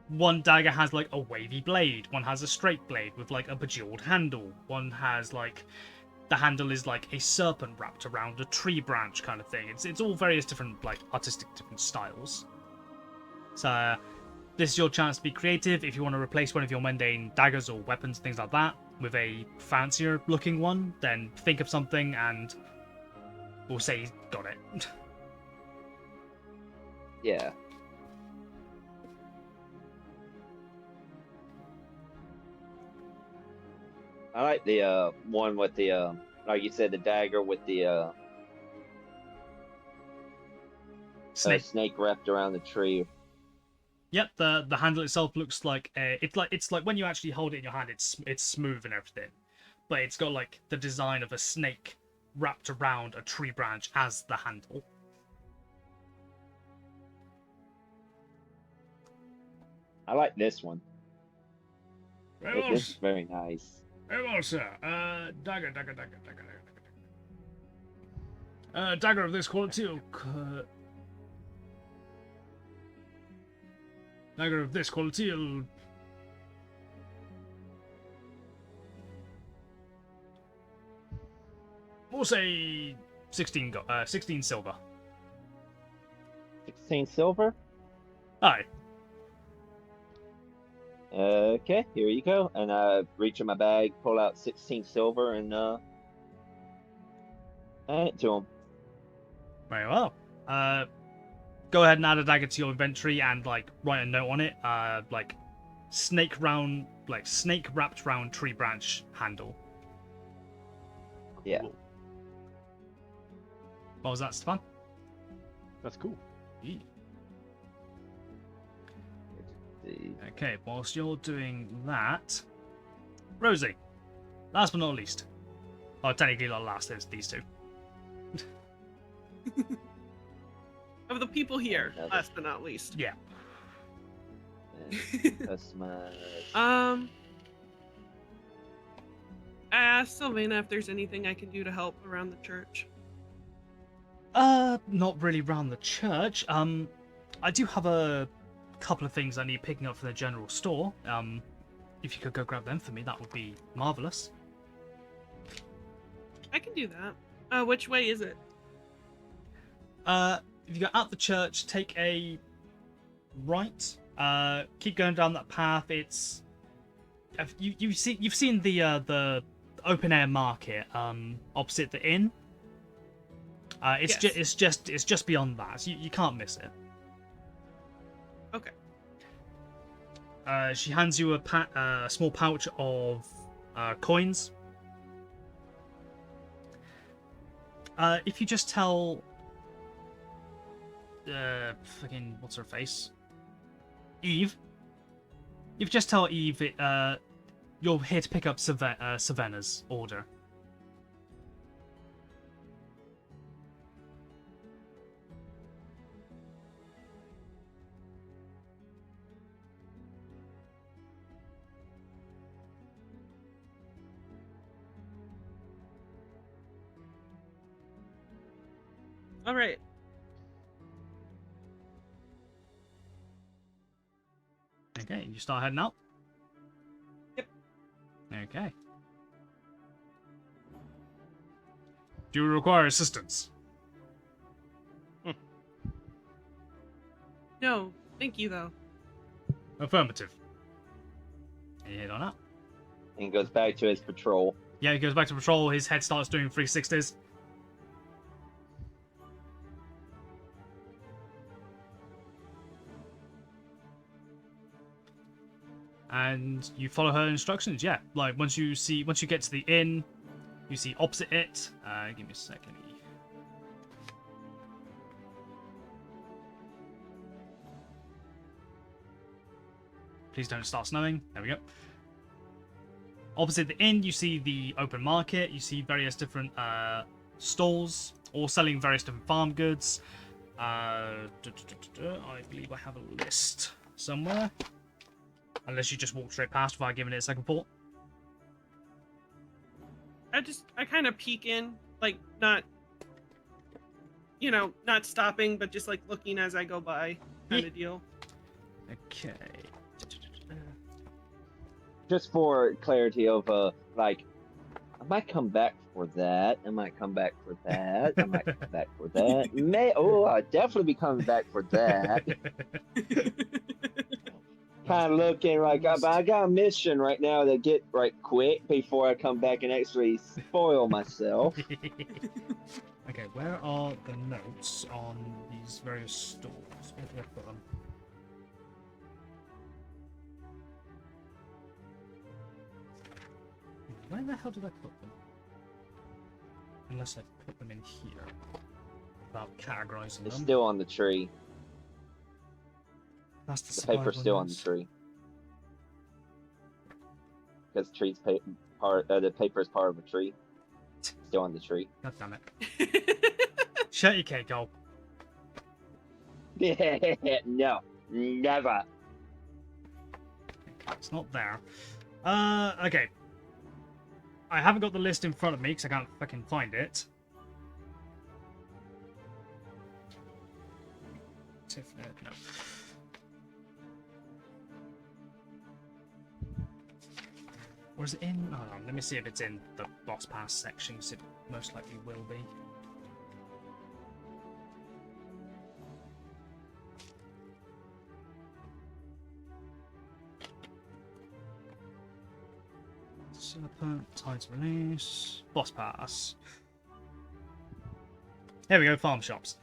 one dagger has like a wavy blade, one has a straight blade with like a bejeweled handle, one has like the handle is like a serpent wrapped around a tree branch kind of thing. It's all various different like artistic different styles. So this is your chance to be creative. If you want to replace one of your mundane daggers or weapons, things like that, with a fancier looking one, then think of something and we'll say he's got it. Yeah. I like the one with the like you said, the dagger with the snake wrapped around the tree. Yep, the handle itself looks like it's like when you actually hold it in your hand, it's smooth and everything, but it's got like the design of a snake wrapped around a tree branch as the handle. I like this one. Very well, This is very nice. very well, sir. Dagger. Dagger of this quality. Dagger of this quality. We'll say 16 silver. 16 silver. Aye. Okay, here you go. And I reach in my bag, pull out 16 silver, and hand it to him. Very well. Go ahead and add a dagger to your inventory and like write a note on it. Like snake wrapped round tree branch handle. Yeah. What was that, Stefan? That's cool. Yee. The- Okay, whilst you're doing that, Rosie, last but not least. Oh, technically not last. There's these two. Of the people here, Another- last but not least. Yeah. and customize. I asked Sylvana if there's anything I can do to help around the church. Not really round the church. I do have a couple of things I need picking up from the general store. If you could go grab them for me, that would be marvelous. I can do that. Which way is it? If you go out the church, take a right. Keep going down that path. It's you've seen the open air market opposite the inn. It's Yes. just beyond that. So you can't miss it. Okay. She hands you a small pouch of coins. If you just tell, fucking what's her face, Eve. If you just tell Eve you're here to pick up Savannah's order. All right. Okay, you start heading out. Yep. Okay. Do you require assistance? No, thank you though. Affirmative. And you head on out. And goes back to his patrol. Yeah, he goes back to patrol. His head starts doing 360s. And you follow her instructions. Yeah, like once you get to the inn, you see opposite it. Give me a second. Please don't start snowing. There we go. Opposite the inn, you see the open market. You see various different stalls, all selling various different farm goods. I believe I have a list somewhere. Unless you just walk straight past without giving it a second thought. I kind of peek in, like not, not stopping, but just like looking as I go by, kind of deal. Okay. Just for clarity of like, I might come back for that. I might come back for that. I might come back for that. I'll definitely be coming back for that. Kind of looking like I got a mission right now to get right quick before I come back and actually spoil myself. Okay, where are the notes on these various stores? Where did I put them? Where the hell did I put them? Unless I put them in here. Without categorizing It's them. still on the tree. That's The paper's still on the tree. Because the paper is part of a tree. It's still on the tree. God damn it. Shut your cake, go. No, never. It's not there. Okay. I haven't got the list in front of me because I can't fucking find it. No. Or is it in? Hold on, let me see if it's in the boss pass section, because it most likely will be. Serpent, Tides Release, Boss Pass. Here we go, farm shops.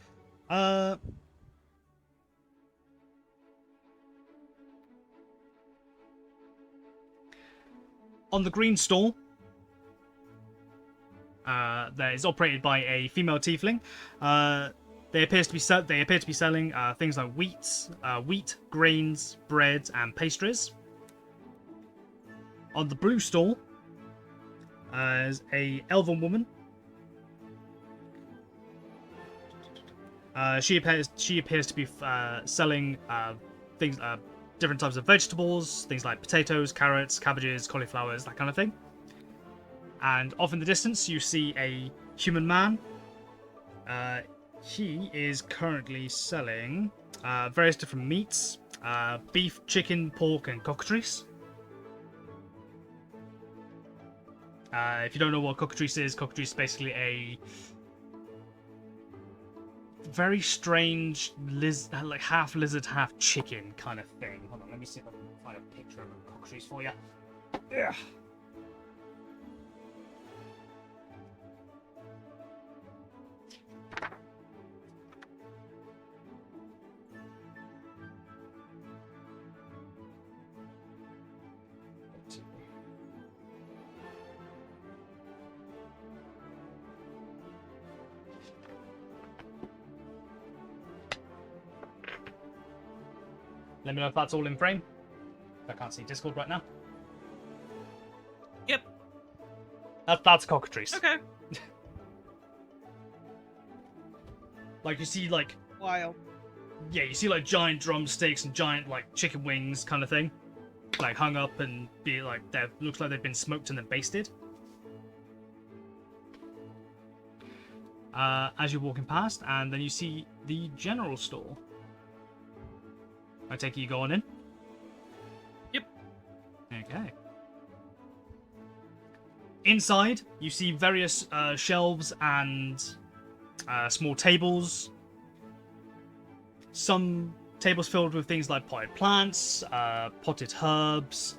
On the green stall, that is operated by a female tiefling. They appear to be selling things like wheat, grains, bread, and pastries. On the blue stall, is a elven woman. She appears to be selling things, different types of vegetables, things like potatoes, carrots, cabbages, cauliflowers, that kind of thing. And off in the distance, you see a human man. He is currently selling various different meats, beef, chicken, pork, and cockatrice. If you don't know what cockatrice is basically a very strange like half lizard, half chicken kind of thing. Hold on, let me see if I can find a picture of a cockatrice for you. Yeah. Let me know if that's all in frame. I can't see Discord right now. Yep. That's cockatrice. Okay. Like you see, like Wild. yeah, you see like giant drumsticks and giant like chicken wings kind of thing, like hung up and be like that. Looks like they've been smoked and then basted. As you're walking past, and then you see the general store. I take it you going in? Yep. Okay. Inside, you see various shelves and small tables. Some tables filled with things like potted plants, potted herbs,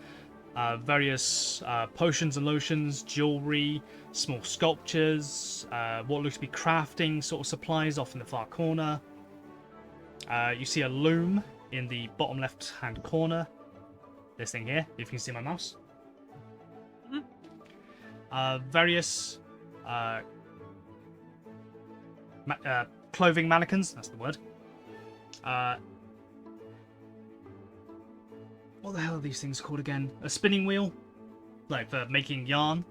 various potions and lotions, jewelry, small sculptures, what looks to be crafting sort of supplies off in the far corner. You see a loom in the bottom left hand corner. This thing here, if you can see my mouse. Various clothing mannequins, that's the word. what the hell are these things called again? A spinning wheel, like for making yarn.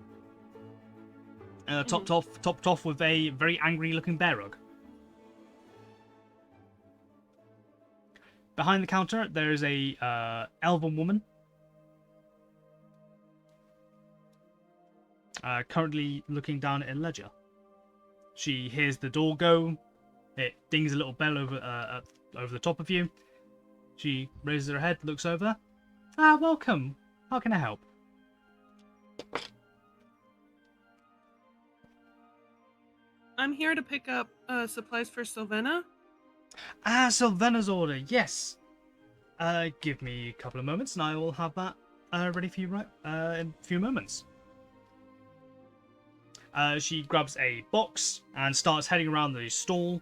Topped off with a very angry-looking bear rug. Behind the counter, there is a elven woman. Currently looking down at a ledger. She hears the door go. It dings a little bell over the top of you. She raises her head, looks over. Ah, welcome. How can I help? I'm here to pick up supplies for Sylvena. Ah, Sylvena's order. Yes. Give me a couple of moments, and I will have that ready for you in a few moments. She grabs a box and starts heading around the store,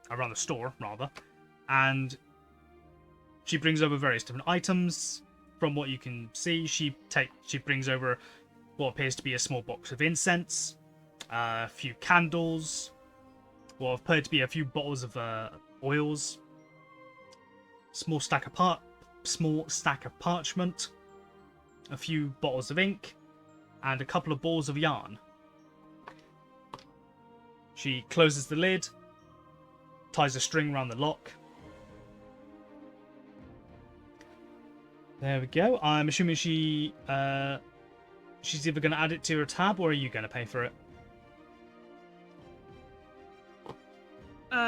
rather, and she brings over various different items. From what you can see, she brings over what appears to be a small box of incense, a few candles, what appear to be a few bottles of oils, small stack of parchment, a few bottles of ink, and a couple of balls of yarn. She closes the lid, ties a string around the lock. There we go. I'm assuming she's either going to add it to her tab, or are you going to pay for it?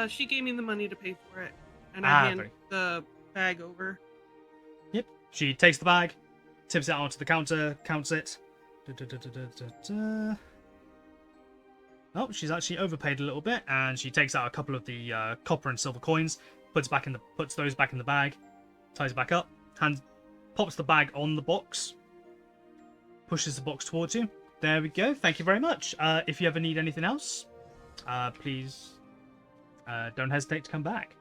She gave me the money to pay for it, and I hand the bag over. Yep. She takes the bag, tips it onto the counter, counts it. Oh, she's actually overpaid a little bit, and she takes out a couple of the copper and silver coins, puts those back in the bag, ties it back up, pops the bag on the box, pushes the box towards you. There we go. Thank you very much. If you ever need anything else, please don't hesitate to come back.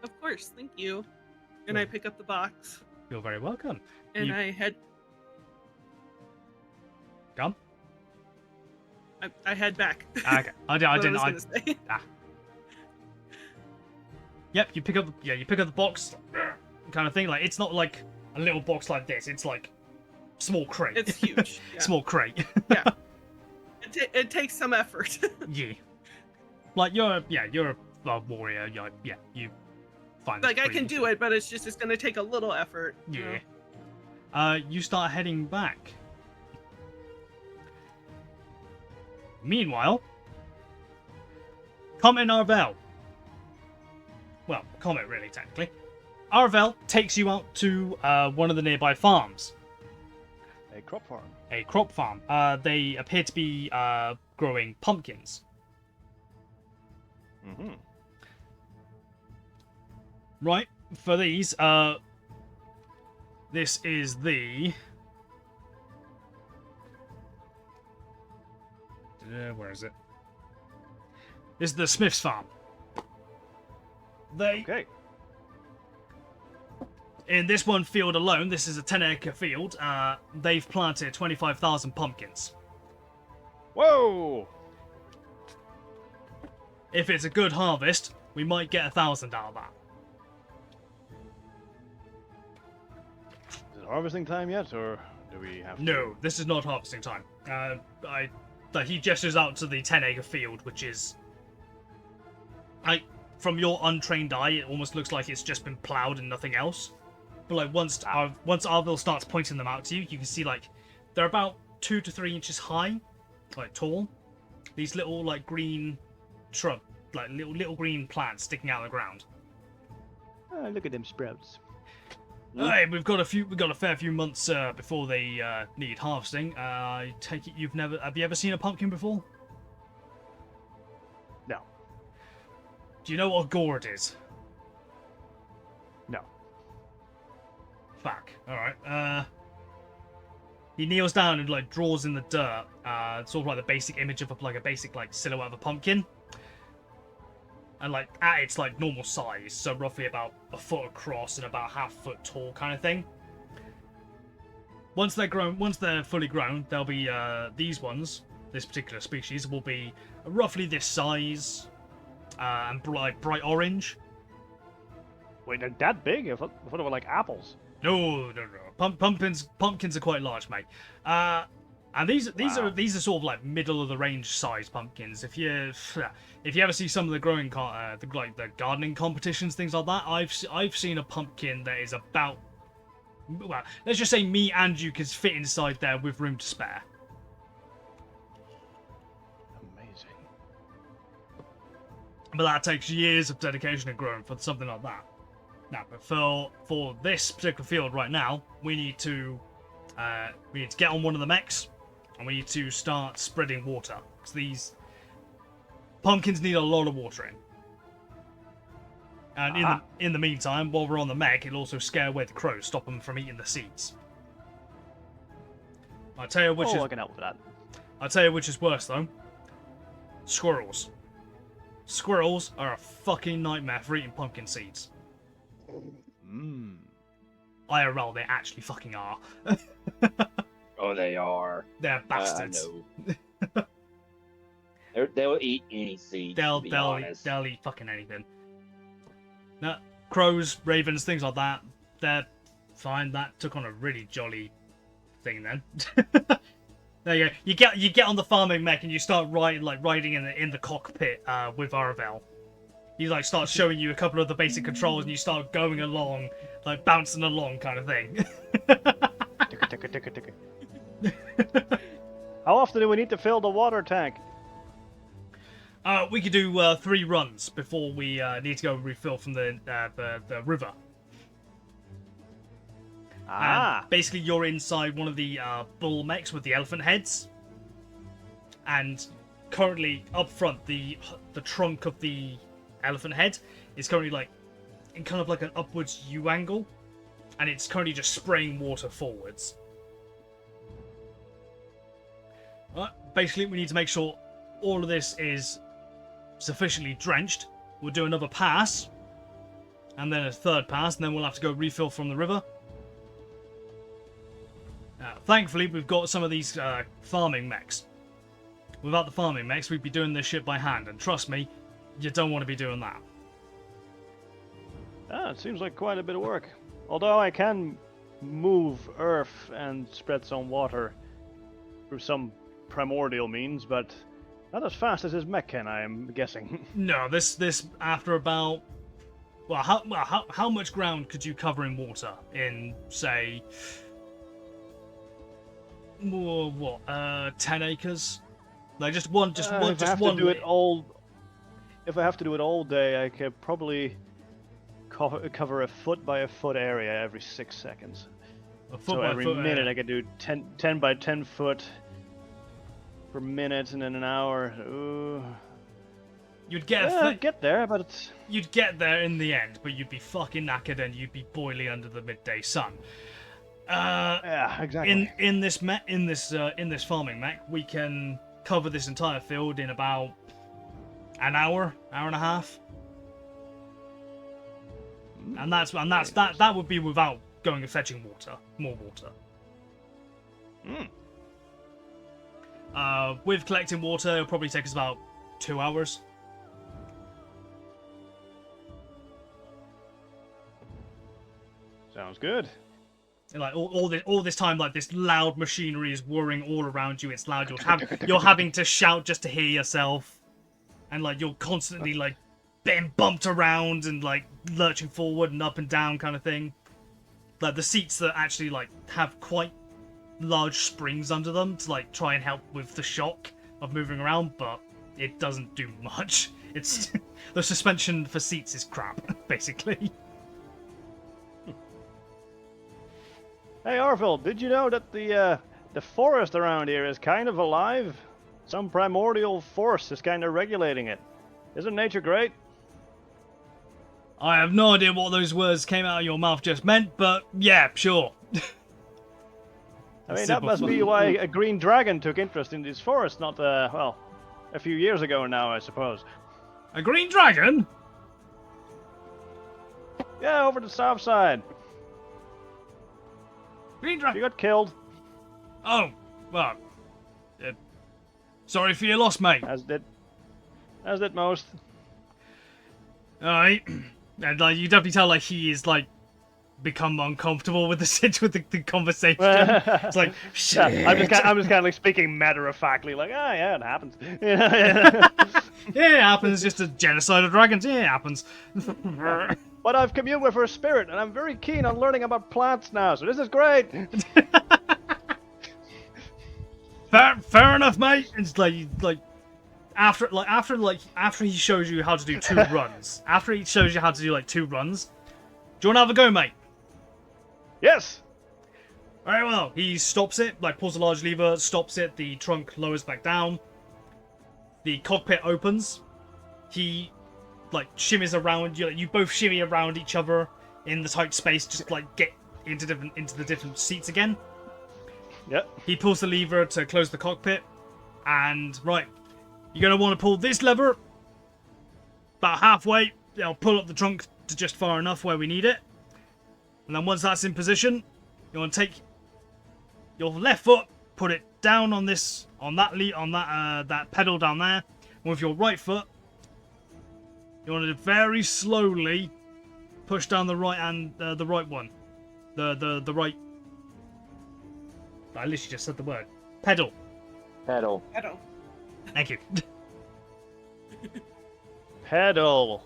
Of course, thank you. And I pick up the box. You're very welcome. And I head. Come. I head back. Okay. I didn't. Yep. You pick up the box, kind of thing. Like, it's not like a little box like this. It's like small crate. It's huge. Yeah. Small crate. Yeah. It takes some effort. Yeah. Like you're a warrior. You find this like I pretty can do easy. it, but it's going to take a little effort. Yeah. You start heading back. Meanwhile, Comet and Arvel. Well, Comet really, technically. Arvel takes you out to one of the nearby farms. A crop farm. A crop farm. They appear to be growing pumpkins. Mm-hmm. Right, for these, this is the... where is it? This is the Smith's farm. Okay. In this one field alone, this is a 10-acre field, they've planted 25,000 pumpkins. Whoa! If it's a good harvest, we might get 1,000 out of that. Is it harvesting time yet, or do we have to... No, this is not harvesting time. He gestures out to the 10-acre field, which is... from your untrained eye, it almost looks like it's just been ploughed and nothing else. But like once Arvel starts pointing them out to you, you can see like they're about 2 to 3 inches high, like tall. These little like green shrub, like little green plants sticking out of the ground. Oh, look at them sprouts. Hey, we've got a fair few months before they need harvesting. I take it have you ever seen a pumpkin before? No. Do you know what a gourd is? No. Fuck. Alright. He kneels down and like draws in the dirt, sort of like the basic image of a basic silhouette of a pumpkin. And like at its like normal size, so roughly about a foot across and about half foot tall kind of thing. Once they're fully grown, they'll be these ones, this particular species will be roughly this size, and bright orange. Wait, they're that big? I thought they were like apples. No. Pumpkins are quite large, mate. And these Wow. are sort of like middle of the range size pumpkins. If you ever see some of the growing the gardening competitions, things like that, I've seen a pumpkin that is about, well, let's just say me and you could fit inside there with room to spare. Amazing. But that takes years of dedication and growing for something like that. Now, but for this particular field right now, we need to get on one of the mechs, and we need to start spreading water, because these pumpkins need a lot of watering. And in the meantime, while we're on the mech, it'll also scare away the crows, stop them from eating the seeds. I tell you which I can help with that. I'll tell you which is worse though. Squirrels. Squirrels are a fucking nightmare for eating pumpkin seeds. Mmm. IRL, they actually fucking are. Oh, they are. They're bastards. I know. They'll eat any seed. They'll to be they'll honest. they'll eat fucking anything. Now, crows, ravens, things like that, they're fine. That took on a really jolly thing then. There you go. You get on the farming mech and you start riding in the cockpit with Aravel. He like starts showing you a couple of the basic controls and you start going along, like bouncing along kind of thing. Ticka. How often do we need to fill the water tank? We could do 3 runs before we need to go refill from the river. And basically, you're inside one of the bull mechs with the elephant heads, and currently up front, the trunk of the elephant head is currently like in kind of like an upwards U angle, and it's currently just spraying water forwards. Basically, we need to make sure all of this is sufficiently drenched. We'll do another pass, and then a third pass, and then we'll have to go refill from the river. Thankfully, we've got some of these farming mechs. Without the farming mechs, we'd be doing this shit by hand, and trust me, you don't want to be doing that. It seems like quite a bit of work. Although I can move earth and spread some water through some primordial means, but not as fast as his mech can, I am guessing. No, this after about, well, how much ground could you cover in water in, say, 10 acres? Like just one. If I have to do it all day, I could probably cover a foot by a foot area every 6 seconds. So every minute I could do 10 by 10 foot per minute, and in an hour. You'd get I'd get there, but it's... You'd get there in the end, but you'd be fucking knackered and you'd be boiling under the midday sun. Yeah, exactly. In this farming mech, we can cover this entire field in about an hour and a half, and that would be without going and fetching more water. With collecting water, it'll probably take us about 2 hours. Sounds good. And like all this time, like this loud machinery is whirring all around you. It's loud. You're having to shout just to hear yourself, and like you're constantly like being bumped around and like lurching forward and up and down kind of thing. Like the seats that actually like have quite large springs under them to like try and help with the shock of moving around, but it doesn't do much. It's the suspension for seats is crap, basically. Hey Arvil, did you know that the forest around here is kind of alive? Some primordial force is kind of regulating it. Isn't nature great? I have no idea what those words came out of your mouth just meant, but yeah, sure. I mean, that must be why a green dragon took interest in this forest not, a few years ago now, I suppose. A green dragon? Yeah, over the south side. Green She dragon? got killed, Oh, well. Sorry for your loss, mate. as did most. Alright. And like you definitely tell like he is like become uncomfortable with the conversation. It's like shit. Yeah, I'm just kind of like speaking matter of factly, like, ah, yeah, it happens. Yeah. Yeah, it happens. It's just a genocide of dragons. Yeah, it happens. But I've communed with her spirit, and I'm very keen on learning about plants now, so this is great. Fair enough, mate. It's like after he shows you how to do 2 runs. After he shows you how to do like 2 runs, do you want to have a go, mate? Yes. Very well. He stops it, like pulls a large lever, stops it. The trunk lowers back down. The cockpit opens. He like shimmies around you. You both shimmy around each other in the tight space, just like get into the different seats again. Yep. He pulls the lever to close the cockpit, and right, you're gonna want to pull this lever about halfway. I'll pull up the trunk to just far enough where we need it, and then once that's in position, you want to take your left foot, put it down on that pedal down there, and with your right foot, you want to very slowly push down the right one, the right. I literally just said the word pedal. Pedal. Pedal. Thank you. Pedal.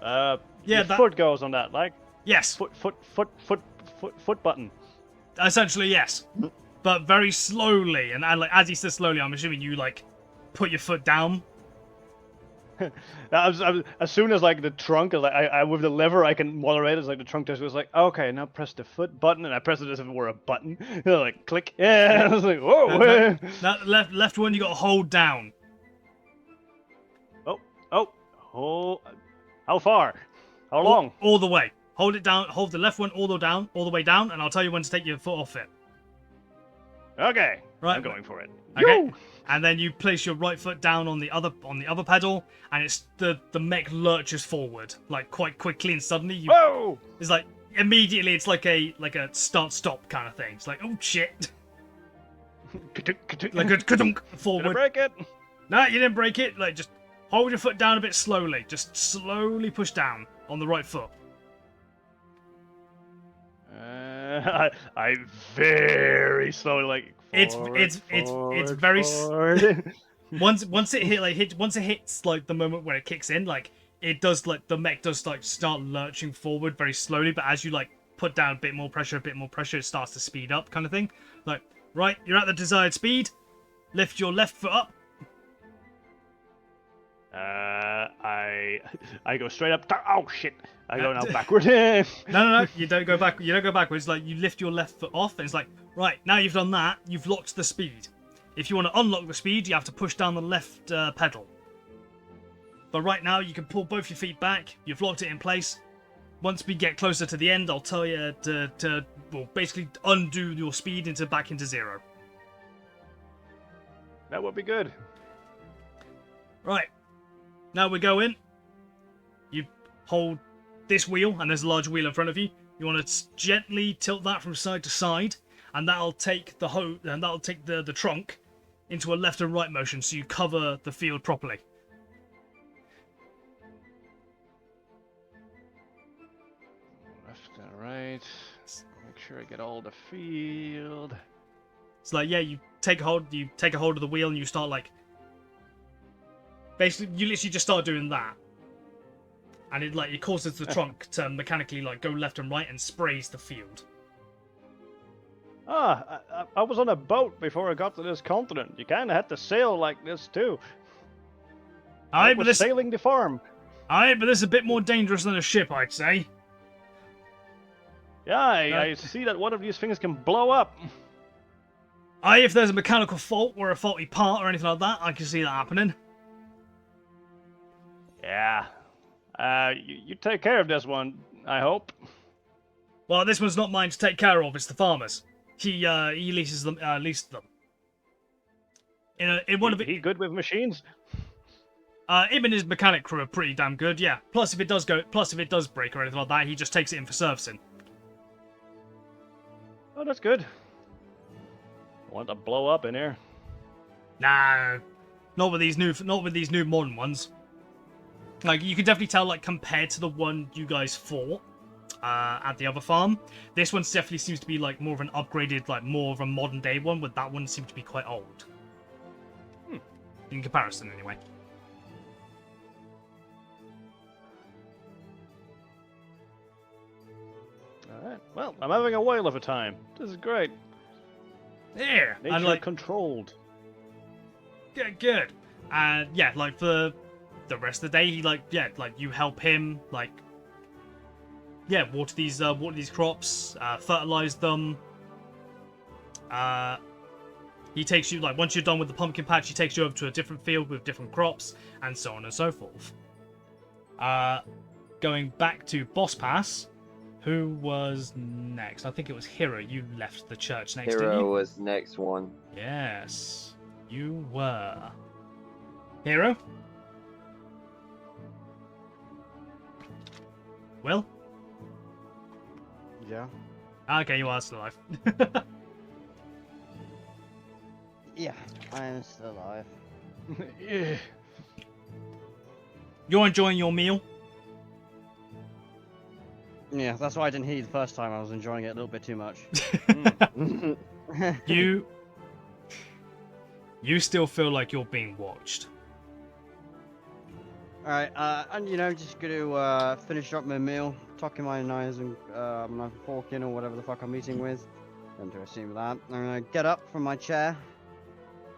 Yeah, your that- foot goes on that, like Yes, foot button. essentially yes, but very slowly. And like as he says slowly, I'm assuming you like put your foot down. As soon as like the trunk is like I with the lever I can moderate it, it's like the trunk just was like, okay, now press the foot button, and I press it as if it were a button. Like click. Yeah. I was like, whoa. That left one you got to hold down. Oh. How far? How long? All the way. Hold it down. Hold the left one all the way down, and I'll tell you when to take your foot off it. Okay. Right. I'm going for it. Okay. Yo! And then you place your right foot down on the other pedal, and it's the mech lurches forward like quite quickly, and suddenly Whoa! it's like immediately it's like a start-stop kind of thing. It's like, oh shit, like a ka-dunk Did I forward. break it? No, you didn't break it. Like just hold your foot down a bit slowly. Just slowly push down on the right foot. I very slowly like. It's very forward. once it hits like the moment where it kicks in, like it does, like the mech does like start lurching forward very slowly, but as you like put down a bit more pressure, it starts to speed up kind of thing. Like, right, you're at the desired speed. Lift your left foot up. I go straight up. Oh shit! I go now backward. No, you don't go back. You don't go backwards. Like you lift your left foot off, and it's like, right, now you've done that. You've locked the speed. If you want to unlock the speed, you have to push down the left pedal. But right now, you can pull both your feet back. You've locked it in place. Once we get closer to the end, I'll tell you to basically undo your speed back into 0. That would be good. Right. Now we go in. You hold this wheel, and there's a large wheel in front of you. You want to gently tilt that from side to side, and that'll take the trunk into a left and right motion, so you cover the field properly. Left and right. Make sure I get all the field. It's like, yeah, you take a hold of the wheel, and you start like. Basically, you literally just start doing that, and it causes the trunk to mechanically like go left and right and sprays the field. I was on a boat before I got to this continent. You kind of had to sail like this too. Aye, I but was this sailing the farm. is a bit more dangerous than a ship, I'd say. Yeah, I see that one of these things can blow up. Aye, if there's a mechanical fault or a faulty part or anything like that, I can see that happening. Yeah. You take care of this one, I hope. Well, this one's not mine to take care of. It's the farmer's. He leases them. Leased them. In one of it. He good with machines? Him and his mechanic crew are pretty damn good. Yeah. Plus, if it does break or anything like that, he just takes it in for servicing. Oh, that's good. I want to blow up in here. Nah, not with these new modern ones. Like, you can definitely tell, like, compared to the one you guys fought at the other farm, this one definitely seems to be, like, more of an upgraded, like, more of a modern day one, but that one seemed to be quite old. In comparison, anyway. Alright, well, I'm having a whale of a time. This is great. Yeah, Nature and, like, controlled. good. And, yeah, like, for the rest of the day, he, like, yeah, like, you help him, like, yeah, water these crops, fertilize them. He takes you, like, once you're done with the pumpkin patch, he takes you over to a different field with different crops, and so on and so forth. Going back to Boss Pass, who was next? I think it was Hero. You left the church next, didn't Hero you? was next one. Yes, you were. Hero? Will? Yeah. Okay, you are still alive. Yeah, I am still alive. Yeah. You're enjoying your meal? Yeah, that's why I didn't hear you the first time. I was enjoying it a little bit too much. You still feel like you're being watched. Alright, and you know, just gonna finish up my meal, tucking my knives and my fork in or whatever the fuck I'm eating with. Don't to assume that. I'm gonna get up from my chair,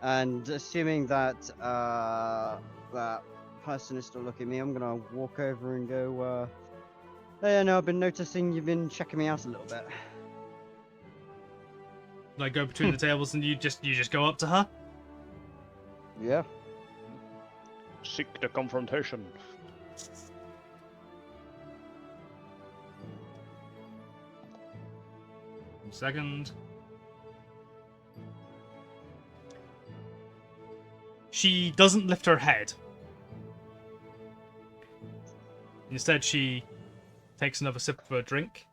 and assuming that that person is still looking at me, I'm gonna walk over and go, hey, I know I've been noticing you've been checking me out a little bit. Like, go between the tables and you just go up to her? Yeah. Seek the confrontation. One second. She doesn't lift her head. Instead, she takes another sip of her drink.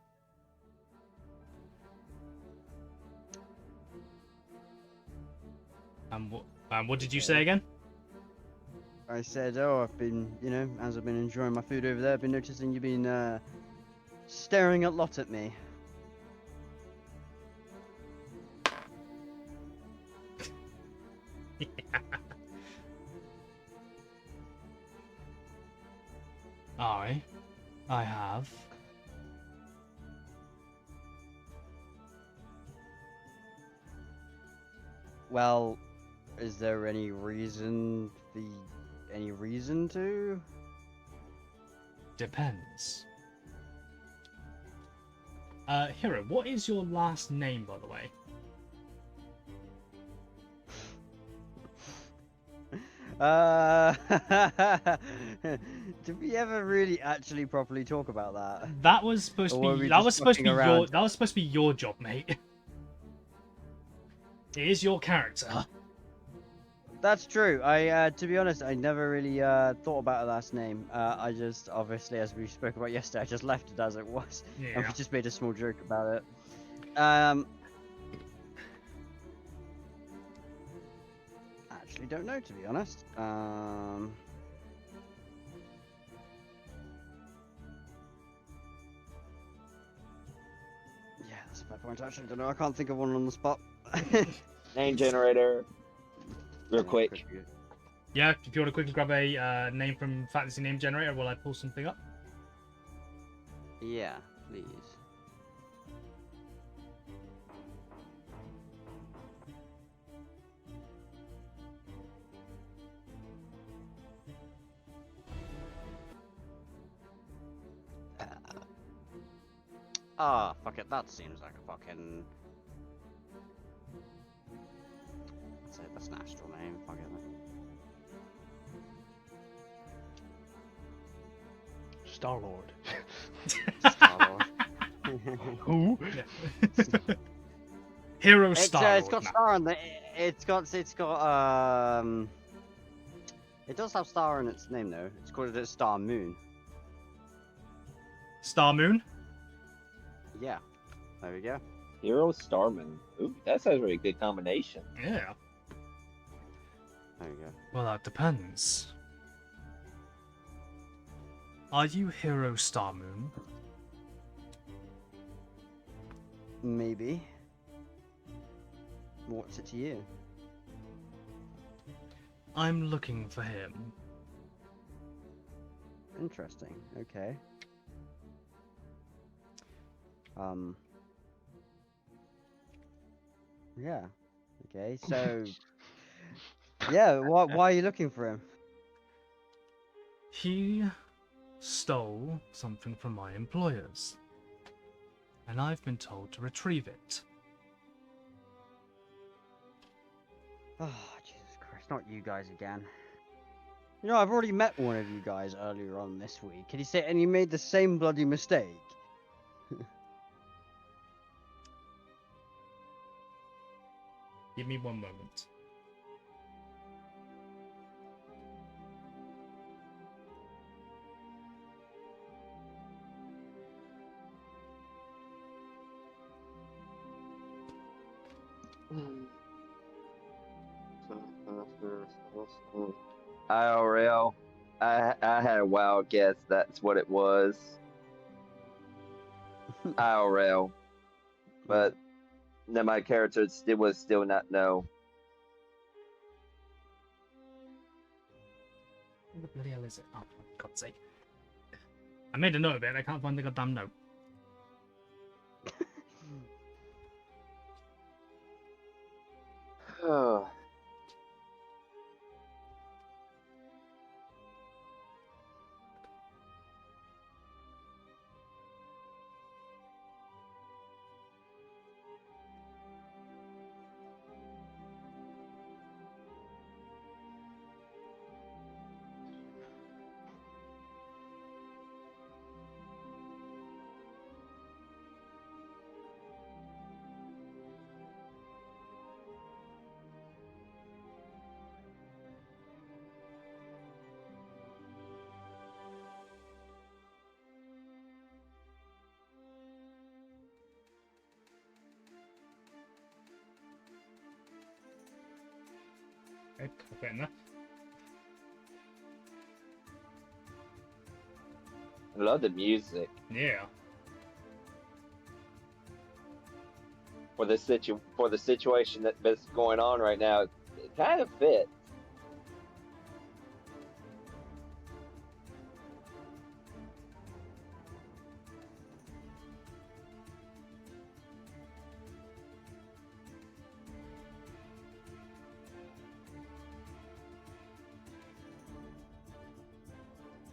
And what did you say again? I said, oh, I've been, you know, as I've been enjoying my food over there, I've been noticing you've been staring a lot at me. I have. Well, is there any reason to? Depends. Hero, what is your last name, by the way? Did we ever really actually properly talk about that? That was supposed Or to were be we that just was supposed to be fucking your around? that was supposed to be your job, mate. It is your character. That's true. I, to be honest, I never really thought about a last name. I just, obviously, as we spoke about yesterday, I just left it as it was, and Yeah. we just made a small joke about it. Actually, don't know, to be honest. Yeah, that's a fair point. Actually, don't know. I can't think of one on the spot. Name generator. Real quick. Yeah, if you want to quickly grab a name from Fantasy Name Generator while I pull something up. Yeah, please. Ah, fuck it. That seems like a fucking. Let's say that's an astral name. Fuck it. Star-Lord. Star-Lord. Who? Hero It's Star. got star on the. It does have star in its name though. It's called a Star Moon. Star Moon. Yeah. There we go. Hero Starman. Ooh, that sounds like a good combination. Yeah. There we go. Well, that depends. Are you Hero Star Moon? Maybe. What's it to you? I'm looking for him. Interesting. Okay. Yeah. Okay. So. Yeah. Why are you looking for him? He stole something from my employers, and I've been told to retrieve it. Oh, Jesus Christ! Not you guys again. You know, I've already met one of you guys earlier on this week, and you made the same bloody mistake. Give me one moment. IRL. I had a wild guess. That's what it was. IRL. But no, my character was still not know. Where the bloody hell is it? Oh, for God's sake. I made a note of it and I can't find the goddamn note. Oh. Okay, I'll put it in there. I love the music Yeah. for the situation that's going on right now. It kind of fits.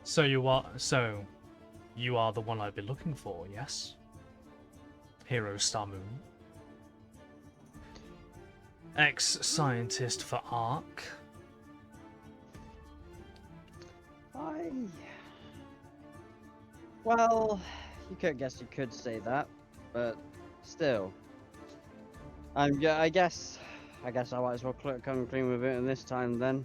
So you are the one I've been looking for, yes? Hero Star Moon. Ex-scientist for ARC. Well, you could say that, but still. Yeah, I guess I might as well come clean with it this time then.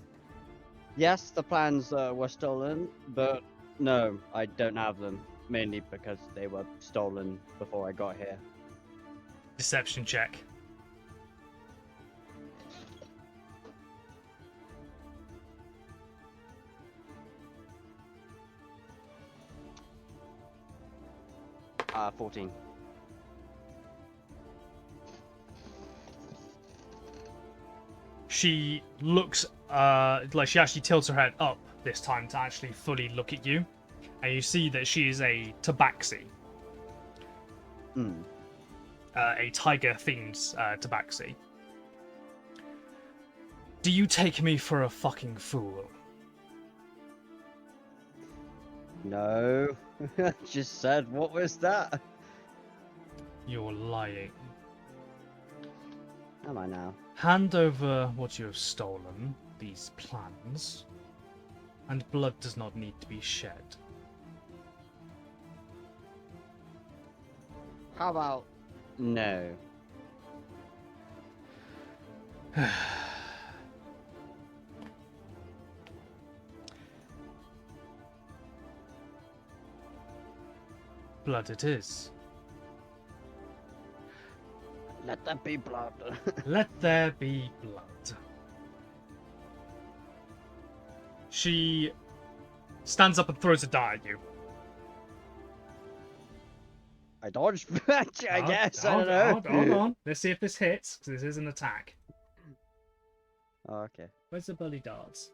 Yes, the plans were stolen, but no, I don't have them. Mainly because they were stolen before I got here. Deception check. Ah, 14. She looks like she actually tilts her head up this time to actually fully look at you, and you see that she is a tabaxi. A tiger-themed tabaxi. Do you take me for a fucking fool? No, I just said, what was that? You're lying. Am I now? Hand over what you have stolen, these plans, and blood does not need to be shed. How about no? Blood it is. Let there be blood. Let there be blood. She stands up and throws a dart at you. I dodged. I guess. I don't know. Hold on. Let's see if this hits, because this is an attack. Oh, okay. Where's the bloody darts?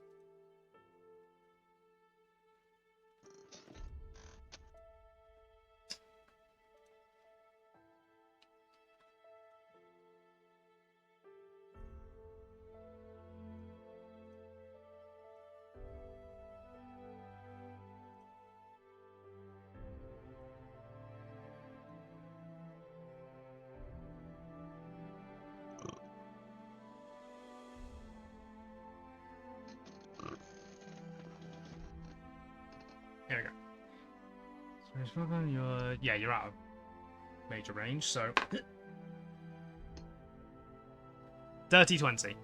Here we go. You're out of major range, so dirty 20.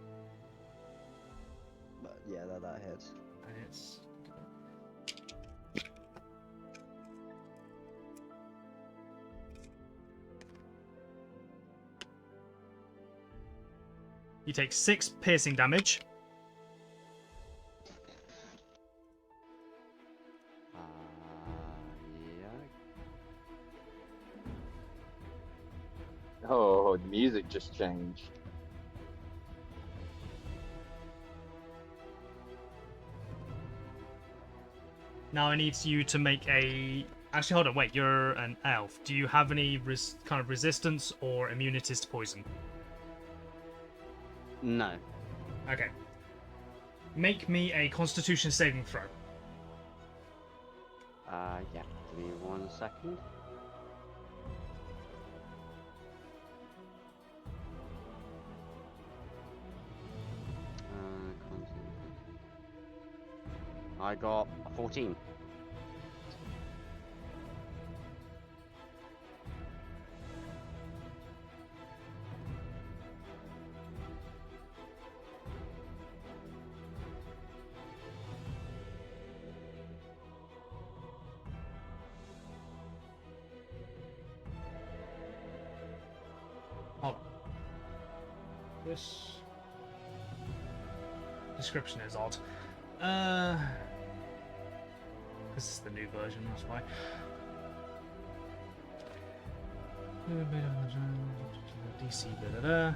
But yeah, that hits. And it's you take 6 piercing damage. Yeah. Oh, the music just changed. Now I need you to make a. Actually, hold on. Wait, you're an elf. Do you have any kind of resistance or immunities to poison? No. Okay. Make me a Constitution saving throw. Yeah. Give me 1 second. I got a 14. Oh. This description is odd. This is the new version, that's why. DC, da da da.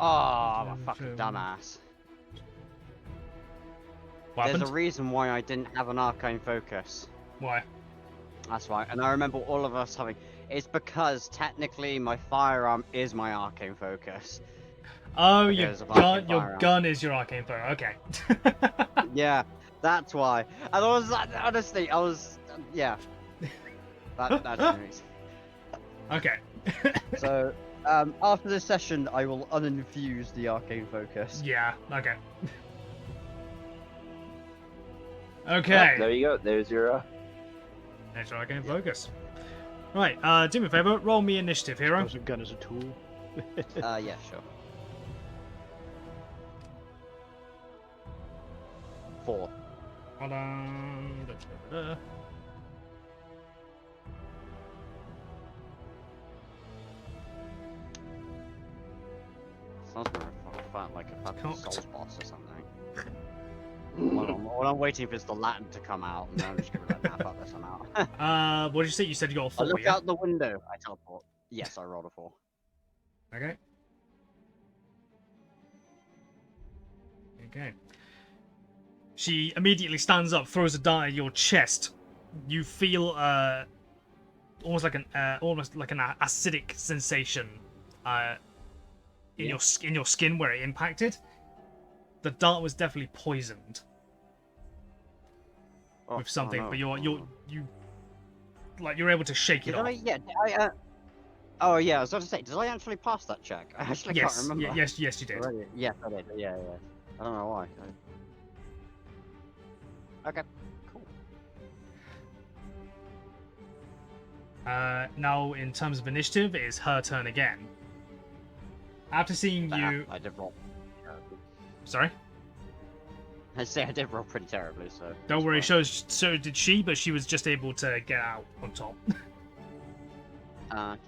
Oh, I'm a fucking dumbass. What There's happened? a reason why I didn't have an arcane focus. Why? That's why, and I remember all of us having. It's because technically my firearm is my arcane focus. Oh, your Because of gun, arcane your firearm. gun is your arcane throw. Okay. Yeah, that's why. And I was honestly, I was yeah. That's the reason. Okay. So after this session, I will uninfuse the arcane focus. Yeah. Okay. Oh, Okay. there you go. There's your. Next arcane focus. Right. Do me a favor. Roll me initiative, hero. Use a gun as a tool. Yeah, sure. 4. Hold on. Da-da-da-da. Sounds like a fucking Cocked. Souls boss or something. Well, I'm waiting for the Latin to come out, and then I'm just gonna nap up this one out. What did you say? You said you got a I 4, look yeah? out the window. I teleport. Yes, I rolled a 4. Okay. Okay. She immediately stands up, throws a dart at your chest. You feel almost like an acidic sensation in your skin where it impacted. The dart was definitely poisoned Oh, with something, oh, no. but you're able to shake it Did off. I? Yeah. Did I? Oh yeah, I was about to say, did I actually pass that check? I actually Yes, can't remember. yes, you did. Already. Yes, I did. Yeah. I don't know why. Okay. Cool. Now, in terms of initiative, it is her turn again. After seeing you, I did roll. sorry. I say I did roll pretty terribly, so. Don't worry, it's fine. so did she, but she was just able to get out on top. Nice.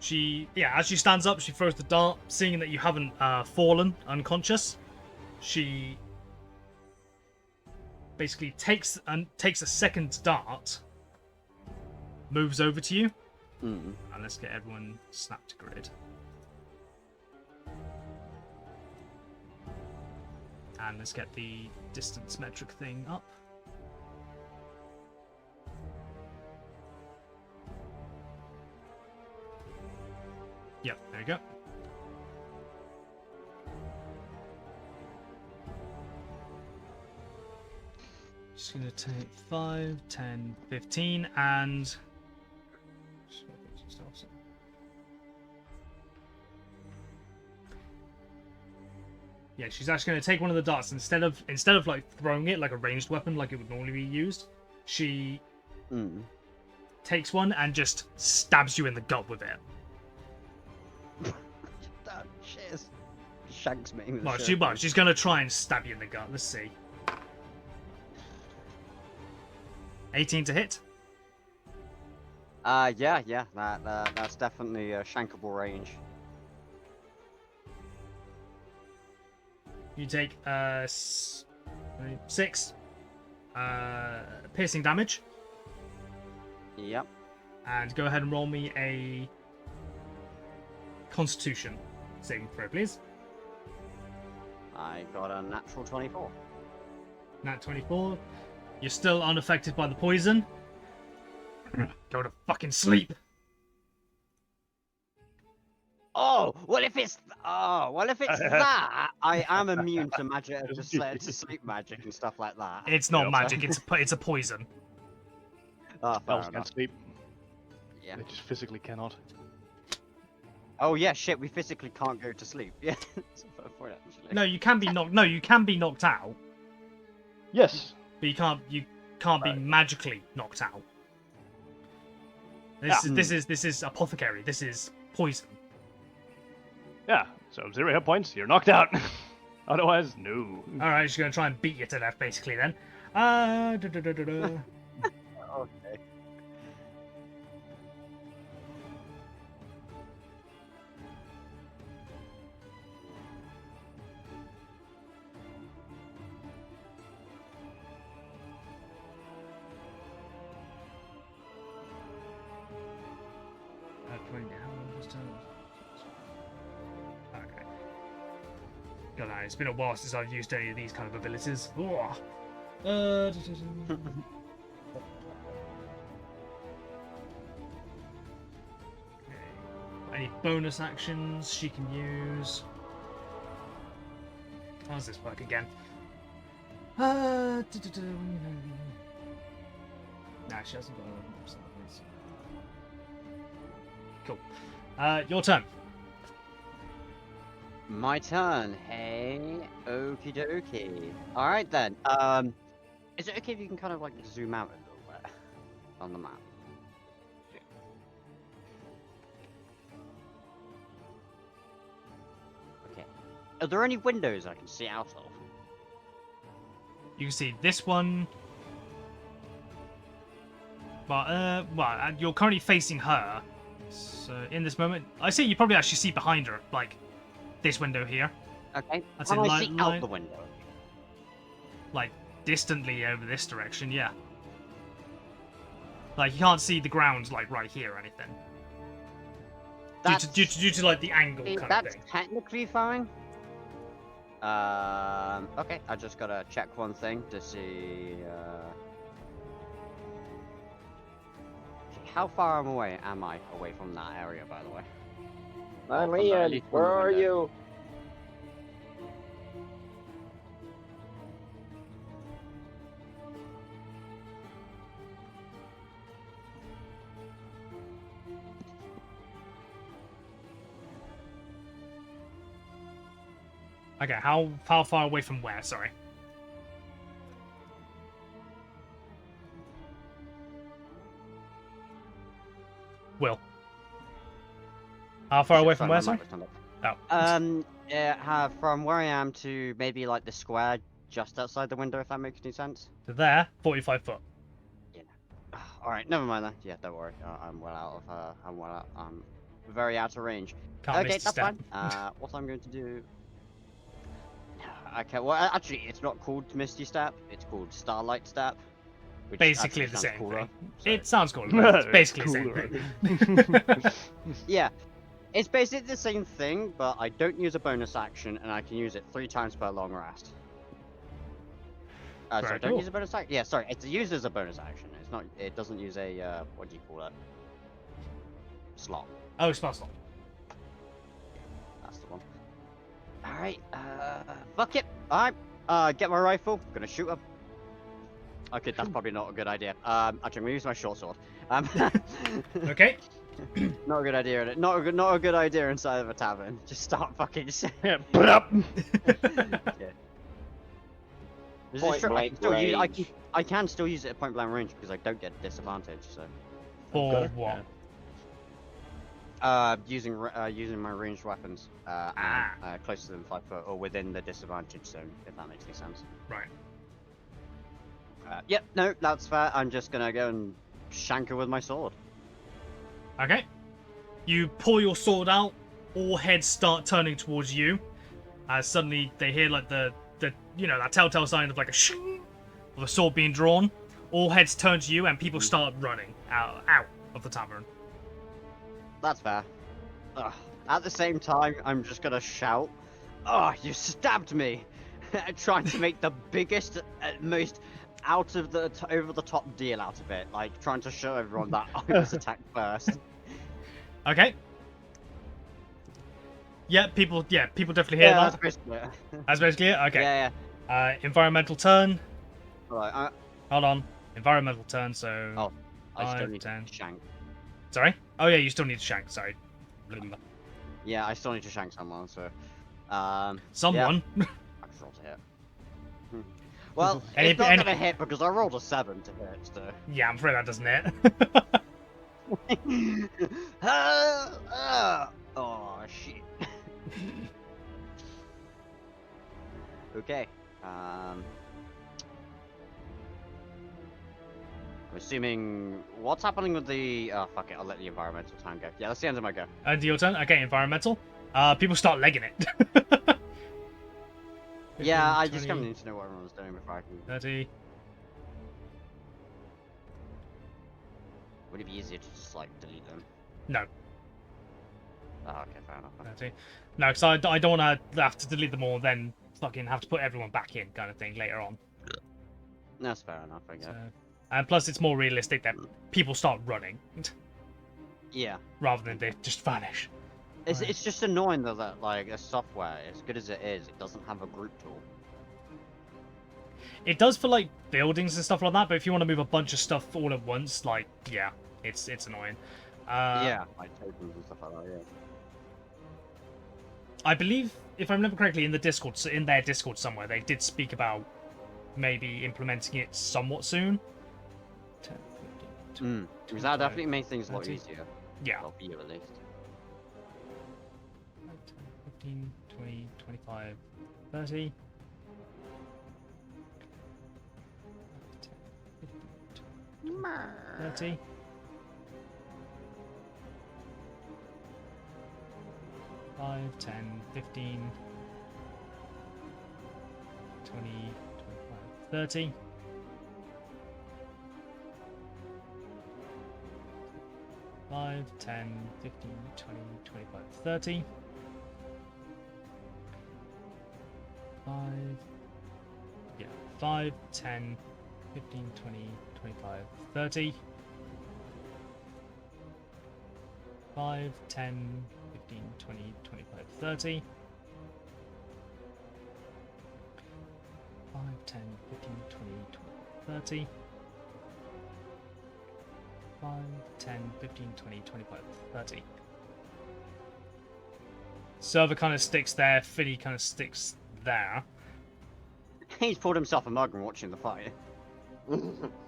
As she stands up, she throws the dart, seeing that you haven't fallen unconscious. She basically takes a second dart, moves over to you, Mm. and let's get everyone snapped to grid. And let's get the distance metric thing up. Yep, there you go. Just gonna take 5, 10, 15, and yeah, she's actually gonna take one of the darts instead of like throwing it like a ranged weapon like it would normally be used. She Mm. takes one and just stabs you in the gut with it. That shit is shanks me. with the Well, shotgun. she's gonna try and stab you in the gut. Let's see. 18 to hit. Yeah, that's definitely a shankable range. You take 6 piercing damage, Yep. and go ahead and roll me a Constitution saving throw, please. I got a natural 24. Nat 24. You're still unaffected by the poison. Go to fucking sleep. Oh, well if it's that, I am immune to magic, to sleep magic and stuff like that. It's not Yeah. magic. It's a poison. Oh, fair Elves can't enough. sleep. Yeah. They just physically cannot. Oh yeah, shit. We physically can't go to sleep. Yeah. That's a fair point, actually. No, you can be knocked. No, you can be knocked out, Yes. but you can't be magically knocked out. This is apothecary. This is poison. Yeah. So 0 hit points, you're knocked out. Otherwise, no. All right, she's gonna try and beat you to death, basically. Then. Okay. Okay. God, no, it's been a while since I've used any of these kind of abilities. Okay. Any bonus actions she can use? How does this work again? Nah, she hasn't got a... Cool. Your turn. My turn. Hey, okie dokie. All right then. Is it okay if you can kind of like zoom out a little bit on the map? Okay. Are there any windows I can see out of? You can see this one. Well, you're currently facing her. So in this moment, I see you probably actually see behind her, like this window here, Okay. That's Can in I li- see line- out the window? like distantly over this direction. Yeah. Like you can't see the ground like right here or anything, That's, due to like the angle kind of that's thing. technically fine. Okay, I just gotta check one thing to see. Okay, how far am I away from that area, by the way? I'm From the- at Ian. least from Where the are window. you? Okay, how far away from where? Sorry. Will. How far away from where, Sorry, sorry? my mic was turned Oh. off. Yeah, from where I am to maybe like the square just outside the window, if that makes any sense. To there, 45 foot. All right, never mind then. Yeah, don't worry. I'm well out of. I'm very out of range. Can't Okay, miss the that's step. fine. What I'm going to do. Okay, well, actually, it's not called Misty Step. It's called Starlight Step. Which Basically actually the sounds same cooler, thing. so- It sounds cool. But it's basically the same thing. Yeah, it's basically the same thing, but I don't use a bonus action, and I can use it 3 times per long rest. Very Sorry, don't cool. use a bonus action. Yeah, sorry, it's used as a bonus action. It's not. It doesn't use a what do you call it? Slot. Oh, spell slot. That's the one. All right. Fuck it. All right. Get my rifle. Gonna shoot him. Okay, that's probably not a good idea. Actually, I'm gonna use my short sword. Okay. Not a good idea. Not a good idea inside of a tavern. Just start fucking. Yeah, put up. Yeah. This is Point true. blank I can still use it at point blank range because I don't get disadvantage. So. For Better? what? Using my ranged weapons. Closer than 5 foot or within the disadvantage zone, if that makes any sense. Right. Yep. No, that's fair. I'm just gonna go and shank her with my sword. Okay. You pull your sword out. All heads start turning towards you. As suddenly they hear like the that telltale sign of like a shing of a sword being drawn. All heads turn to you and people start running out of the tavern. That's fair. Ugh. At the same time, I'm just gonna shout, "Oh, you stabbed me!" Trying to make the biggest, most over the top deal out of it, like trying to show everyone that I was attacked first. Okay. Yeah, people definitely hear Yeah, that's that. basically it. That's basically it. Okay. Yeah, Environmental turn. yeah. Right, Hold on. Environmental turn. So. Oh, I still 5, need 10. to shank. Sorry. Oh yeah, you still need to shank. Sorry. Yeah, I still need to shank someone. So, Someone. I just rolled a hit. Well, Any- it's not any- gonna hit because I rolled a 7 to hit. So. Yeah, I'm afraid that doesn't hit. Oh shit. Okay. I'm assuming what's happening with the. Oh fuck it! I'll let the environmental time go. Yeah, that's the end of my go. And your turn. Okay, environmental. People start legging it. Yeah, I 15, just kind of 20, need to know what everyone's doing before I can. 30. Would it be easier to just like delete them? No. Oh, okay, fair enough. 30. No, because I don't want to have to delete them all, then fucking have to put everyone back in, kind of thing, later on. That's fair enough, I guess. So, and plus, it's more realistic that people start running Yeah. rather than they just vanish. It's just annoying though that like a software, as good as it is, it doesn't have a group tool. It does for like buildings and stuff like that, but if you want to move a bunch of stuff all at once, like yeah, it's annoying. Yeah, like tokens and stuff like that. Yeah. I believe, if I remember correctly, in their Discord somewhere, they did speak about maybe implementing it somewhat soon. 10, 15, 20, Because that 25, definitely makes things a lot 30. easier. Yeah. Well, for you at least. 10, 15, 20, 25, 30. 30. 5, 10, 15, 20, 25, 30. 5, 10, 15, 20, 25, 30. 5, yeah, 5, 10, 15, 20, 25, 30. 5, 10, 15, 20, 25, 30. 5, 10, 15, 20, 25, 30. 5, 10, 15, 20, 25, 30. Server kind of sticks there, Finny kind of sticks there. He's poured himself a mug and watching the fight.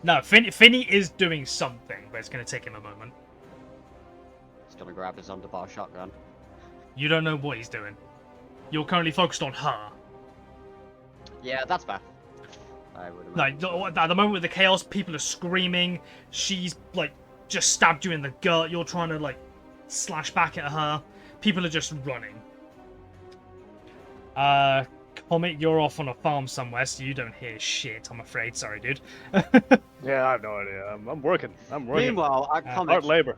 No, Finny is doing something, but it's going to take him a moment. gonna grab his underbar shotgun. You don't know what he's doing. You're currently focused on her. Yeah, that's fair. I would Like, at the moment with the chaos, people are screaming. She's, like, just stabbed you in the gut. You're trying to, like, slash back at her. People are just running. Comet, you're off on a farm somewhere, so you don't hear shit, I'm afraid. Sorry, dude. Yeah, I have no idea. I'm working. I'm working. Meanwhile, at hard Comet, Hard labor.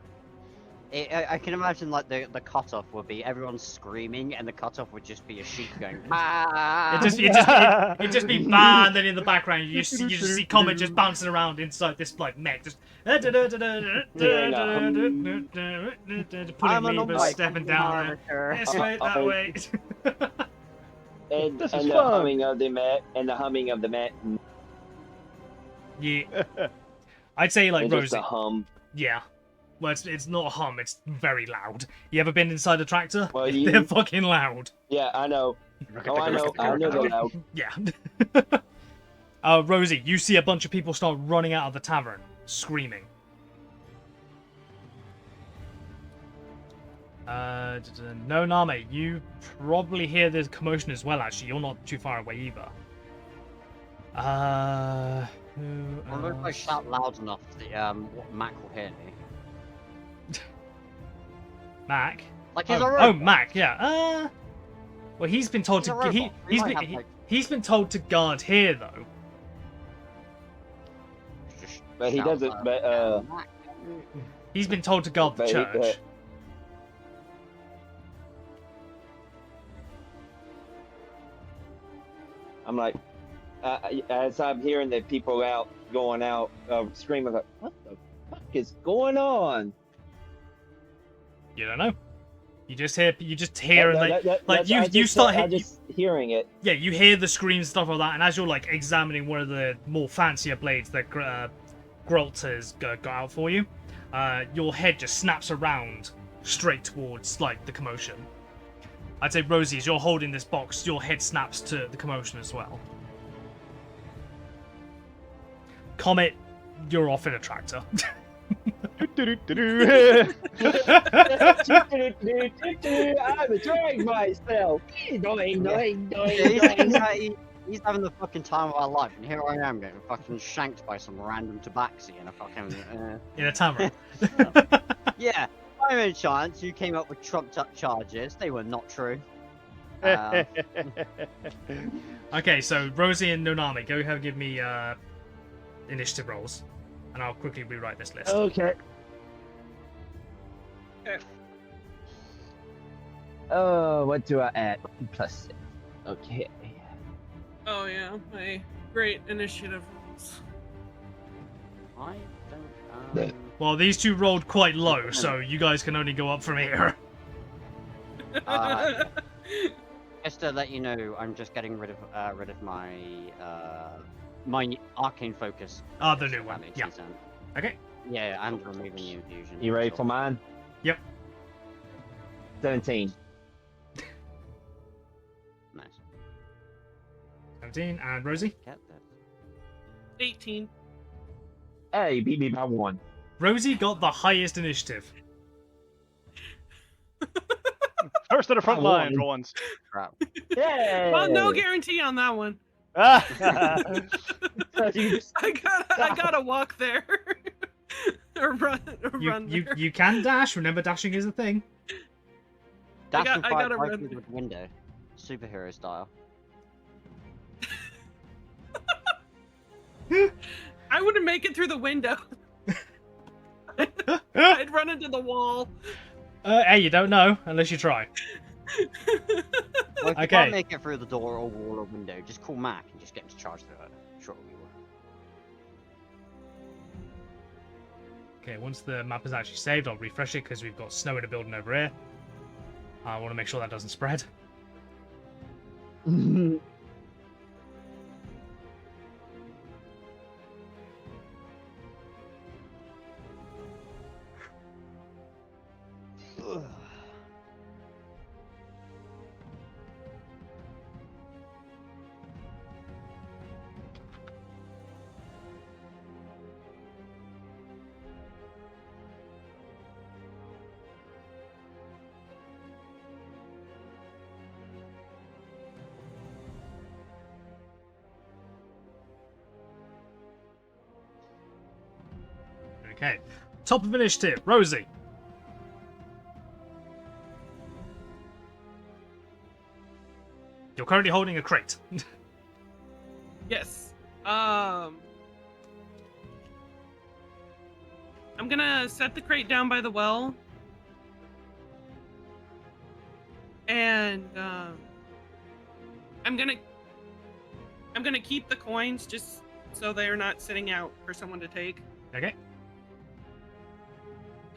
I can imagine like the cutoff would be everyone screaming, and the cutoff would just be a sheep going. "Ah!" It'd just be bad, and then in the background you just see Comet just bouncing around inside this like mech, just putting levers, stepping down there. This way, that way. And, This and is the fun. humming of the mat and the humming of the mat. Yeah, I'd say like And just Rosie. a hum. Yeah. Well, it's not a hum, it's very loud. You ever been inside a tractor? Well, you- They're fucking loud. Yeah, I know. Oh, I know. I know they're loud. Yeah. Rosie, you see a bunch of people start running out of the tavern, screaming. No, Name, you probably hear the commotion as well, actually. You're not too far away either. I wonder if I else? shout loud enough that Mac will hear me. Mac? Like he's a Oh, robot. Mac, yeah. Well, he's been told He's a to. robot. He might have, like- He's been told to guard here, though. Just But he shout doesn't. loud, But "Yeah, Mac." He's been told to guard the But he- church. I'm like, as I'm hearing the people out going out screaming, like, what the fuck is going on? You don't know. You just hear, and like, That's- you I just- start I hit- just hearing it. yeah, you hear the screams and stuff like that, and as you're like examining one of the more fancier blades that Gralt has got out for you, your head just snaps around straight towards like the commotion. I'd say Rosie, as you're holding this box, your head snaps to the commotion as well. Comet, you're off in a tractor. Do-do-do-do-do. I'm enjoying myself. Doing, doing, Yeah, doing. he's having the fucking time of our life, and here I am getting fucking shanked by some random tabaxi in a fucking. In a tavern. Yeah, I'm in chance. You came up with trumped up charges. They were not true. Um, Okay, so Rosie and Nonami, go ahead and give me initiative rolls, and I'll quickly rewrite this list. Okay. Oh, what do I add? +6. Okay. Oh yeah, my great initiative rules. I don't. Well, these two rolled quite low, so you guys can only go up from here. Just to let you know, I'm just getting rid of my my arcane focus. Ah, the new if that one. makes Yeah. any sense. Okay. Yeah, and removing the infusion. You ready sure. for mine? Yep. 17. Nice. 17, and Rosie? Get that. 18. Hey, beat me by 1. Rosie got the highest initiative. First to the front I line won. for once. Crap. Yeah. Well, no guarantee on that one. Ah. I gotta walk there. or run You there. you can dash. Remember, dashing is a thing. Dash and I fire gotta right run. through the window. Superhero style. I wouldn't make it through the window. I'd run into the wall. Hey, you don't know unless you try. Well, if you Okay. can't make it through the door or wall or window, just call Mac and just get him to charge through it. Sure, we will. Okay, once the map is actually saved, I'll refresh it because we've got snow in a building over here. I want to make sure that doesn't spread. Okay. Top of initiative, Rosie. You're currently holding a crate. Yes. I'm gonna set the crate down by the well. And I'm gonna keep the coins just so they're not sitting out for someone to take. Okay.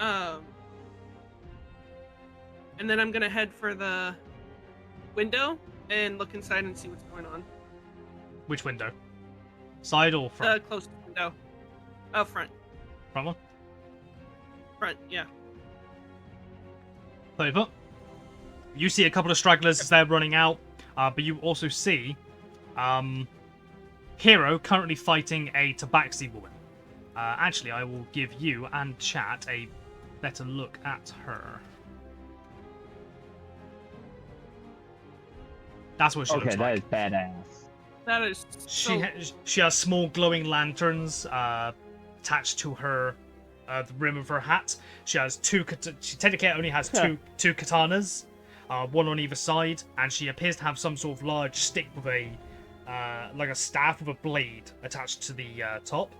And then I'm gonna head for the window and look inside and see what's going on. Which window? Side or front? The closest window. Front. Front one? Front, yeah. 30 foot. You see a couple of stragglers as they're running out, but you also see Hero currently fighting a Tabaxi woman. Actually, I will give you and chat a better look at her. That's what she Okay, looks that like. is badass. That is so She has small glowing lanterns attached to her the rim of her hat. She has she technically only has two katanas, one on either side, and she appears to have some sort of large stick with a like a staff with a blade attached to the top.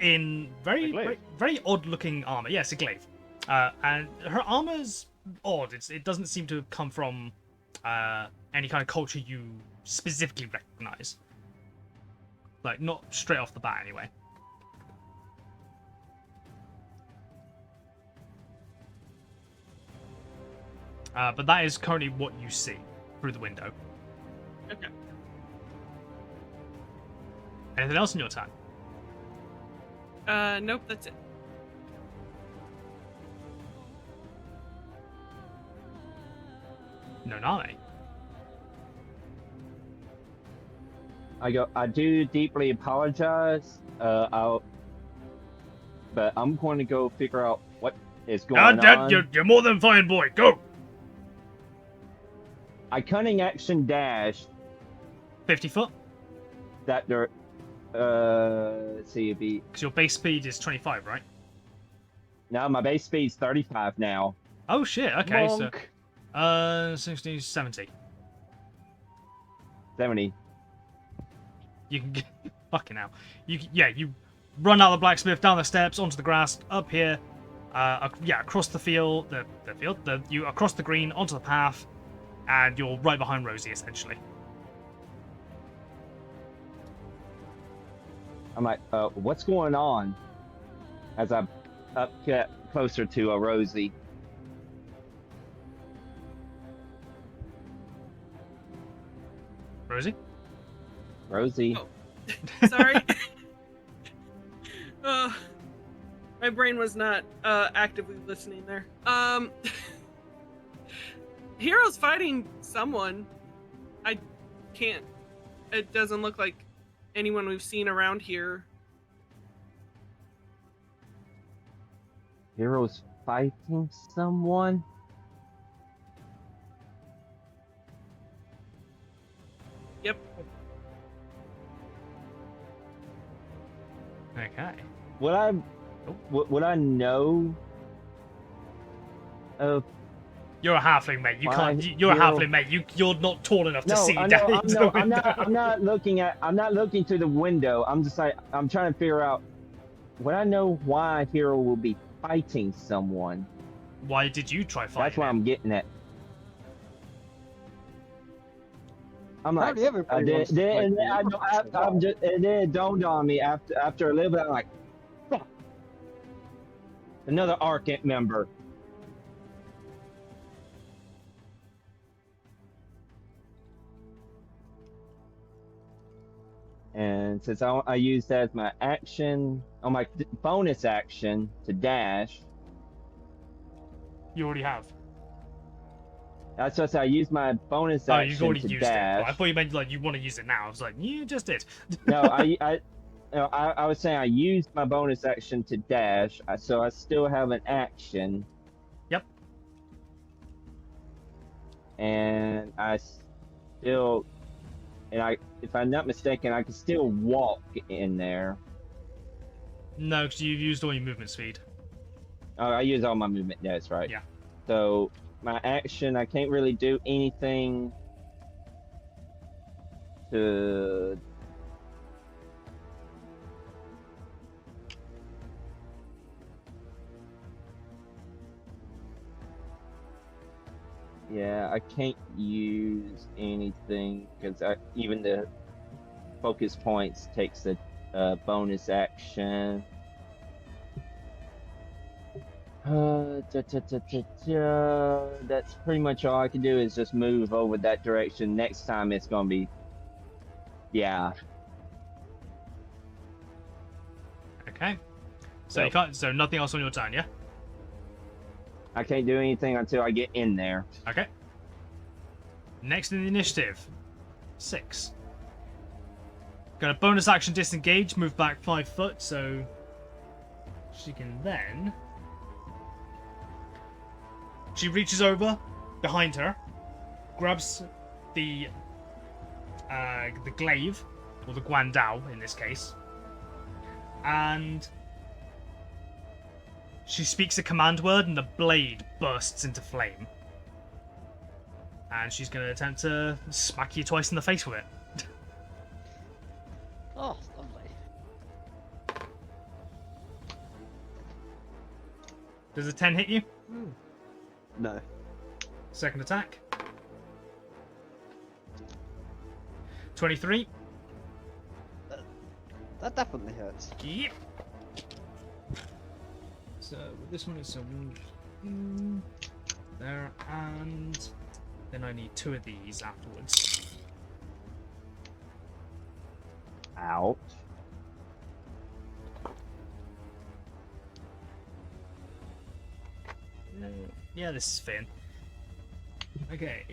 In very odd looking armor. Yes, a glaive. And her armor's odd. It doesn't seem to come from any kind of culture you specifically recognize. Like, not straight off the bat, anyway. But that is currently what you see through the window. okay. Anything else in your turn? Nope, that's it. No, Nane. I do deeply apologize. But I'm going to go figure out what is going on. You're more than fine, boy. Go! I cunning action dash 50 foot? that there. Let's see, it'd be Because your base speed is 25, right? now my base speed's 35 now. Oh, shit. Okay, Monk. 60, 70. 70. You can get fucking hell. You run out of the blacksmith, down the steps, onto the grass, up here, across the field, you across the green, onto the path, and you're right behind Rosie, essentially. I'm like, what's going on? As I get closer to Rosie. Rosie? Rosie. Oh. Sorry. My brain was not actively listening there. Hero's fighting someone. I can't. It doesn't look like anyone we've seen around here. Hero's fighting someone? Yep. Okay. Would I know of? You're a halfling, mate. You Why, can't. You're a Hero- halfling, mate. You're not tall enough to No, see I down know, into the I'm window. not looking through the window. I'm just like, I'm trying to figure out. Would I know why a hero will be fighting someone? Why did you try fighting? That's what I'm getting at. I'm like, Probably everybody wants to fight and me. I'm just, and then it dawned on me after a little bit. I'm like, fuck. Another Arcant member. And since I used that as my action, on my bonus action to dash, You already have. that's just I used my bonus Oh, action you've already to used it. dash. Oh, I thought you meant like you want to use it now. I was like, you just did. No, I was saying I used my bonus action to dash, so I still have an action. Yep. And if I'm not mistaken, I can still walk in there. No, because you've used all your movement speed. Oh, I use all my movement. That's right. Yeah. So my action, I can't really do anything to. Yeah, I can't use anything because even the focus points takes a bonus action. That's pretty much all I can do is just move over that direction. Next time it's gonna be, yeah. Okay. So So- you can't. So nothing else on your turn, yeah? I can't do anything until I get in there. Okay. Next in the initiative, 6. Got a bonus action disengage, move back 5 foot, so she can then. She reaches over behind her, grabs the glaive, or the guandao in this case, and she speaks a command word, and the blade bursts into flame. And she's going to attempt to smack you twice in the face with it. Oh, lovely. Does a 10 hit you? No. Second attack. 23. That definitely hurts. Yep. So this one is there, and then I need 2 of these afterwards. Ouch. Yeah, this is Finn. Okay.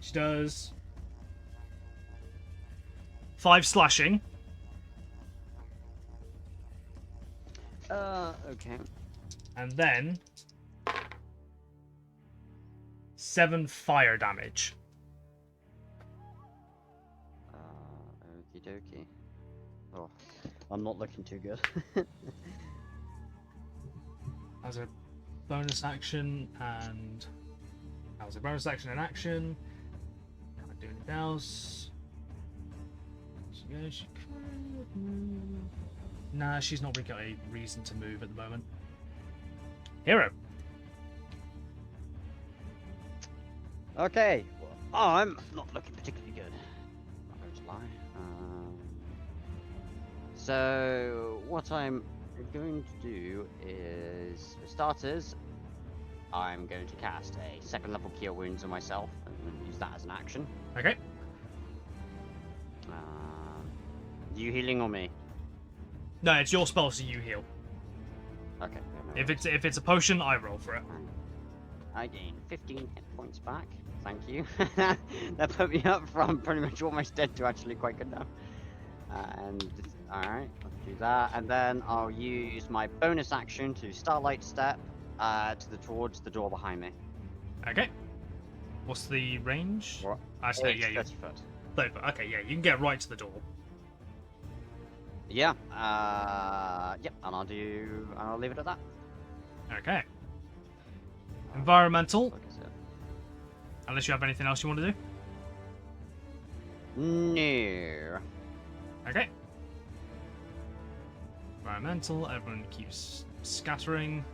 She does 5 slashing. Okay. And then 7 fire damage. Okie dokie. Oh, I'm not looking too good. As a bonus action, and that was a bonus action and action. Can't do anything else. She could move. Nah, she's not really got a reason to move at the moment. Hero. Okay. Well, I'm not looking particularly good. Not going to lie. So what I'm going to do is, for starters, I'm going to cast a 2nd level Cure Wounds on myself and use that as an action. Okay. You healing or me? No, it's your spell, so you heal. Okay. no If worries. it's a potion, I roll for it. I gain 15 hit points back. Thank you. That put me up from pretty much almost dead to actually quite good now. And alright, I'll do that, and then I'll use my bonus action to Starlight Step towards the door behind me. Okay. What's the range? What? Actually, It's yeah, you 30 foot. 30 foot. Okay, yeah, you can get right to the door. Yeah. Yep. And I'll leave it at that. Okay. Environmental. Like I said. Unless you have anything else you want to do. No. Okay. Environmental. Everyone keeps scattering.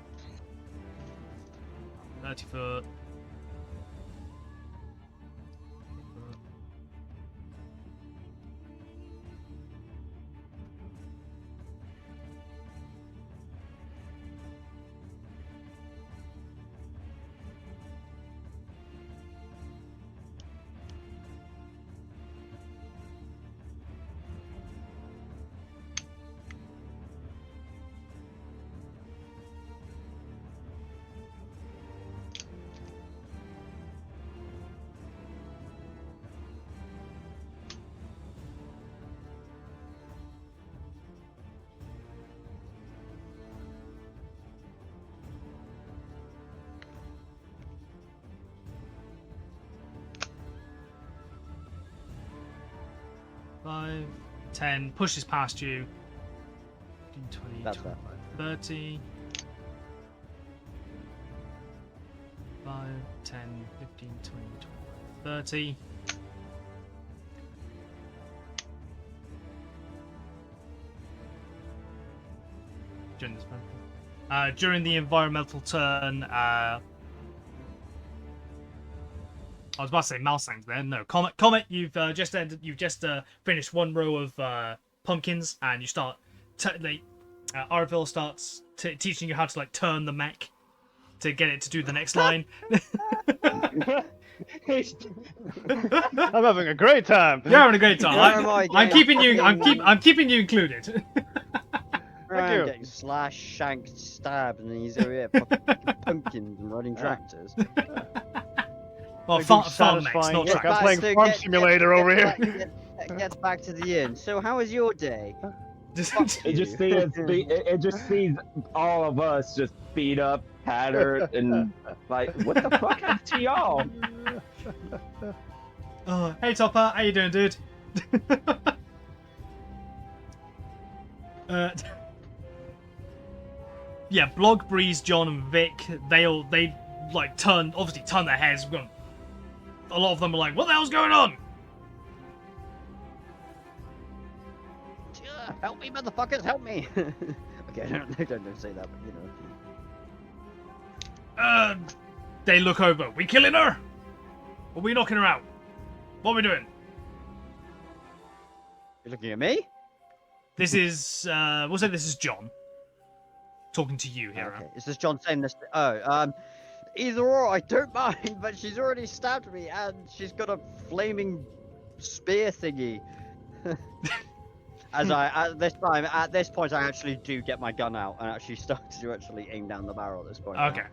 30 foot. Five, 10, pushes past you, 15, 20, That's 25, 30. 5, 10, 15, 20, 25, 30. During this moment. During the environmental turn, I was about to say Malsang's there. No, Comet. You've just ended. You've just finished one row of pumpkins, and you start. Arville starts teaching you how to like turn the mech to get it to do the next line. I'm having a great time. You're having a great time. Where am I I'm getting keeping you. fucking- I'm keeping you included. I'm you. getting slashed, shanked, stabbed, and he's over here fucking pumpkins and riding tractors. Well, Big farm mechs, satisfying not work. tractors. I'm playing Farm Simulator over here. Gets back to the inn. So how was your day? It just sees it just sees all of us just beat up, tattered, and like, what the fuck happened to y'all? Oh, hey Topper, how you doing, dude? Yeah, Blog, Breeze, John, and Vic, they like turn their heads. A lot of them are like, "What the hell's going on?" Help me, motherfuckers! Help me! Okay, I don't say that, but you know. They look over. We killing her? Or we knocking her out? What are we doing? You're looking at me? This is we'll say this is John talking to you, Hero. Okay, is this John saying this? Either or, I don't mind, but she's already stabbed me, and she's got a flaming spear thingy. At this point, I actually do get my gun out and actually start to actually aim down the barrel at this point. Okay.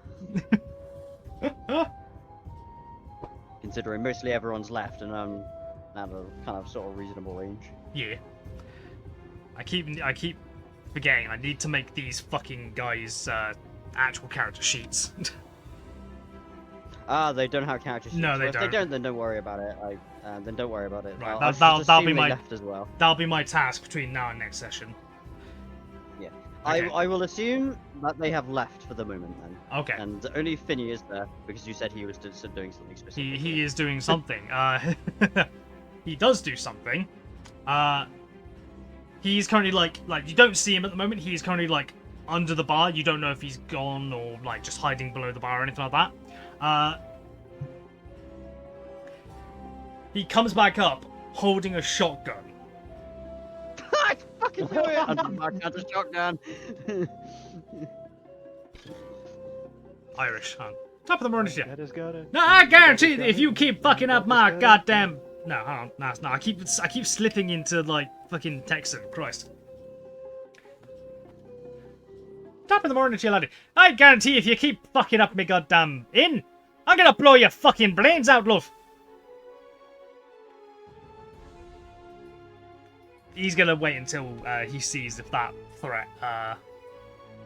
Considering mostly everyone's left, and I'm at a kind of sort of reasonable range. Yeah. I keep forgetting I need to make these fucking guys actual character sheets. They don't have character sheets. No, they Well, if don't. they don't, then don't worry about it. Then don't worry about it. Right, I'll that'll just assume be they my- left as well. That'll be my task between now and next session. Yeah. Okay. I will assume that they have left for the moment then. Okay. And only Finny is there because you said he was doing something specific. He is doing something. He does do something. He's currently like you don't see him at the moment. He's currently like under the bar. You don't know if he's gone or like just hiding below the bar or anything like that. He comes back up holding a shotgun. I fucking knew it! I'm back at the shotgun. Irish, huh? Top of the morning shit. That has got it. No, I guarantee that if you keep fucking up my goddamn... No, hold on. No, I keep slipping into, like, fucking Texan. Christ. Top of the morning, chill, laddie. I guarantee if you keep fucking up my goddamn inn, I'm gonna blow your fucking brains out, love. He's gonna wait until he sees if that threat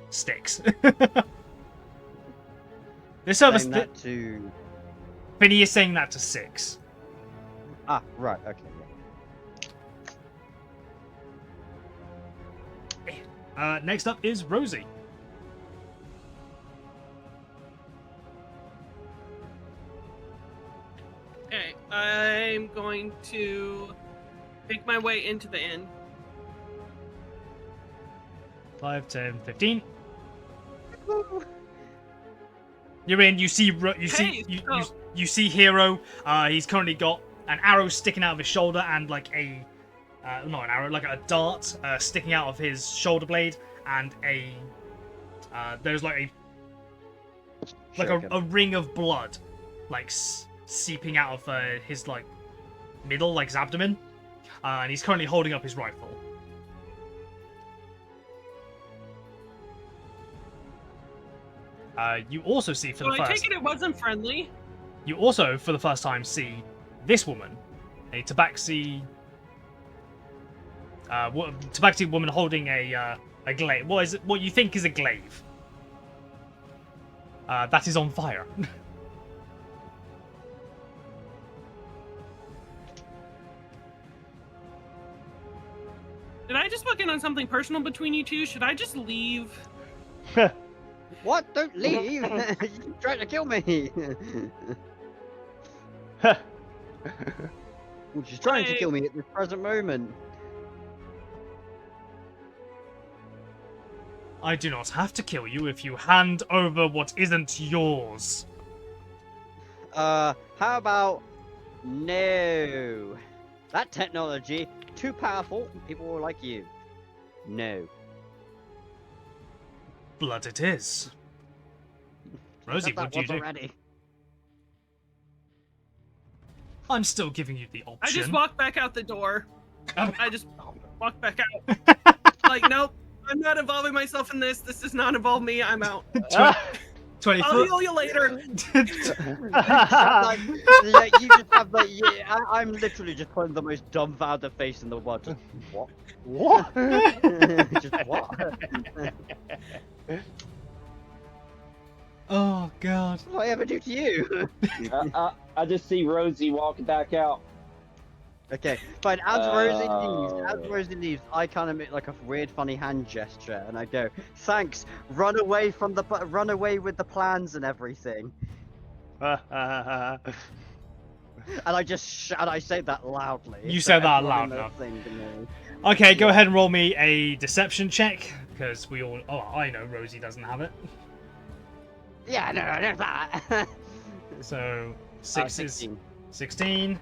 sticks. This service... Saying that to... Vinny is saying that to 6. Ah, right, okay, yeah. Next up is Rosie. Okay, I'm going to make my way into the inn. 5, 10, 15. You're in. You see. You see Hero. He's currently got an arrow sticking out of his shoulder and like a not an arrow, like a dart sticking out of his shoulder blade, and there's like a ring of blood, like seeping out of his like middle, like his abdomen, and he's currently holding up his rifle. You also see for the I first. take it wasn't friendly. You also, for the first time, see this woman, a Tabaxi. Tabaxi woman holding a glaive. What is it? What you think is a glaive? That is on fire. Did I just walk in on something personal between you two? Should I just leave? What? Don't leave! You're trying to kill me! She's trying to kill me at this present moment. I do not have to kill you if you hand over what isn't yours. How about no? That technology too powerful. People like you. No. Blood it is. Rosie, Said that what do you once do? already. I'm still giving you the option. I just walk back out the door. Um, I just walk back out. Like, nope, I'm not involving myself in this. This does not involve me. I'm out. 20 I'll foot. heal you later. Like, yeah, you just have like, yeah, I'm literally just putting the most dumbfounded face in the world. Just, what? What? Just what? Oh god. What did I ever do to you? I just see Rosie walking back out. Okay, fine. As Rosie leaves, I kind of make like a weird, funny hand gesture, and I go, "Thanks. Run away with the plans and everything." And I say that loudly. You so said that everyone loud in the enough. thing can hear. Okay, go ahead and roll me a deception check, because we all. Oh, I know Rosie doesn't have it. Yeah, no, there's that. So 6 is 16. 16.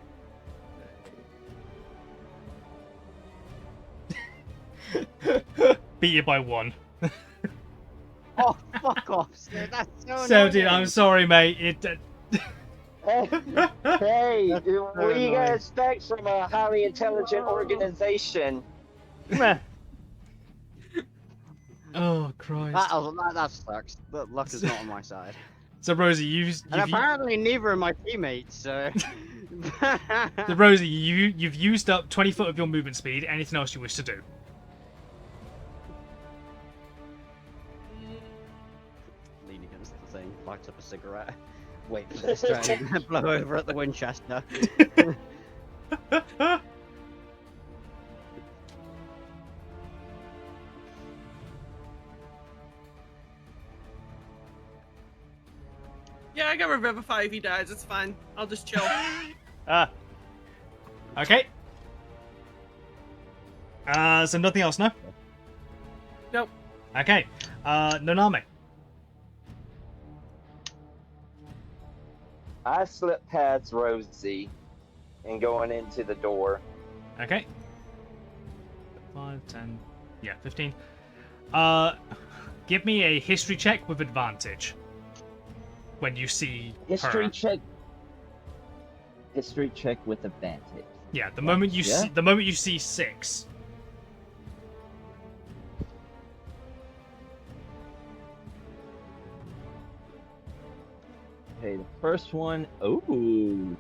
Beat you by 1. Oh, fuck off! That's so 17. I'm annoying. sorry, mate. It. Hey, what do you annoying. guys expect from a highly intelligent organization? Meh. Oh Christ. That sucks. But luck is not on my side. So Rosie, you've And apparently neither of my teammates, so... so Rosie, you've used up 20 foot of your movement speed. Anything else you wish to do? Lean against the thing, light up a cigarette, wait for this to blow over at the Winchester. Yeah, I got Revivify if he dies. It's fine. I'll just chill. Okay. So nothing else, no? Nope. Okay. Noname. I slip past Rosie and going into the door. Okay. 5, 10, yeah, 15. Give me a history check with advantage. When you see History her. check. History check with advantage. Yeah, the moment you Yeah. see the moment you see 6. Okay, the first one. Ooh.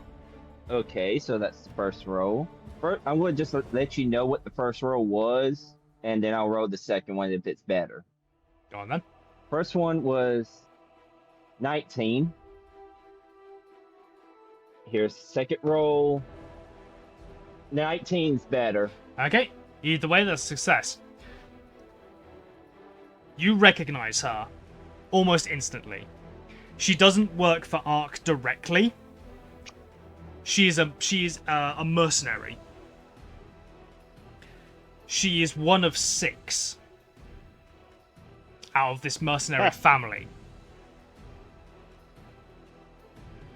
Okay, so that's the first roll. I'm going to just let you know what the first roll was, and then I'll roll the second one if it's better. Go on then. First one was 19. Here's the second roll. 19's better. Okay. Either way, that's success. You recognize her almost instantly. She doesn't work for Ark directly. She is a mercenary. She is one of 6 out of this mercenary family.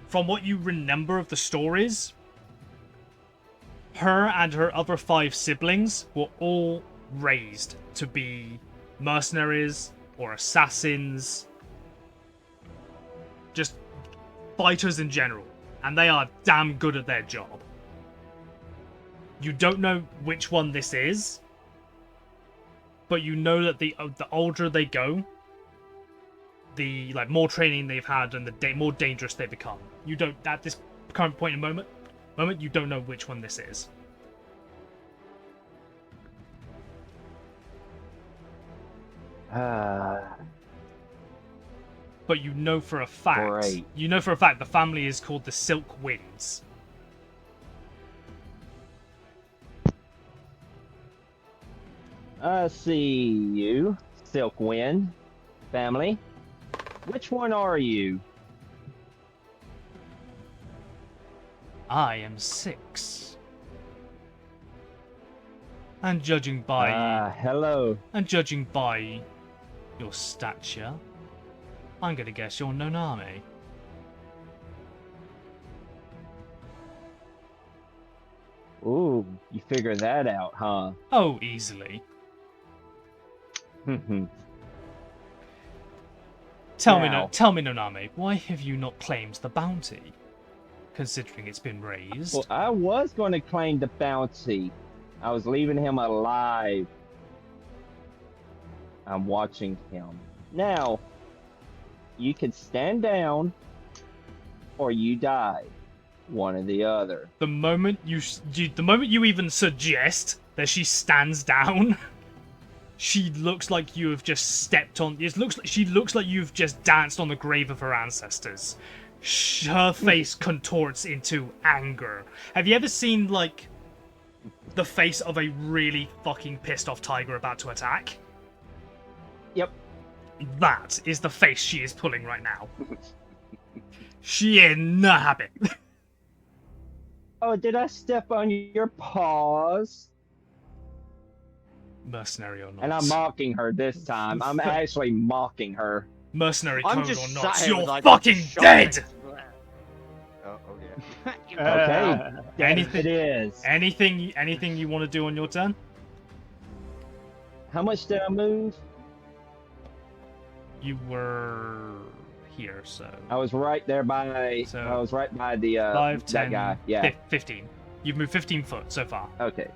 From what you remember of the stories, her and her other 5 siblings were all raised to be mercenaries or assassins, just fighters in general, and they are damn good at their job. You don't know which one this is, but you know that the older they go, the more training they've had and the more dangerous they become. You don't, at this current point in moment, you don't know which one this is. But you know for a fact, Great. the family is called the Silk Winds. I see you, Silkwind family. Which one are you? I am 6. And judging by Hello. your stature, I'm gonna guess you're Noname. Ooh, you figured that out, huh? Oh, easily. Tell me, Now- Noname, why have you not claimed the bounty? Considering it's been raised. Well, I was going to claim the bounty. I was leaving him alive. I'm watching him. Now, you can stand down or you die. One or the other. The moment you even suggest that she stands down, she looks like you have just stepped on. She looks like you've just danced on the grave of her ancestors. Her face contorts into anger. Have you ever seen like the face of a really fucking pissed off tiger about to attack? Yep. That is the face she is pulling right now. She is not happy. Oh, did I step on your paws? Mercenary or not. And I'm mocking her this time. I'm actually mocking her. Mercenary I'm code just or not, sat here you're with, like, fucking shot dead! next- Oh, yeah. Okay. Yes, Anything- it is. Anything you want to do on your turn? How much did I move? You were here, so I was right there by. So, I was right by the 5, 10, that guy. Yeah. 15. You've moved 15 foot so far. Okay.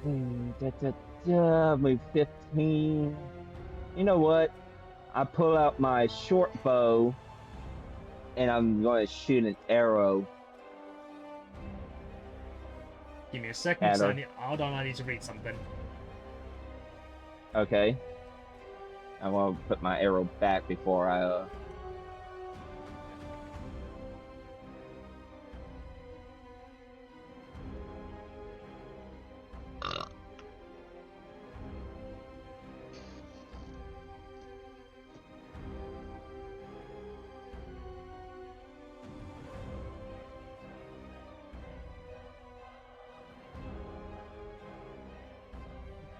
Move 15. You know what? I pull out my short bow, and I'm going to shoot an arrow. Give me a second, Adder. hold on, I need to read something. Okay. I want to put my arrow back before I.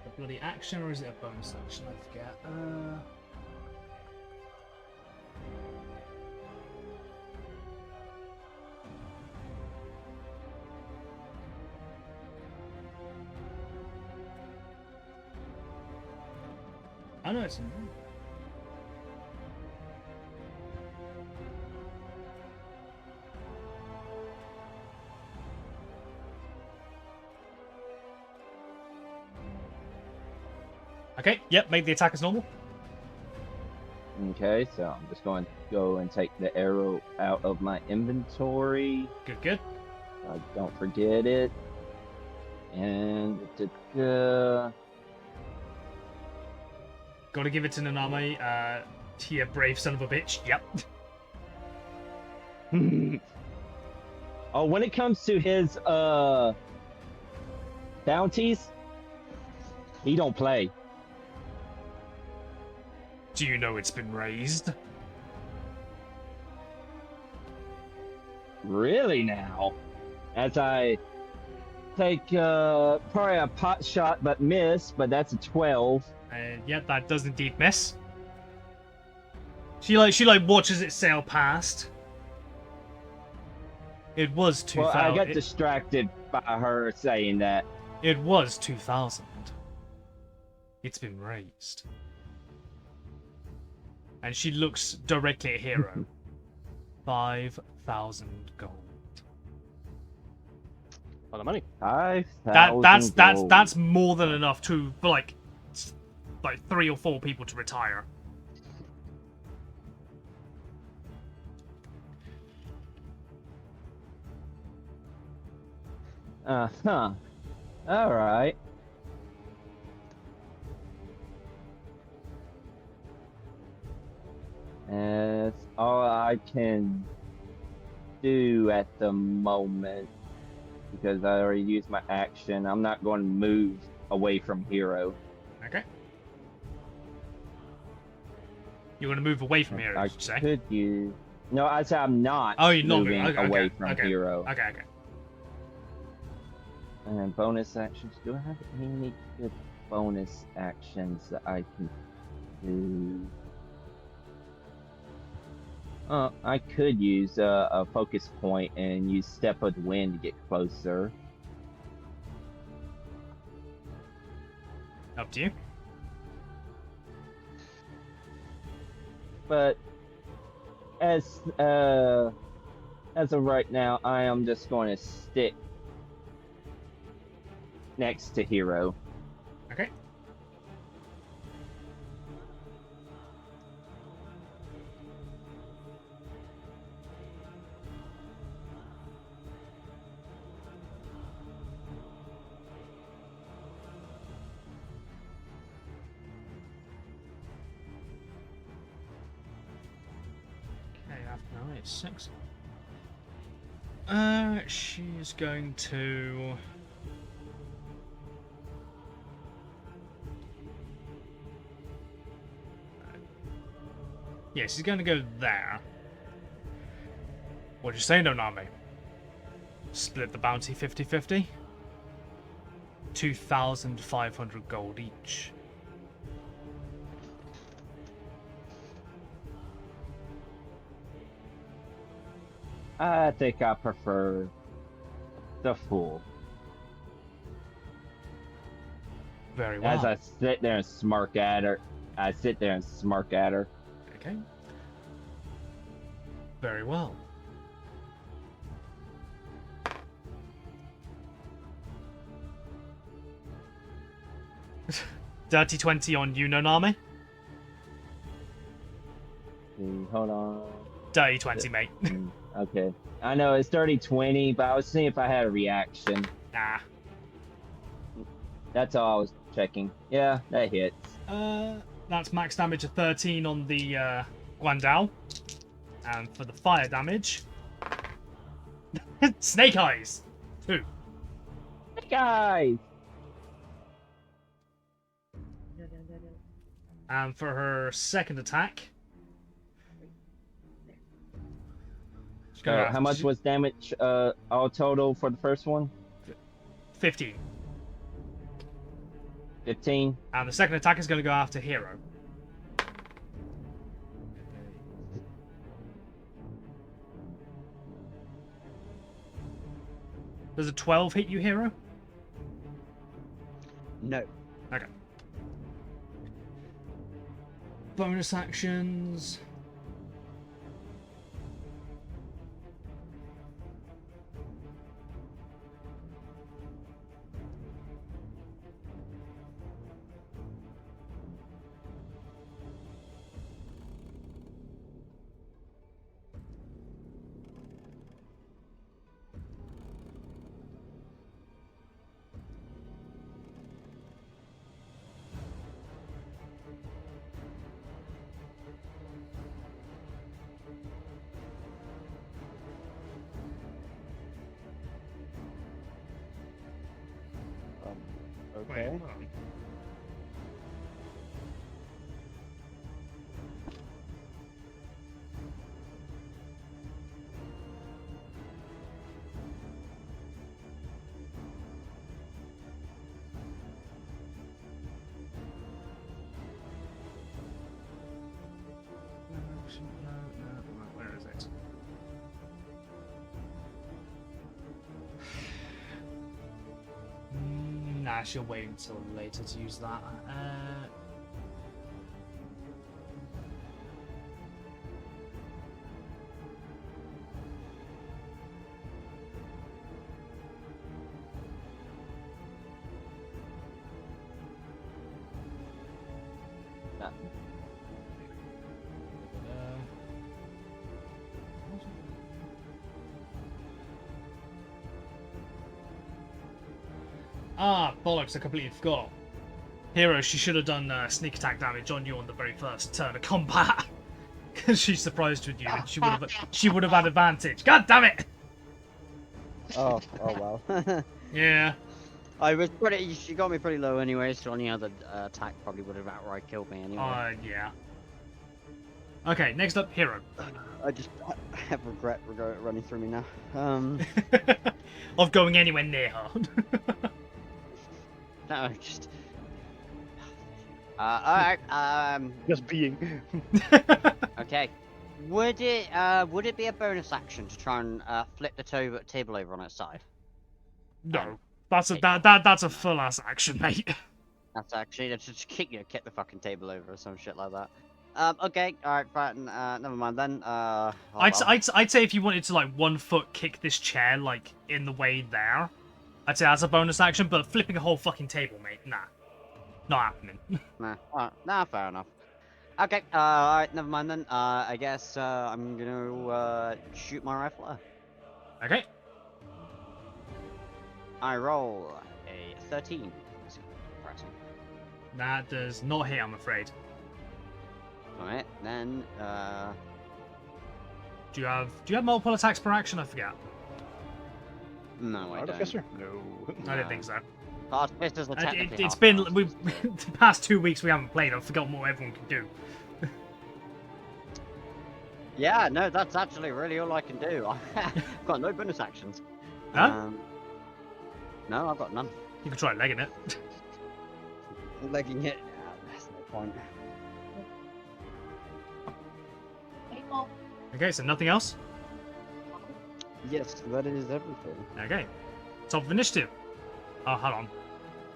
A bloody action, or is it a bonus action? I forget. I know it's. Okay, yep, make the attack as normal. Okay, so I'm just going to go and take the arrow out of my inventory. Good, good. I don't forget it. And Gotta give it to Naname. Here, brave son of a bitch. Yep. oh, when it comes to his bounties, he don't play. Do you know it's been raised? Really now? As I take probably a pot shot but miss, but that's a 12. And yeah, that does indeed miss. She watches it sail past. It was 2000. Well, I got distracted by her saying that. It was 2000. It's been raised. And she looks directly at Hero. 5,000 gold. A lot of money. 5,000 That's more than enough for like 3 or 4 people to retire. Uh-huh. Alright. That's all I can do at the moment. because I already used my action. I'm not going to move away from hero. Okay. You're going to move away from here, I did you say? could use. No, I said I'm not. Oh, you're not moving okay, away okay, from okay. hero. Okay. And then bonus actions. Do I have any good bonus actions that I can do? I could use a focus point and use Step of the Wind to get closer. Up to you. But as of right now, I am just going to stick next to hero. Okay. Okay, after now it's 6. She's going to. Yeah, she's going to go there. What'd you say, Nonami? Split the bounty 50-50? 2,500 gold each. I think I prefer the Fool. Very well. As I sit there and smirk at her, Okay. Very well. Dirty 20 on you, Nonami. Hold on. Dirty 20, mate. Okay. I know it's 30-20, but I was seeing if I had a reaction. Nah. That's all I was checking. Yeah, that hits. That's max damage of 13 on the Guandao. And for the fire damage... Snake Eyes! 2. Guys! And for her second attack... she's gonna have How much was damage all total for the first one? 15. 15? And the second attack is going to go after Hero. Does a 12 hit you, Hero? No. Okay. Bonus actions. Wait, Okay. hold on. No, where is it? Nah, she'll wait until later to use that. Ah, bollocks, I completely forgot. Hero, she should have done sneak attack damage on you on the very first turn of combat. Because she's surprised with you and she would have had advantage. God damn it! Oh well. Yeah. I was pretty. She got me pretty low anyway, so any other attack probably would have outright killed me anyway. Yeah. Okay, next up, Hero. I have regret running through me now. Of going anywhere near her. No, just. Alright. Just being. Okay. Would it be a bonus action to try and flip the table over on its side? No. That's a full ass action, mate. That's actually just kick the fucking table over or some shit like that. Okay, alright, right, never mind then. Oh, well. I'd say if you wanted to like 1 foot kick this chair like in the way there, I'd say that's a bonus action. But flipping a whole fucking table, mate, nah, not happening. Nah, alright, nah, fair enough. Okay, alright, never mind then. I guess I'm gonna shoot my rifle. Okay. I roll a 13. That's impressive. That does not hit, I'm afraid. Alright, then Do you have multiple attacks per action? I forget. no, I don't. Artificer? No. I don't think so. Artificers are technically It's half been cast. the past 2 weeks we haven't played. I've forgotten what everyone can do. Yeah, no, that's actually really all I can do. I've got no bonus actions. Huh? No, I've got none. You can try legging it. Legging it. That's no point. Okay, so nothing else. Yes, that is everything. Okay. Top of initiative. Oh, hold on.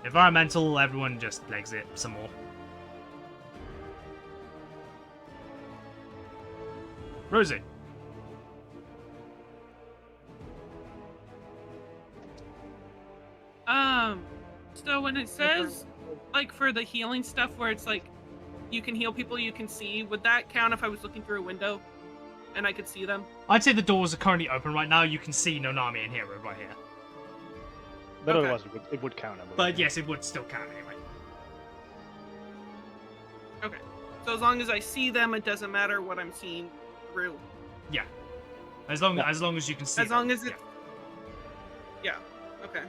Environmental, everyone just legs it some more. Rosie. So when it says, like, for the healing stuff where it's like, you can heal people you can see, would that count if I was looking through a window and I could see them? I'd say the doors are currently open right now. You can see Nonami and Hero right here. But Okay. otherwise, it would count. I believe. But yes, it would still count anyway. Okay. So as long as I see them, it doesn't matter what I'm seeing through. Yeah. As long as you can see As them, long as it. yeah. Yeah. Okay.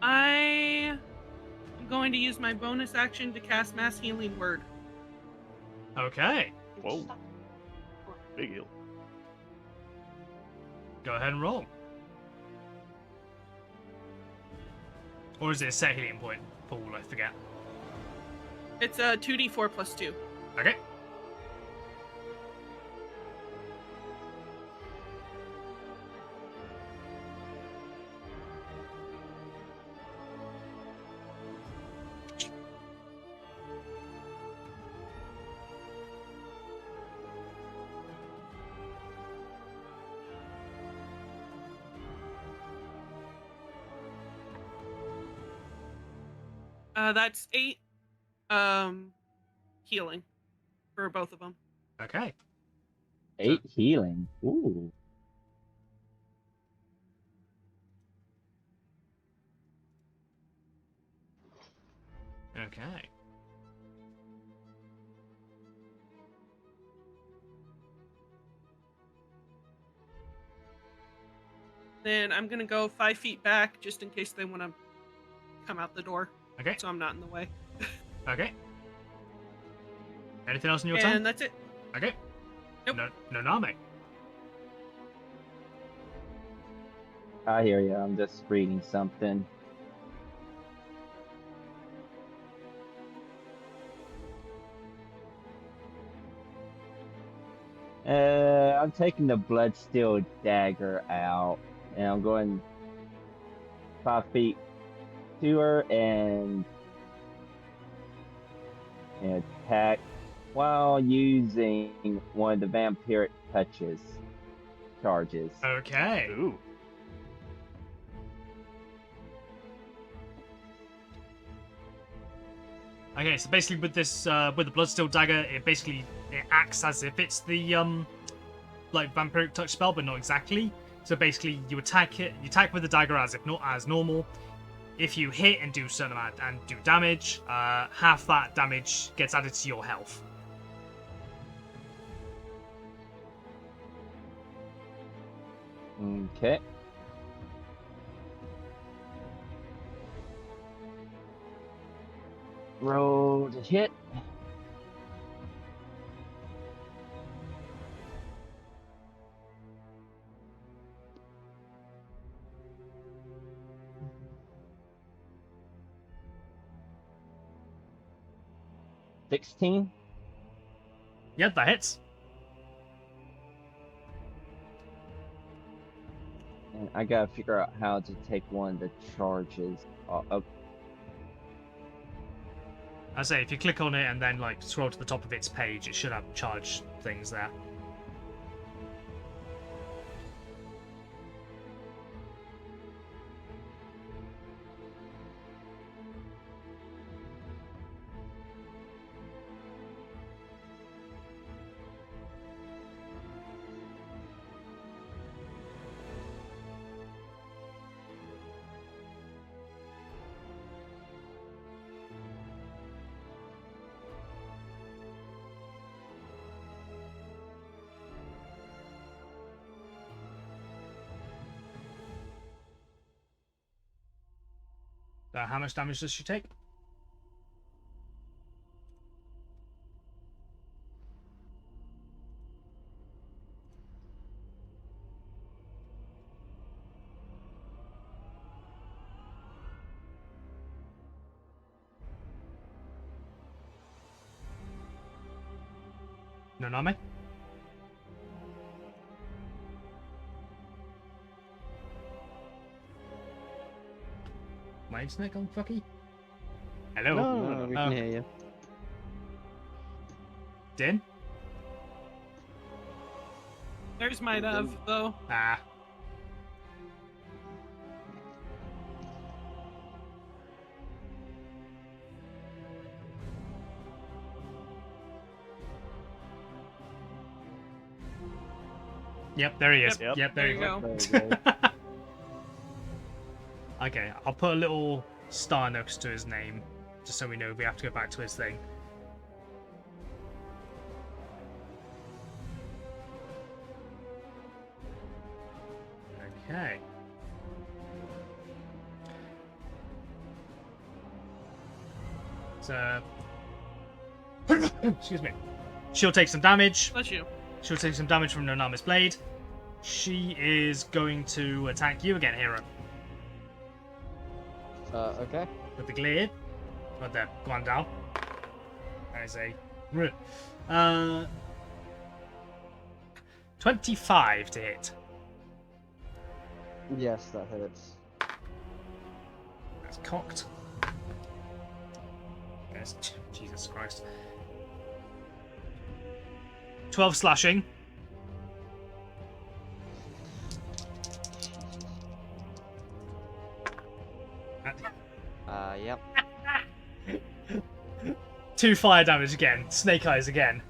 I am going to use my bonus action to cast Mass Healing Word. Okay. Whoa. Big heal. Go ahead and roll. Or is it a set healing point pool? I forget. It's a 2d4 plus 2. Okay. That's 8 healing for both of them. Okay. 8 healing. Ooh. Okay. Then I'm gonna go 5 feet back just in case they want to come out the door, Okay. so I'm not in the way. Okay. Anything else in your And turn? that's it. Okay. Nope. No, Name. I hear you. I'm just reading something. I'm taking the Bloodsteel dagger out, and I'm going 5 feet to her and attack while using one of the vampiric touches charges. Okay. Ooh. Okay, so basically with this, with the Bloodsteel dagger, it acts as if it's the like vampiric touch spell, but not exactly. So basically, you attack it. You attack with the dagger as if not as normal. If you hit and do certain amount and do damage, half that damage gets added to your health. Okay. Roll to hit. $16. Yeah, that hits. And I gotta figure out how to take one of the charges. I say, if you click on it and then like scroll to the top of its page, it should have charge things there. How much damage does she take? Noname? My internet gone fucky? Hello? No, we Oh. can hear you. Din? Theirs might have, though. Ah. Yep, there he is. Yep, Yep, there, there you you go. Okay, I'll put a little star next to his name, just so we know we have to go back to his thing. Okay. So, excuse me. She'll take some damage. Bless you. She'll take some damage from Noname's blade. She is going to attack you again, Hero. Okay. With the glade. With the Guandao. That is a 25 to hit. Yes, that hits. That's cocked. Yes, Jesus Christ. 12 slashing. Yep. 2 fire damage again. Snake eyes again.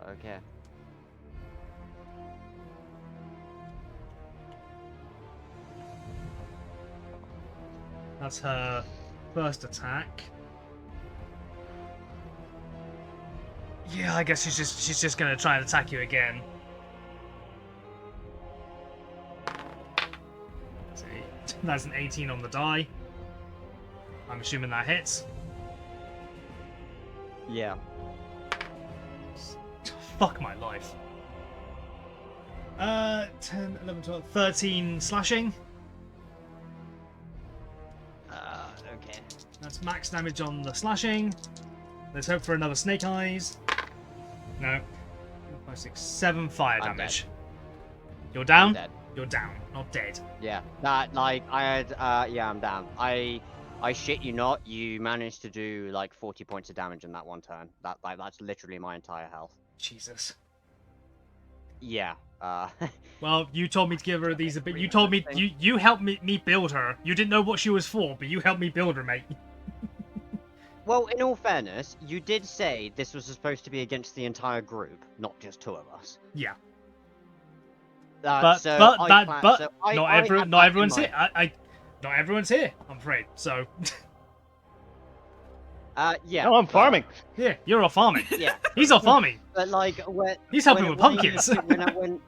Okay. That's her first attack. Yeah, I guess she's just gonna try and attack you again. See, that's an 18 on the die. I'm assuming that hits. Yeah. Fuck my life. 10, 11, 12, 13 slashing. Okay. That's max damage on the slashing. Let's hope for another snake eyes. No. 5, 6, 7 fire I'm damage. You're down? I'm dead. You're down, not dead. Yeah. That, like, I had, yeah, I'm down. I shit you not, you managed to do, like, 40 points of damage in that one turn. That's literally my entire health. Jesus. Yeah. Well, you told me to give her these a bit. You told me you helped me build her. You didn't know what she was for, but you helped me build her, mate. Well, in all fairness, you did say this was supposed to be against the entire group, not just 2 of us. Yeah. But so but I that plan- but so I- not I every, had not that in everyone's mind. here. Not everyone's here. I'm afraid. So Yeah. No, I'm but- farming. yeah, you're off farming. Yeah, He's off farming. but like when He's helping when- with when I pumpkins. assumed-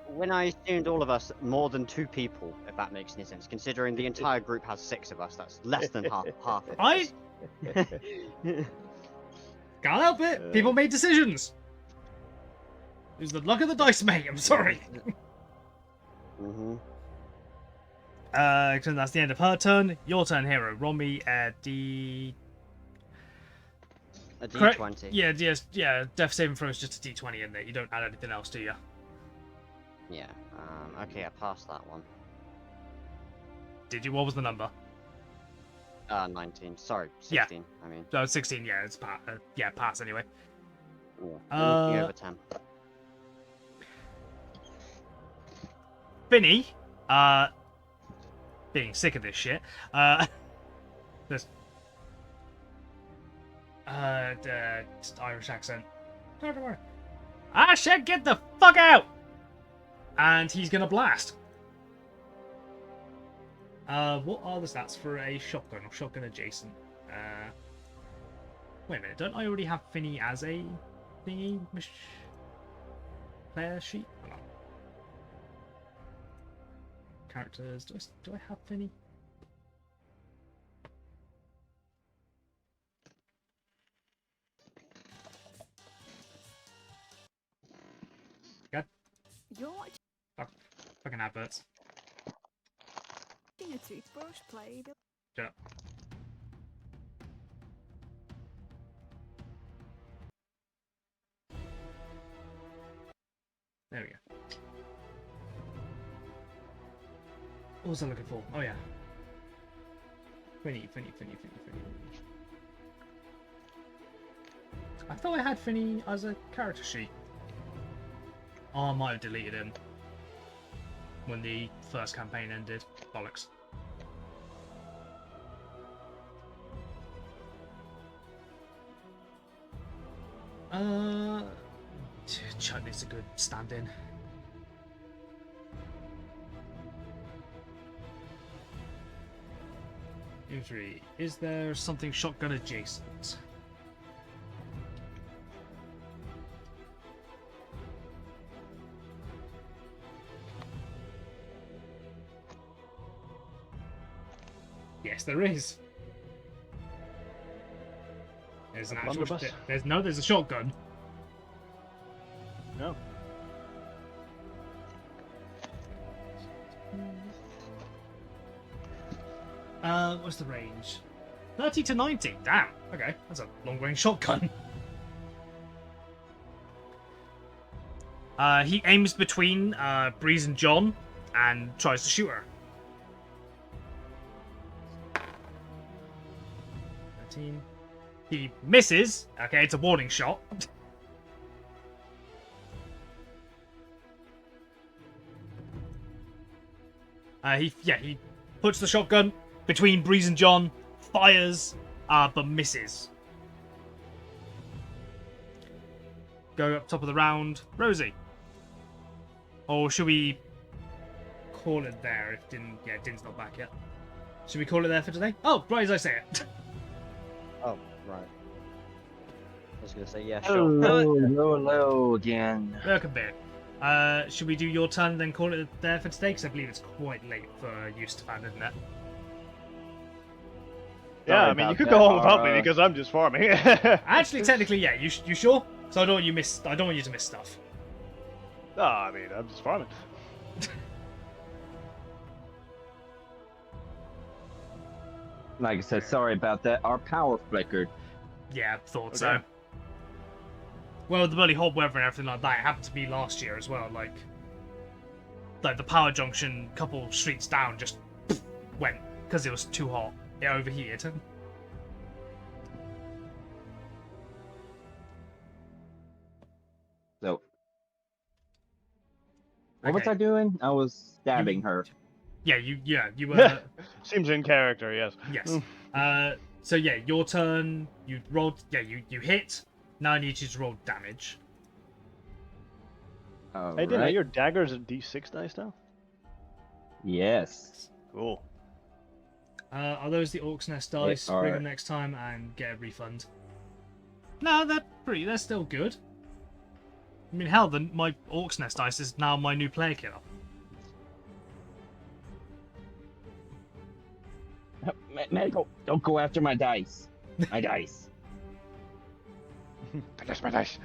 when I assumed all of us, more than 2 people, if that makes any sense, considering the entire group has 6 of us, that's less than half of I us. can't help it. People made decisions. It was the luck of the dice, mate. I'm sorry. Mm-hmm. So that's the end of her turn. Your turn, hero. Roll me a D. A Correct. D20. Yeah. Death saving throw is just a D20 in there. You don't add anything else, do you? Yeah. Okay, I passed that one. Did you? What was the number? 19. Sorry, Yeah. 16. I mean, 16. Yeah, it's pass. Pass anyway. yeah, anything over 10. Finny, being sick of this shit, this, just Irish accent. I said get the fuck out! And he's gonna blast. What are the stats for a shotgun or shotgun adjacent? Wait a minute, don't I already have Finny as a thingy player sheet? Hold on. Characters. Do I have Finny? God, You're watching fucking adverts. a toothbrush play. Shut up. There we go. What was I looking for? Oh yeah. Finny. I thought I had Finny as a character sheet. Oh, I might have deleted him when the first campaign ended. Bollocks. Chuck needs a good stand-in. Injury. Is there something shotgun adjacent? Yes, there is. There's an A actual. blunderbuss? There's a shotgun. No. What's the range? 30 to 90. Damn. Okay, that's a long-range shotgun. He aims between Breeze and John and tries to shoot her. 13. He misses. Okay, it's a warning shot. He puts the shotgun between Breeze and John, fires, but misses. Go up top of the round, Rosie. Or should we call it there? If Din's not back yet. Should we call it there for today? Oh, right as I say it. Oh, right. I was gonna say yeah, Oh, sure. no again. Welcome back. Should we do your turn then call it there for today? Because I believe it's quite late for you, Stefan, isn't it? Yeah, Sorry I mean, you about could that, go home without me Ara. because I'm just farming. Actually, technically, yeah. You sure? So I don't want you to miss stuff. No, I mean, I'm just farming. Like I said, sorry about that. Our power flickered. Yeah, thought so. Okay. Well, the bloody hot weather and everything like that, it happened to be last year as well. Like the power junction, couple streets down, just went because it was too hot. It overheated. So, what was Okay. I doing? I was stabbing her. Yeah, you were. Seems in character, yes. Yes. So yeah, your turn. You rolled. Yeah, you hit. Now I need you to roll damage. Hey, Dino, Alright. your dagger's at D6 dice now? Yes. Cool. Are those the Orc's Nest dice? are. Bring them next time and get a refund. No, they're still good. I mean, hell, my Orc's Nest dice is now my new player killer. Medical, don't go after my dice. My dice. That's my dice.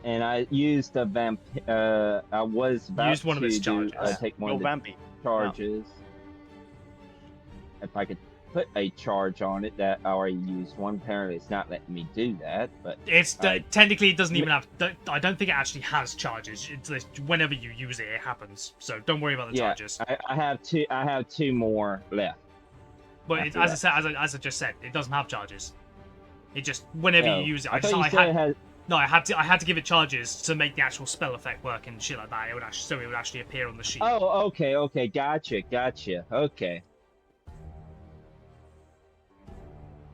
And I used a vamp. I was about Used one of its to charges. take one Go of the vampy. charges. If I could put a charge on it, that I already used one. Apparently, it's not letting me do that. But It's I- technically it doesn't even have. I don't think it actually has charges. It's just whenever you use it, it happens. So don't worry about the yeah, charges. I have two. I have two more left. But after as I just said, it doesn't have charges. It just whenever Oh, you use it. I thought you said it had. No, I had to give it charges to make the actual spell effect work and shit like that. It would actually appear on the sheet. Oh, okay, gotcha.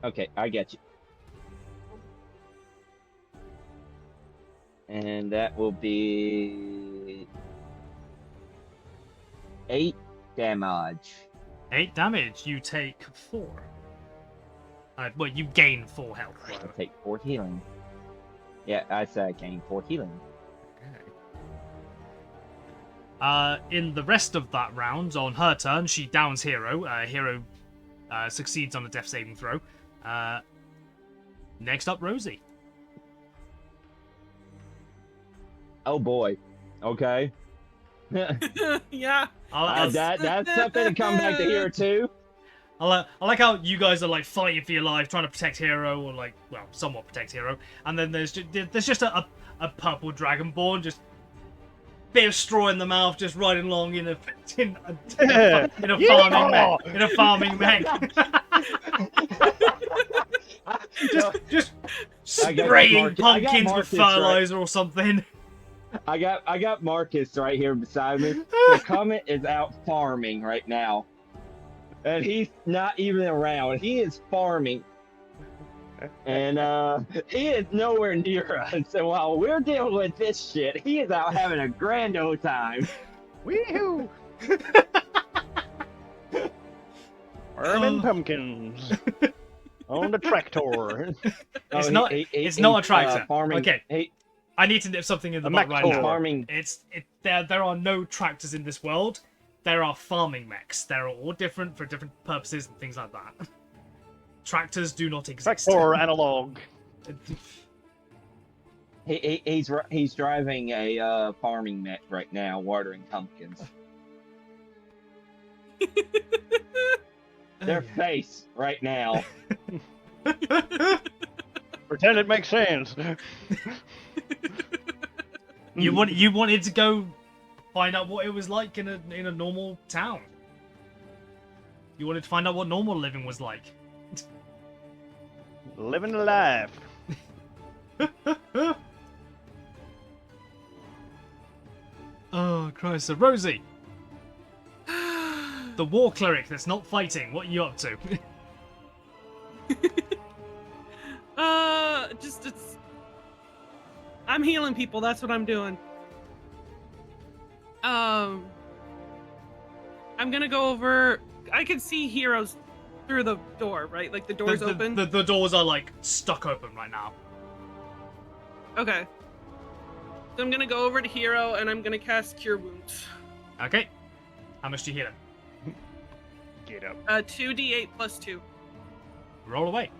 Okay, I get you. And that will be 8 damage. 8 damage. You take 4. Well, you gain 4 health. I take 4 healing. Yeah, I said I gain 4 healing. In the rest of that round, on her turn, she downs Hero. Hero succeeds on a death saving throw. Next up, Rosie. Oh boy. Okay. Yeah. That's something to come back to here too. I like how you guys are like fighting for your life, trying to protect Hero, or like, well, somewhat protect Hero, and then there's just a purple dragonborn, just bit of straw in the mouth, just riding along in a farming mech. just spraying pumpkins with fertilizer or something. I got Marcus right here beside me. The Comet is out farming right now. And he's not even around. He is farming. And he is nowhere near us. And while we're dealing with this shit, he is out having a grand old time. Weehoo! Farming pumpkins. On the tractor. It's not a tractor. Farming. Okay. I need to nip something in the A butt right mech now. Farming. There are no tractors in this world. There are farming mechs. They're all different for different purposes and things like that. Tractors do not exist. Tractor analog. He's driving a farming mech right now, watering pumpkins. Their face right now. Pretend it makes sense. You wanted to go find out what it was like in a normal town. You wanted to find out what normal living was like. Living the life. Oh Christ! So Rosie, the war cleric that's not fighting. What are you up to? I'm healing people. That's what I'm doing. I'm gonna go over. I can see heroes through the door, right? Like the door's open. The doors are like stuck open right now. Okay. So I'm gonna go over to Hero and I'm gonna cast Cure Wounds. Okay. How much do you heal him? Get up. 2d8 plus 2. Roll away.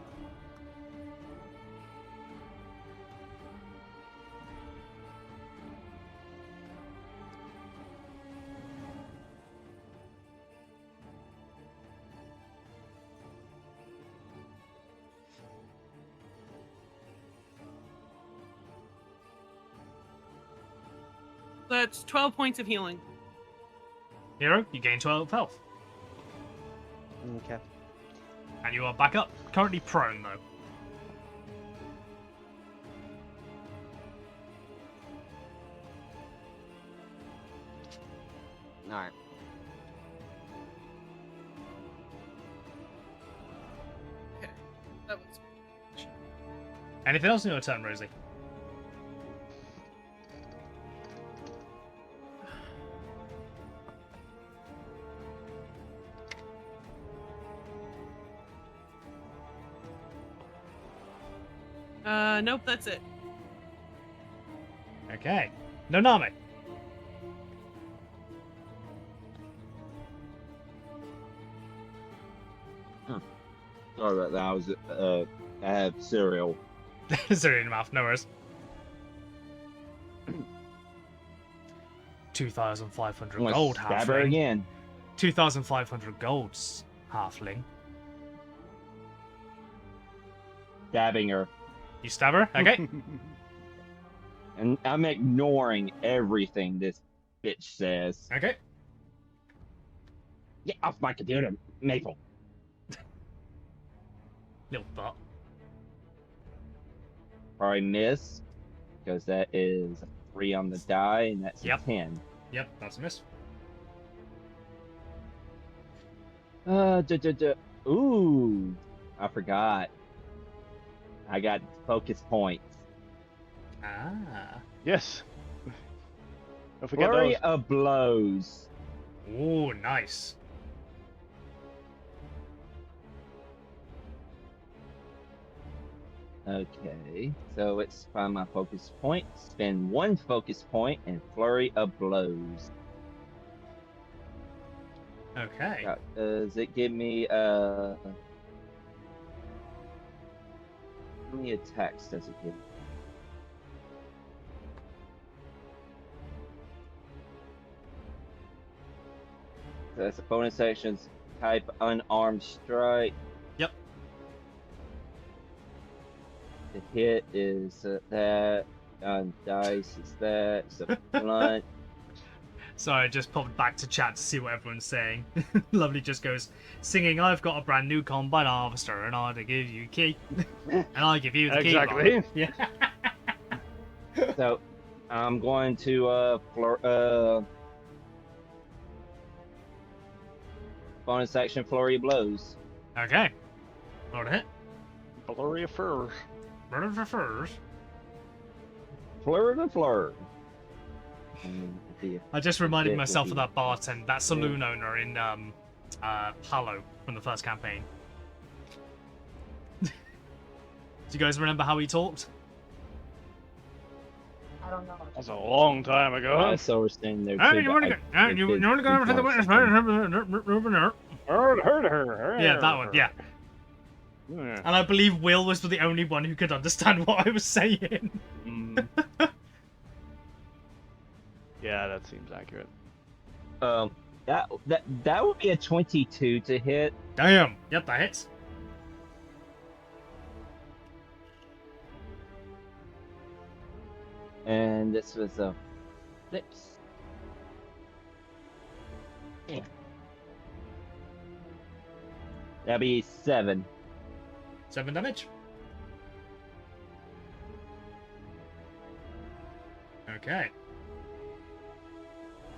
That's 12 points of healing. Hero, you gain 12 health. Okay. And you are back up. Currently prone, though. Alright. That was. Anything else in your turn, Rosie? Nope, that's it. Okay. Noname. Sorry about that. I have cereal. Sorry, in your mouth. No worries. 2,500 I'm gonna gold, stab her halfling. again. 2,500 golds, halfling. Stabbing her. You stab her? Okay. And I'm ignoring everything this bitch says. Okay. Get off my computer, Maple. Little butt. Probably miss, because that is a 3 on the die, and that's Yep. a 10. Yep, that's a miss. Ooh, I forgot. I got focus points. Ah. Yes. Don't forget Flurry those. of blows. Ooh, nice. Okay, so let's find my focus point. Spend 1 focus point and flurry of blows. Okay. Does it give me how many attacks does it give? So that's a bonus actions type unarmed strike. Yep. The hit is that on dice is that so blunt. Sorry, I just popped back to chat to see what everyone's saying. Lovely just goes, singing, I've got a brand new combine harvester and I to give you key. And I give you the key. Exactly. Robert." Yeah. So I'm going to bonus action flurry of blows. Okay. Roll to hit. Blurry of furs. Roll for first. Fleur to fleur. And the- I just reminded It would myself be- of that bartender, that saloon owner in Palo from the first campaign. Do you guys remember how he talked? That's a long time ago. I saw her standing there. Ah, too, you but want I to go? You did want to go over to the notice witness? it. Yeah, that one. Yeah. Yeah. And I believe Will was the only one who could understand what I was saying. Mm. Yeah, that seems accurate. That would be a 22 to hit. Damn. Yep, that hits. And this was a flips. Yeah. That'd be 7. 7 damage. Okay.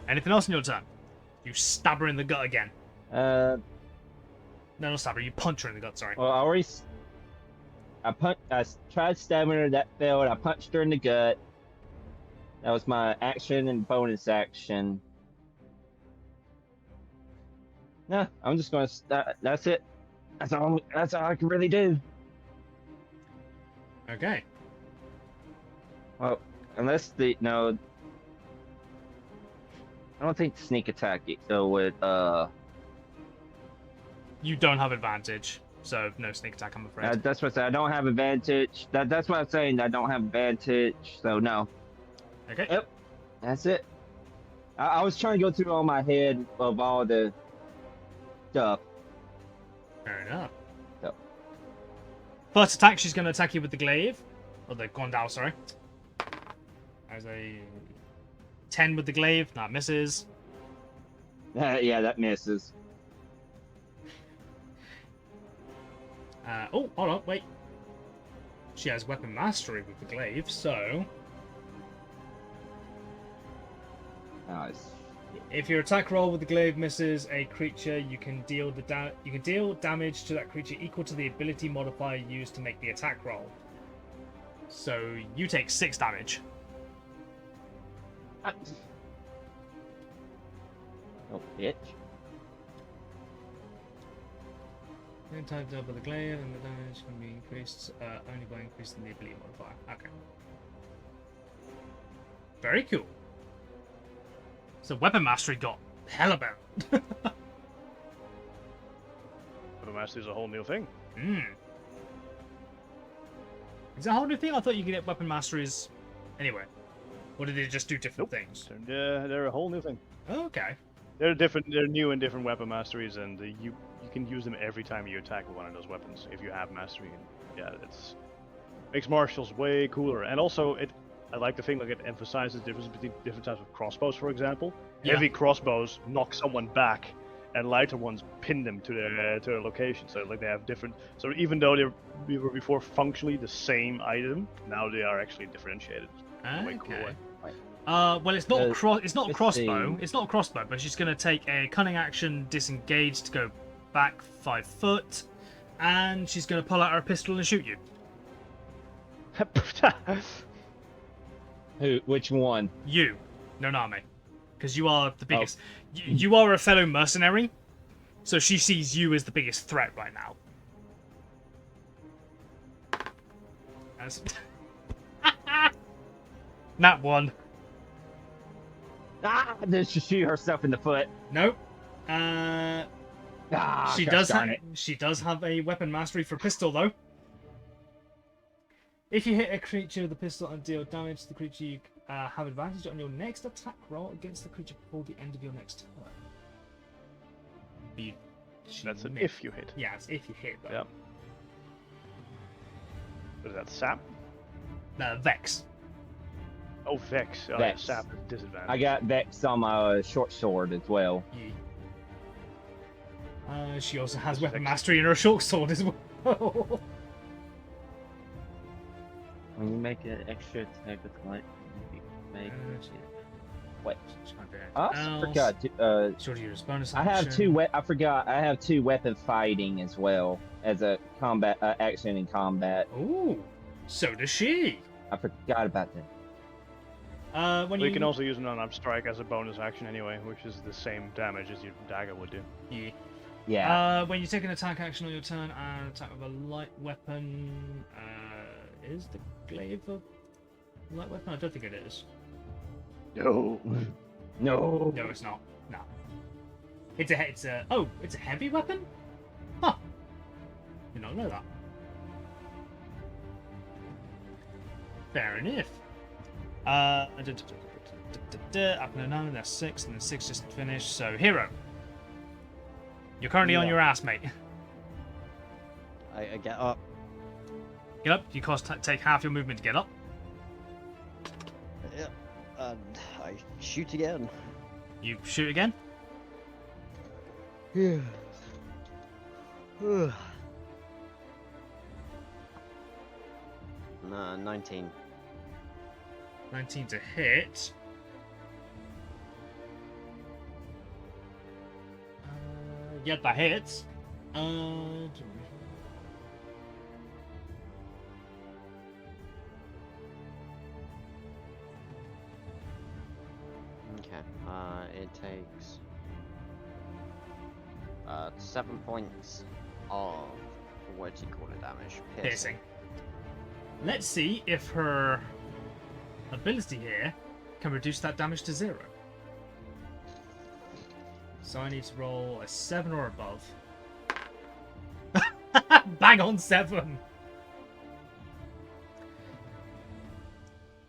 Anything else in your turn? You stab her in the gut again. Uh, No, not stab her. You punch her in the gut. Sorry. well, I tried stabbing her. That failed. I punched her in the gut. That was my action and bonus action. Nah, I'm just gonna. That's it. That's all I can really do. Okay. Well, unless no. I don't think the sneak attack would. You don't have advantage, so no sneak attack. I'm afraid. That's what I said. I don't have advantage. That's what I'm saying. I don't have advantage. So no. Okay. Yep. That's it. I was trying to go through all my head of all the stuff. Fair enough. Yep. First attack, she's going to attack you with the glaive. Or the Gondal, sorry. As a 10 with the glaive. That misses. Yeah, that misses. Oh, hold on, wait. She has weapon mastery with the glaive, so Nice. if your attack roll with the glaive misses a creature, you can deal damage to that creature equal to the ability modifier used to make the attack roll. So you take 6 damage. Oh, bitch. Then type double the glaive and the damage can be increased only by increasing the ability modifier. Okay. Very cool. So weapon mastery got hella better. Weapon mastery is a whole new thing. Is that a whole new thing? I thought you could get weapon masteries anyway. Or did they just do different things? They're a whole new thing. Okay. They're different. They're new and different weapon masteries, and you can use them every time you attack with one of those weapons if you have mastery. And yeah, it's makes martials way cooler. And also, I like the thing like it emphasizes the difference between different types of crossbows. For example, Yeah. heavy crossbows knock someone back, and lighter ones pin them to their location. So like they have different. So even though they were before functionally the same item, now they are actually differentiated. In a way cool Okay. way. Well, it's not a it's not a let's crossbow. see. It's not a crossbow, but she's going to take a cunning action, disengage to go back 5 foot, and she's going to pull out her pistol and shoot you. Who? Which one? You, Noname, because you are the biggest. You are a fellow mercenary, so she sees you as the biggest threat right now. As... Nat 1. Ah! Did she shoot herself in the foot? Nope. Ah! She gosh does. darn it. She does have a weapon mastery for pistol, though. If you hit a creature with a pistol and deal damage to the creature, you have advantage on your next attack roll against the creature before the end of your next turn. That's an if you hit. Yeah, it's if you hit. Though. Yep. What is that? Sap? Vex. Oh, Vex. Oh, Vex. Yeah, Sap is disadvantage. I got Vex on my short sword as well. Yeah. She also has That's weapon Vex. mastery in her short sword as well. When you make an extra attack with light, you make What? She can't do I anything also else. forgot. She'll use bonus I have action. I forgot. I have 2 weapon fighting as well as a combat action in combat. Ooh, so does she. I forgot about that. When We you can also use an unarmed strike as a bonus action anyway, which is the same damage as your dagger would do. Yeah. Yeah. When you take an attack action on your turn and attack with a light weapon, is the glaive a light weapon? I don't think it is. No. No. No, it's not. No. It's a heavy weapon? Huh. Did not know that. Fair enough. Up and down, that's 6, and then 6 just finished. So, Hero. You're currently on Yeah. your ass, mate. I get up. Get up. You take half your movement to get up. Yeah, and I shoot again. You shoot again. Yeah. 19. 19 to hit. Yeah, that hits. Okay. It takes 7 points of what do you call it damage? Piercing. Let's see if her ability here can reduce that damage to 0. So I need to roll a 7 or above. Bang on 7!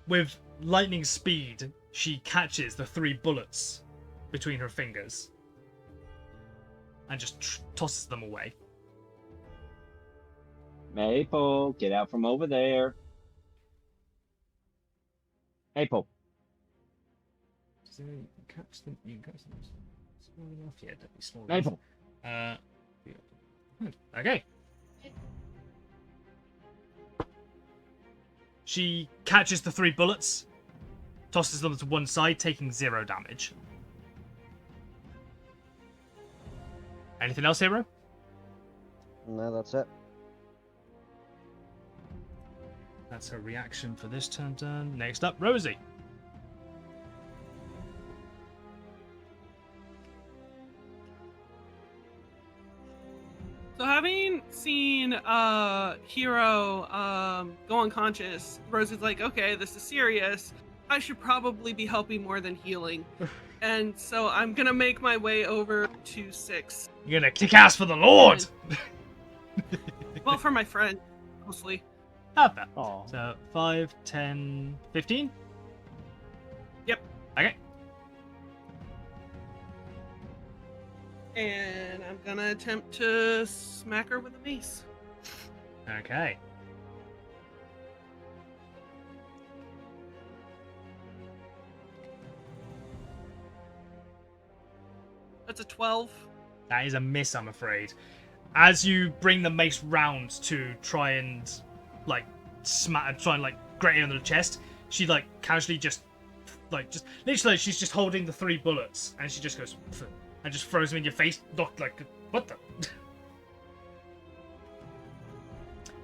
With lightning speed, she catches the 3 bullets between her fingers and just tosses them away. Maple, get out from over there. Maple. So you can catch them. You can catch them. Small enough? Yeah, don't be small Maple. enough. Okay. She catches the 3 bullets, tosses them to one side, taking 0 damage. Anything else, Hero? No, that's it. That's her reaction for this turn done. Next up, Rosie. So having seen Hero go unconscious, Rose is like, okay, this is serious. I should probably be helping more than healing. And so I'm gonna make my way over to 6. You're gonna kick ass for the Lord! Well, for my friend, mostly. Not bad. Oh, So 5, 10, 15? Yep. Okay. And I'm gonna attempt to smack her with a mace. Okay. That's a 12. That is a miss, I'm afraid. As you bring the mace round to try and grate it under the chest, she casually just literally she's just holding the 3 bullets and she just goes "Pff," and just throws them in your face. What the?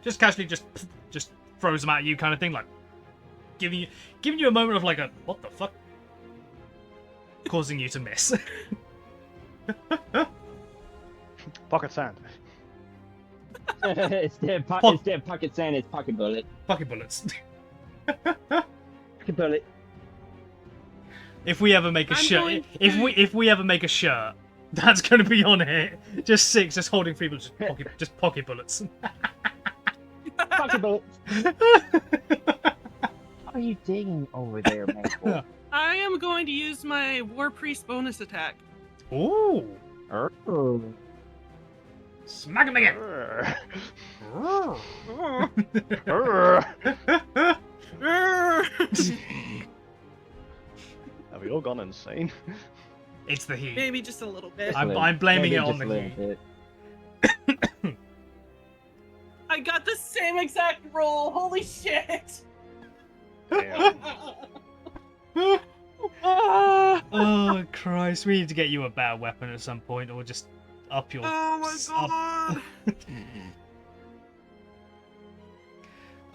Just casually just throws them at you, kind of thing, like giving you a moment of like a what the fuck, causing you to miss. pocket sand. instead of pocket sand, it's pocket bullet. Pocket bullets. Pocket bullet. If we ever make a I'm shirt, going if we ever make a shirt, that's going to be on it. Just 6, just holding 3 bullets, just pocket bullets. Pocket bullet. What are you digging over there, Michael? I am going to use my War Priest bonus attack. Ooh, Oh. smack him again. Have we all gone insane? It's the heat. Maybe just a little bit. I'm blaming Maybe it on just a the little heat. bit. I got the same exact roll. Holy shit! Damn. Oh Christ, we need to get you a better weapon at some point, or just up your. Oh my god!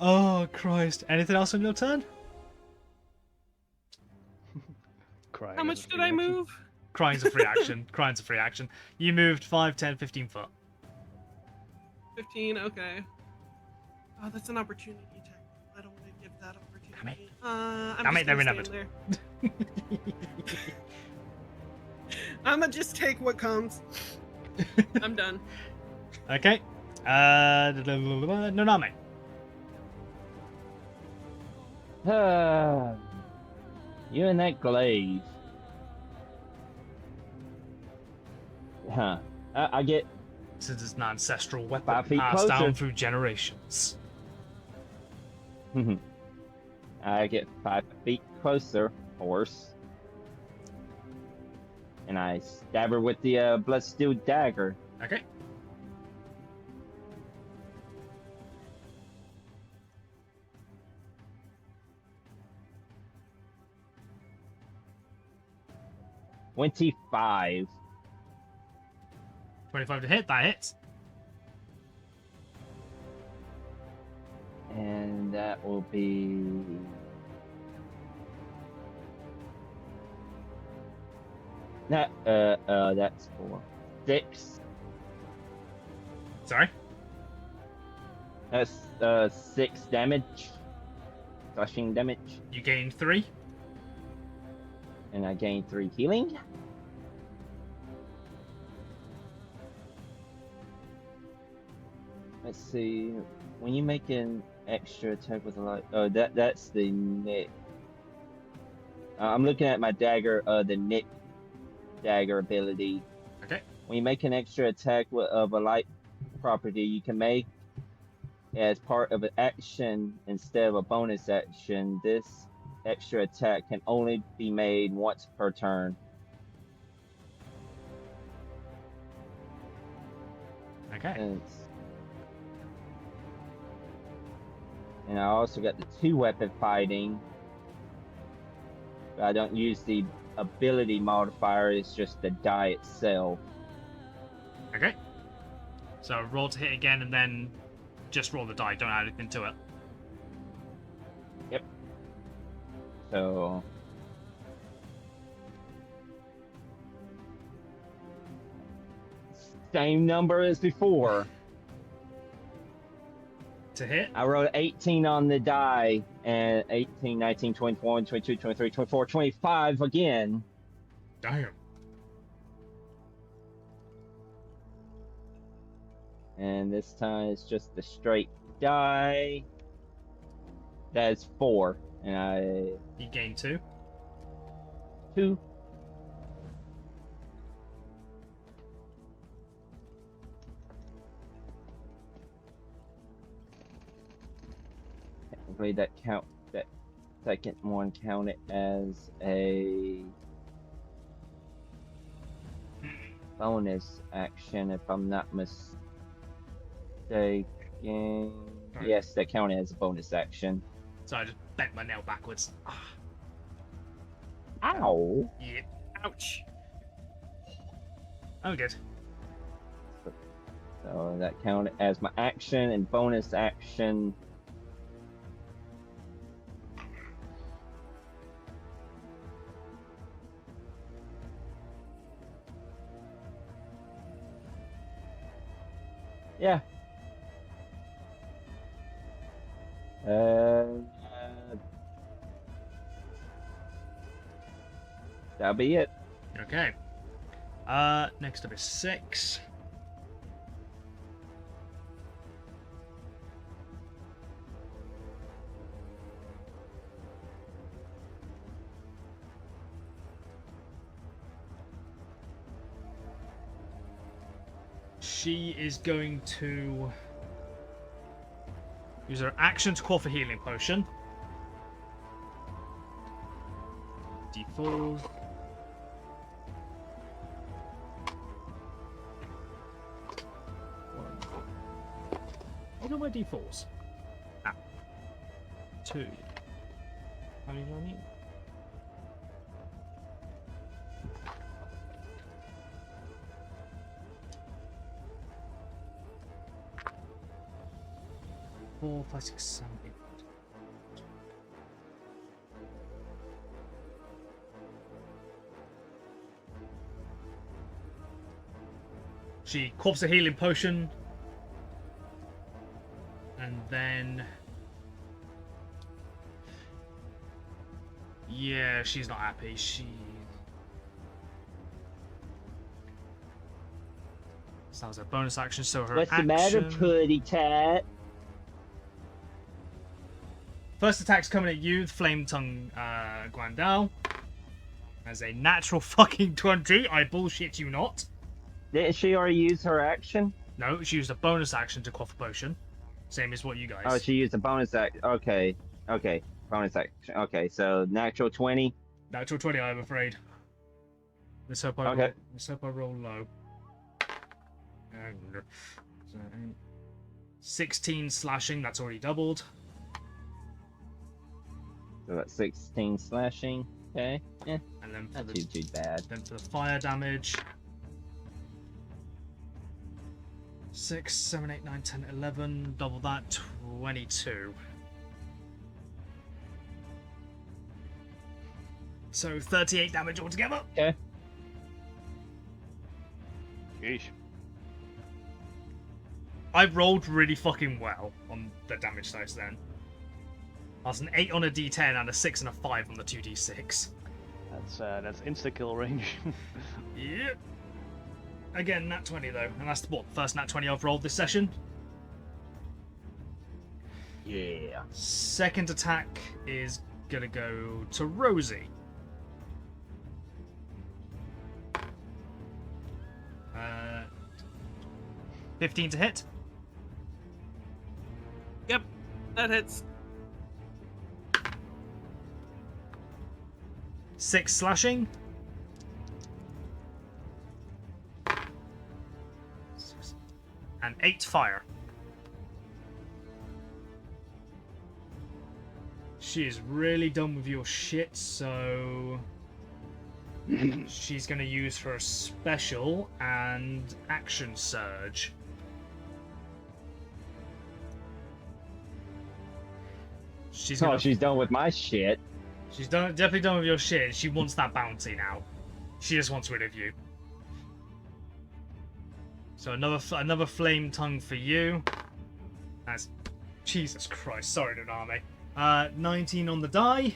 Oh Christ! Anything else on your turn? Crying How is much a did free I action. move? Crying's a free action. Crying's a free action. You moved 5, 10, 15 foot. 15. Okay. Oh, that's an opportunity attack. I don't want to give that opportunity. Damn it. I'm Damn just it, gonna never stand there. I'ma just take what comes. I'm done. Okay. Noname. You and that glaive. Huh. I get Since it's an ancestral 5 weapon feet passed closer. down through generations. I get 5 feet closer, horse. And I stab her with the bloodsteel dagger. Okay. $25. 25 to hit. That hits. And that will be that's 6. Sorry. That's 6 damage. Slashing damage. You gained 3. And I gain 3 healing. Let's see. When you make an extra attack with a light, oh, that's the knit. I'm looking at my dagger, the knit dagger ability. Okay. When you make an extra attack of a light property, you can make as part of an action instead of a bonus action. This extra attack can only be made once per turn. Okay. And I also got the 2-weapon fighting. But I don't use the ability modifier, it's just the die itself. Okay. So roll to hit again and then just roll the die. Don't add anything to it. Yep. So same number as before. To hit. I rolled 18 on the die, and 18, 19, 21, 22, 23, 24, 25 again. Damn. And this time it's just the straight die. That is 4. And I... You gain 2. 2. Technically that second one counted as a bonus action if I'm not mistaken. Yes, that counted as a bonus action. So I just bent my nail backwards. Ow! Yep. Ouch. Oh, good. So that counted as my action and bonus action. Yeah. That'll be it. Okay. Next up is 6. She is going to use her action to call for healing potion. D4. I got my D4s. 2. How many do I need? Four, 5, 6, 7, 8. She coughs a healing potion. And then... yeah, she's not happy. So that was a bonus action, so her What's action... the matter, Puddy Tat? First attack's coming at you, Flame Tongue Guandao. As a natural fucking 20, I bullshit you not. Didn't she already use her action? No, she used a bonus action to quaff a potion. Same as what you guys. Oh, she used a bonus action. Okay. Okay. Bonus action. Okay, so natural 20. Natural 20, I'm afraid. Let's hope I, Okay. let's hope I roll low. And, 16 slashing, that's already doubled. So that's 16 slashing. Okay. Yeah. And then for Not the too bad. Then for the fire damage, 6, 7, 8, 9, 10, 11, double that, 22. So 38 damage altogether. Okay. Yeesh. I rolled really fucking well on the damage dice then. I was an 8 on a d10 and a 6 and a 5 on the 2d6. That's insta-kill range. Yep. Again, nat 20 though, and that's what, the first nat 20 I've rolled this session. Yeah. Second attack is gonna go to Rosie. 15 to hit. Yep, that hits. 6 slashing. 6. And 8 fire. She is really done with your shit, so she's going to use her special and action surge. She's Oh, gonna, she's done with my shit. she's definitely done with your shit. She wants that bounty now. She just wants rid of you. So another flame tongue for you. That's Jesus Christ, sorry, Nanami. 19 on the die.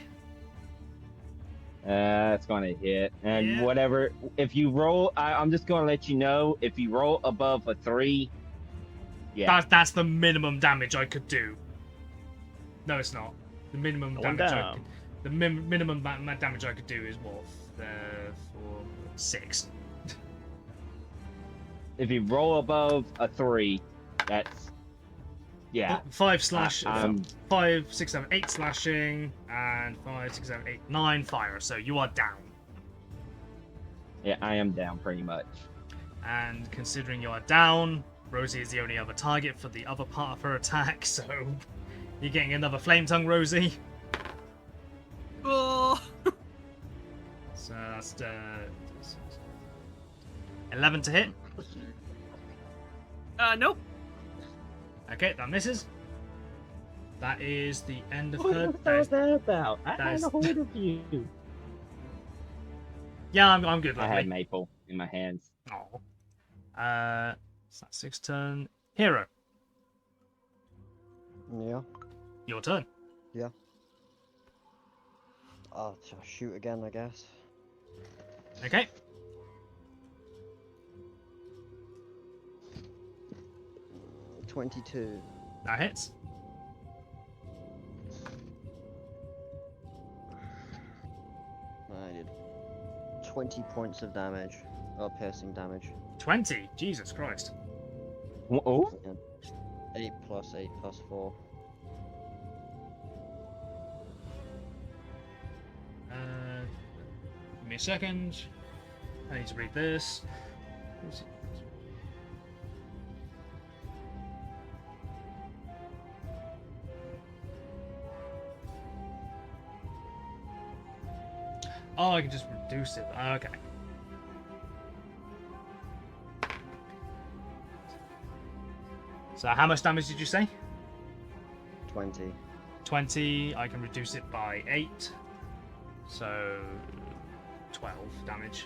It's gonna hit. And Yeah. whatever, if you roll, I'm just gonna let you know, if you roll above a 3, yeah. That's the minimum damage I could do. No, it's not. The minimum Going damage I down. could, the minimum damage I could do is what? 4, 6. If you roll above a 3, that's, yeah. 5 slash, Um, 5, 6, 7, 8 slashing, and 5, 6, 7, 8, 9 fire. So you are down. Yeah, I am down pretty much. And considering you are down, Rosie is the only other target for the other part of her attack, so you're getting another flame tongue, Rosie. Cool. So that's 11 to hit. Nope. Okay, that misses. That is the end of What her. the hell is that about? I that had is- a hold of you. Yeah, I'm good. I had Lovely. Maple in my hands. Oh. So that's 6 turn. Hero, Yeah. your turn. I'll just shoot again, I guess. Okay. 22. That hits. I did 20 points of damage. Or piercing damage. 20. Jesus Christ. Oh, 8 plus 8 plus 4. Give me a second. I need to read this. Oh, I can just reduce it. Okay. So how much damage did you say? 20. 20. I can reduce it by 8. So 12 damage.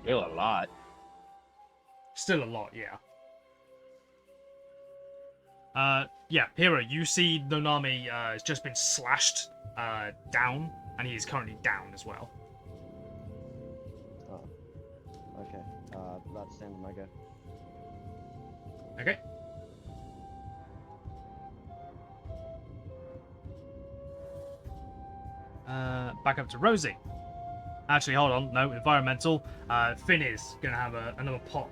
still a lot. Still a lot, yeah. Yeah, Hero, you see Nonami has just been slashed down, and he is currently down as well. Oh. Okay. That's the end of my go. Okay. Back up to Rosie. Actually, hold on. No, environmental. Finn is gonna have another pop.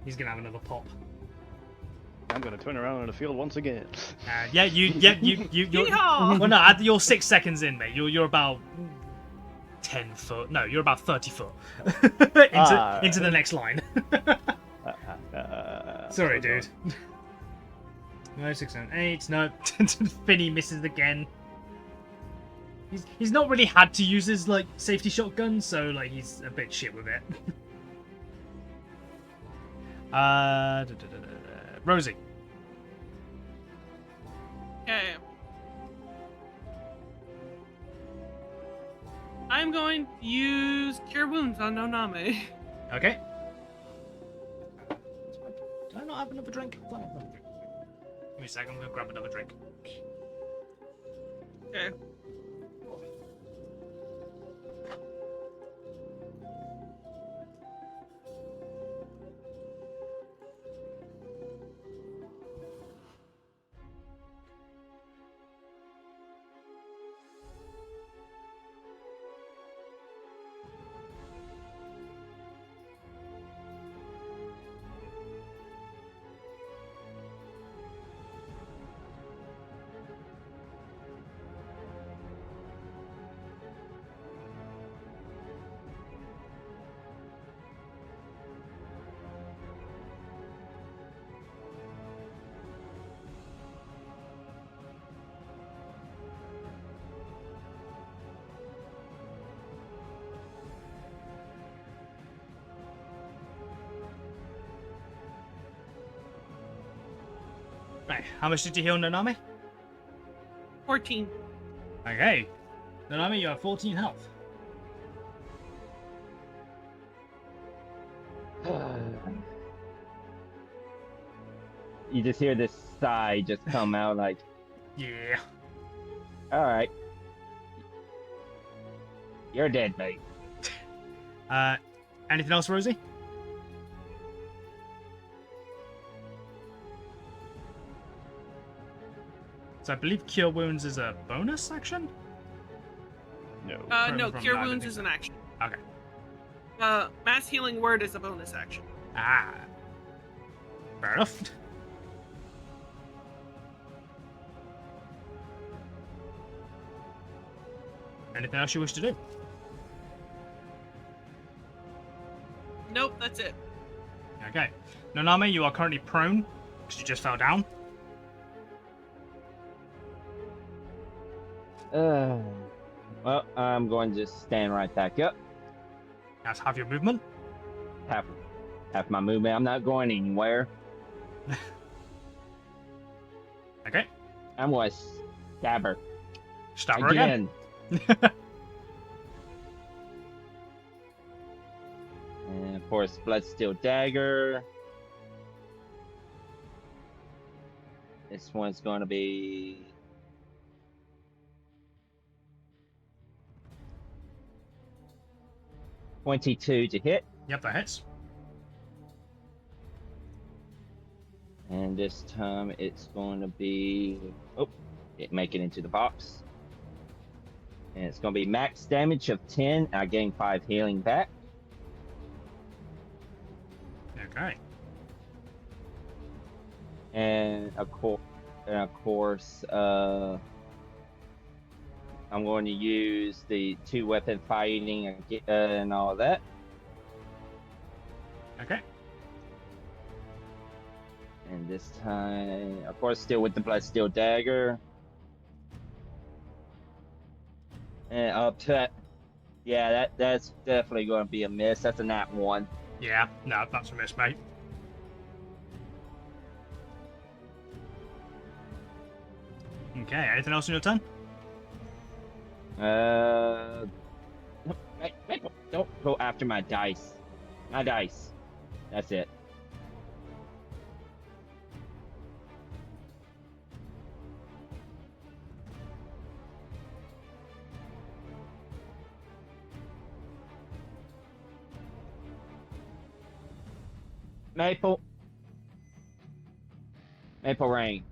He's gonna have another pop. I'm going to turn around on the field once again. You're Yeehaw! well, no, you're 6 seconds in, mate. You're about 10 foot. No, you're about 30 foot into the next line. Sorry, dude. No, 6, 7, 8. No, Finny misses again. He's not really had to use his like safety shotgun, so like he's a bit shit with it. Rosie. Okay. I'm going to use Cure Wounds on Noname. Okay. Do I not have another drink? Give me a second, I'm gonna grab another drink. Okay. Right, how much did you heal Nanami? 14. Okay. Nanami, you have 14 health. you just hear this sigh just come out like, Yeah. all right, you're dead, mate. Anything else, Rosie? So I believe Cure Wounds is a bonus action? No. No, from Cure that, I Wounds think is so. an action. Okay. Mass Healing Word is a bonus action. Ah. Fair enough. Anything else you wish to do? Nope, that's it. Okay. Nanami, you are currently prone because you just fell down. Well, I'm going to just stand right back up. That's half your movement. Half my movement. I'm not going anywhere. Okay. I'm going to stab her. Stab her again. And of course, Bloodsteel Dagger. This one's going to be 22 to hit. Yep, that hits. And this time it's going to be... Oh, make it into the box. And it's going to be max damage of 10. I gain 5 healing back. Okay. And of course, I'm going to use the 2-weapon fighting and all that. Okay. And this time, of course, still with the Bloodsteel Dagger. And up to, yeah, that's definitely going to be a miss. That's a nat 1. Yeah, no, that's a miss, mate. Okay, anything else on your turn? Don't go after my dice. My dice. That's it. Maple Rain.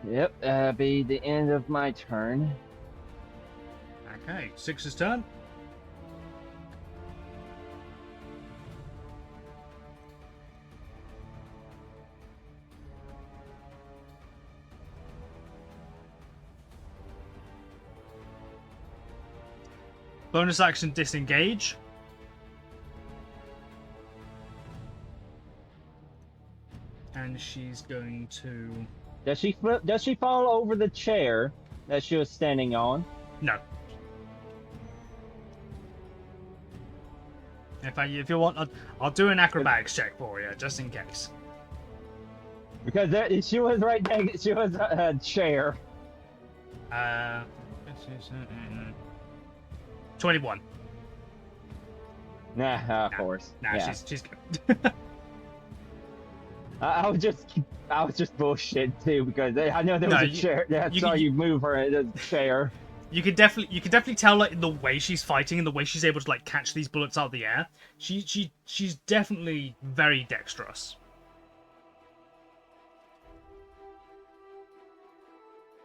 Yep, that'll be the end of my turn. Okay, Six's turn. Bonus action disengage. And she's going to... Does she fall over the chair that she was standing on? No. If you want, I'll do an acrobatics check for you, just in case. Because she was right next. She was a chair. 21. Nah, of course. Nah, yeah. she's good. I was just bullshit too because I know there was a chair. I saw you move her in a chair. You can definitely tell, like, in the way she's fighting and the way she's able to, like, catch these bullets out of the air. She's definitely very dexterous.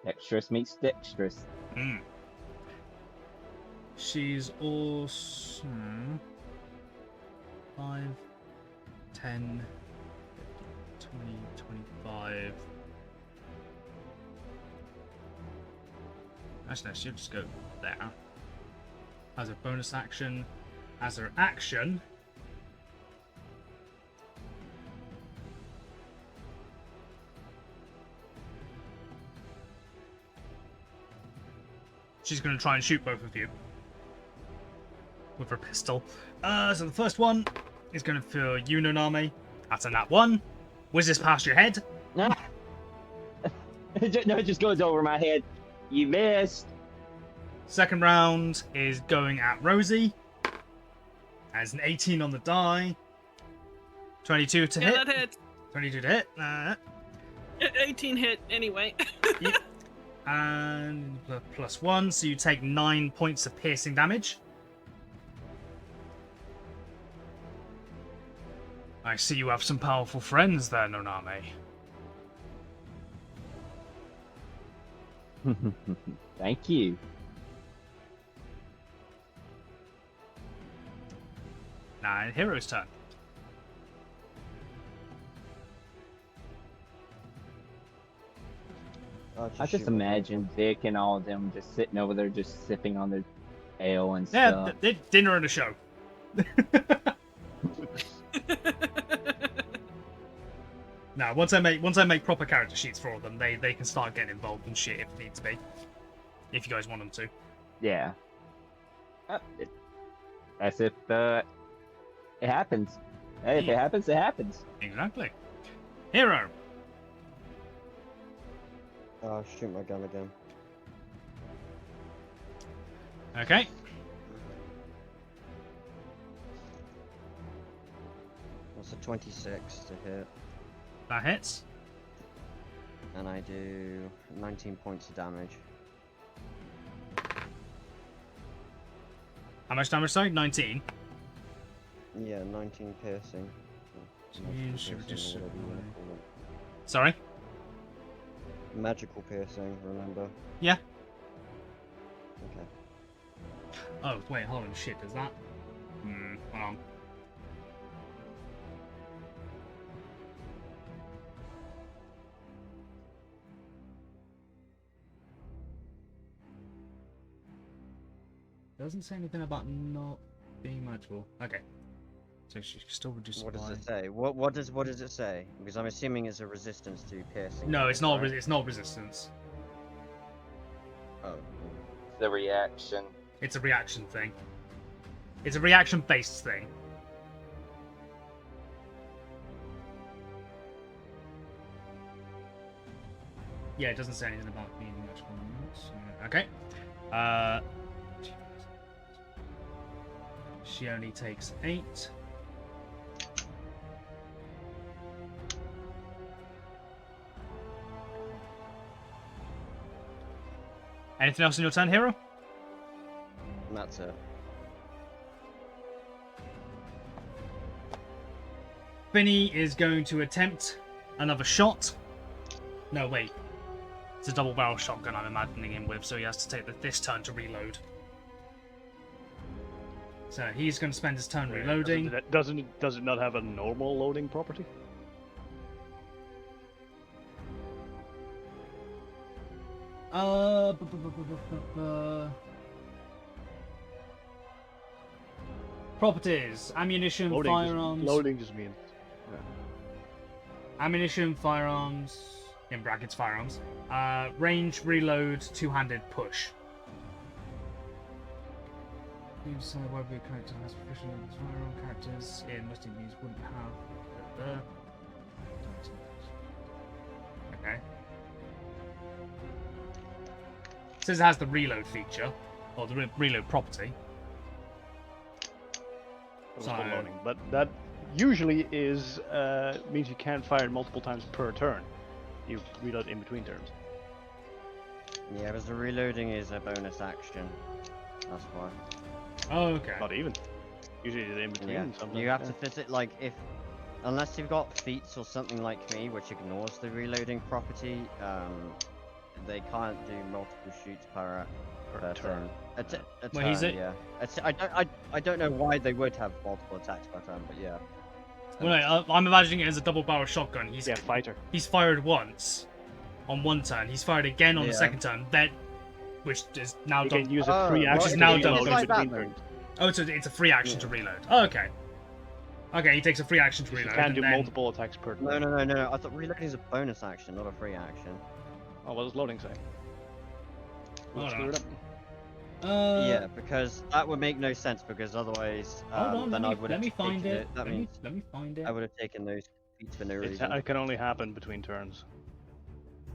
Dexterous meets dexterous. Mm. She's also 5, 10, 20, 25. Actually, no, she'll just go there. As a bonus action. As her action. She's going to try and shoot both of you. With her pistol. So the first one is going for you, Noname. That's a nat 1. Whiz this past your head. No, it just goes over my head. You missed. Second round is going at Rosie. As an 18 on the die. 22 to Yeah, hit. that hit. 22 to hit. 18 hit anyway. And +1, so you take 9 points of piercing damage. I see you have some powerful friends there, Noname. Thank you. Now, Hero's turn. I just imagine Vic and all of them just sitting over there, just sipping on their ale and Yeah, stuff. dinner and a show. Now, once I make proper character sheets for them, they can start getting involved in shit if needs be. If you guys want them to. Yeah. As if it happens. Hey, if it happens, it happens. Exactly. Hero. I'll shoot my gun again. Okay. That's a 26 to hit, That hits. and I do 19 points of damage. How much damage, sorry? 19. Yeah, 19 piercing. You should just- or whatever you wanna call Sorry? it. Magical piercing, remember? Yeah. Okay. Oh, wait, hold on. Shit, does that? Hold on. Doesn't say anything about not being magical. Okay. So she can still reduce What does by... it say? What does it say? Because I'm assuming it's a resistance to piercing. No, it's not. right? It's not resistance. Oh. The reaction. It's a reaction thing. It's a reaction-based thing. Yeah, it doesn't say anything about being magical. Okay. She only takes 8. Anything else in your turn, Hero? And that's it. Finny is going to attempt another shot. No, wait. It's a double barrel shotgun I'm imagining him with, so he has to take this turn to reload. So he's going to spend his turn reloading. Does it not have a normal loading property? Properties: ammunition, firearms. Loading just means. Ammunition, firearms, in brackets, firearms. Range, reload, two-handed push. You decide whether your character has proficient firearm characters in listing these wouldn't have. Okay. It says it has the reload feature, or the reload property. For loading, but that usually is means you can't fire multiple times per turn. You reload in between turns. Yeah, because the reloading is a bonus action. That's why. Oh, okay. Not even. Usually it's in between. Yeah. Sometimes, You have to visit unless you've got feats or something like me, which ignores the reloading property. They can't do multiple shoots per turn. A Well, he's turn, yeah. I don't know why they would have multiple attacks per turn, but yeah. Well, no, I'm imagining it as a double barrel shotgun. He's fighter. He's fired once on one turn. He's fired again on the Yeah. second turn. Which is now You done. can use a free Which action. is now to done. reload in like that, between then. turns. Oh, so it's a free action to reload. Oh, okay. Okay, he takes a free action to You reload. can and do then... multiple attacks per turn. No. I thought reloading is a bonus action, not a free action. Oh, what does loading say? Hold Screw on. it up. Yeah, because that would make no sense. Because otherwise, Hold on, then I would let have me taken find it. That Let me means let me find it. I would have taken those feats for no It reason. can only happen between turns.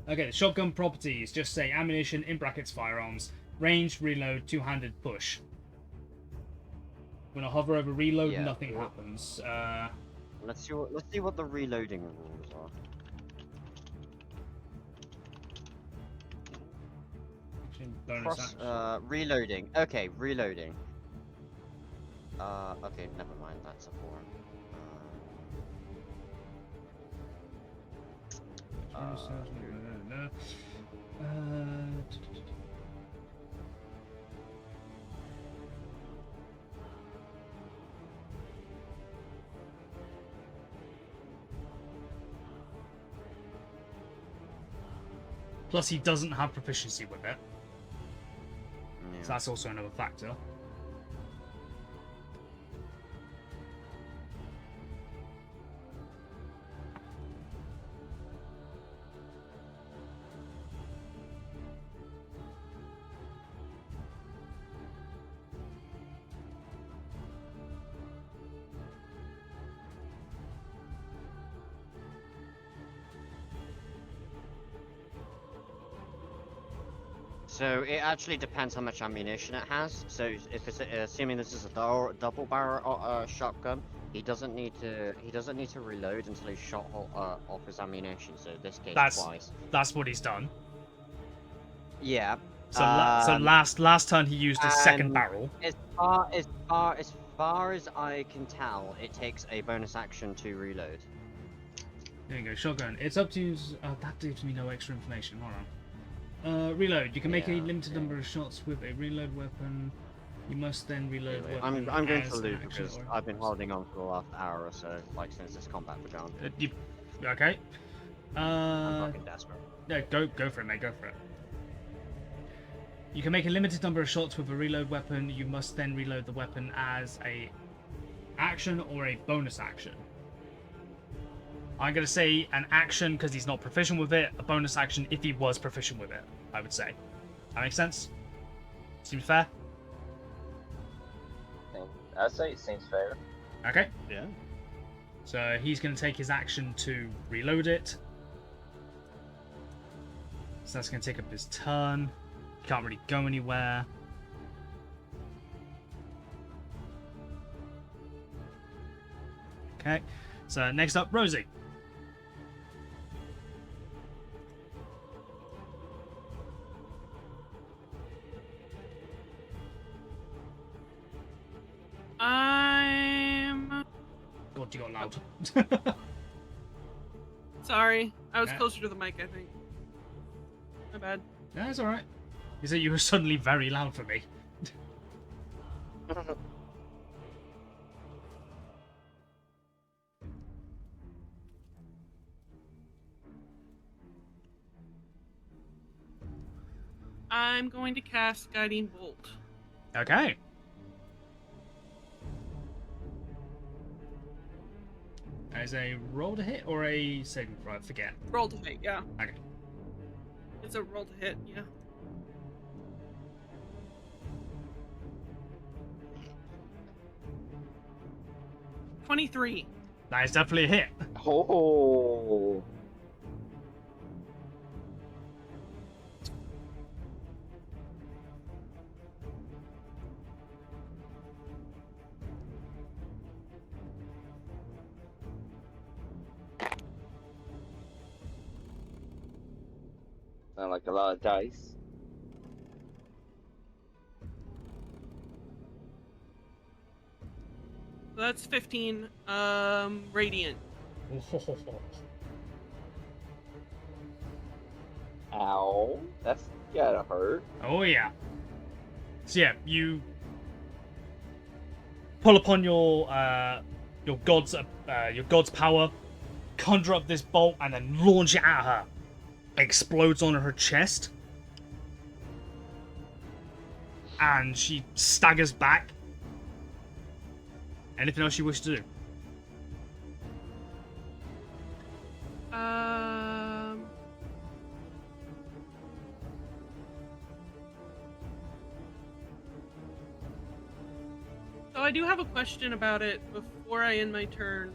Okay, the shotgun properties just say ammunition in brackets firearms, range, reload, two-handed push. When I hover over reload, Yeah, nothing well- happens. Let's see what the reloading rules are. Actually, bonus action. Reloading. Okay, reloading. Okay, never mind. That's a forum. Plus, he doesn't have proficiency with it, Yeah. so that's also another factor. So it actually depends how much ammunition it has. So if it's assuming this is a double barrel shotgun, he doesn't need to reload until he's shot off his ammunition. So in this case, twice. That's what he's done. Yeah. So, last turn he used his second and barrel. As far as I can tell, it takes a bonus action to reload. There you go, shotgun. It's up to you. That gives me no extra information. Hold on. Reload. You can make a limited number of shots with a reload weapon. You must then reload the weapon. I'm going as to an lose action because or- I've been holding on for the last hour or so, like since this combat began. Okay. I'm fucking desperate. No, go for it, mate. Go for it. You can make a limited number of shots with a reload weapon. You must then reload the weapon as a action or a bonus action. I'm going to say an action because he's not proficient with it. A bonus action if he was proficient with it, I would say. That makes sense? Seems fair? I'd say it seems fair. Okay. Yeah. So he's going to take his action to reload it. So that's going to take up his turn. Can't really go anywhere. Okay. So next up, Rosie. I'm God, you got loud. sorry. I was Yeah. closer to the mic, I think. My bad. No, it's alright. You said you were suddenly very loud for me. I'm going to cast Guiding Bolt. Okay. As a roll to hit or a saving throw? I forget. Roll to hit, yeah. Okay. It's a roll to hit, yeah. $23. That is definitely a hit. Oh. Sound like a lot of dice. So that's 15 radiant. Ow. That's gotta hurt. Oh yeah. So yeah, you pull upon your god's power, conjure up this bolt, and then launch it at her. Explodes on her chest, and she staggers back. Anything else you wish to do? So I do have a question about it before I end my turn.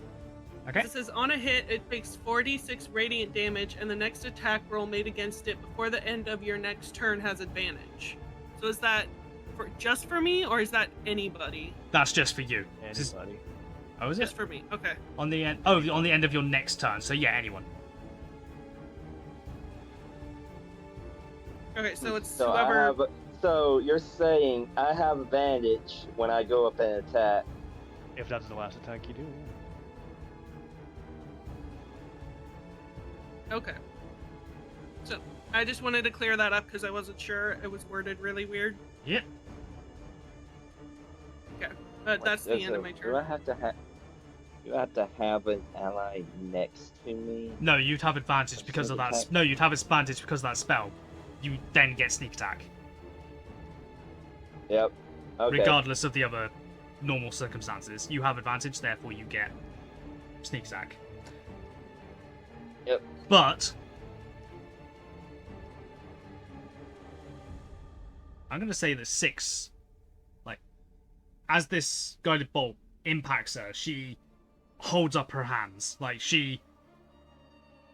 Okay. It says on a hit, it takes 4d6 radiant damage, and the next attack roll made against it before the end of your next turn has advantage. So is that just for me, or is that anybody? That's just for you. This is- Anybody. Oh, is it? Just for me. Okay. On the end. Oh, on the end of your next turn. So yeah, anyone. Okay, so it's So whoever. So you're saying I have advantage when I go up and attack? If that's the last attack you do. Yeah. Okay. So I just wanted to clear that up because I wasn't sure. It was worded really weird. Yeah. Okay, but that's the end of my Do turn. I have to have? Do I have to have an ally next to me? No, you'd have advantage because of that. Sneak attack? No, you'd have advantage because of that spell. You then get sneak attack, Yep. Okay. regardless of the other normal circumstances. You have advantage, therefore you get sneak attack. Yep. But I'm gonna say that 6, like, as this guided bolt impacts her, she holds up her hands. Like, she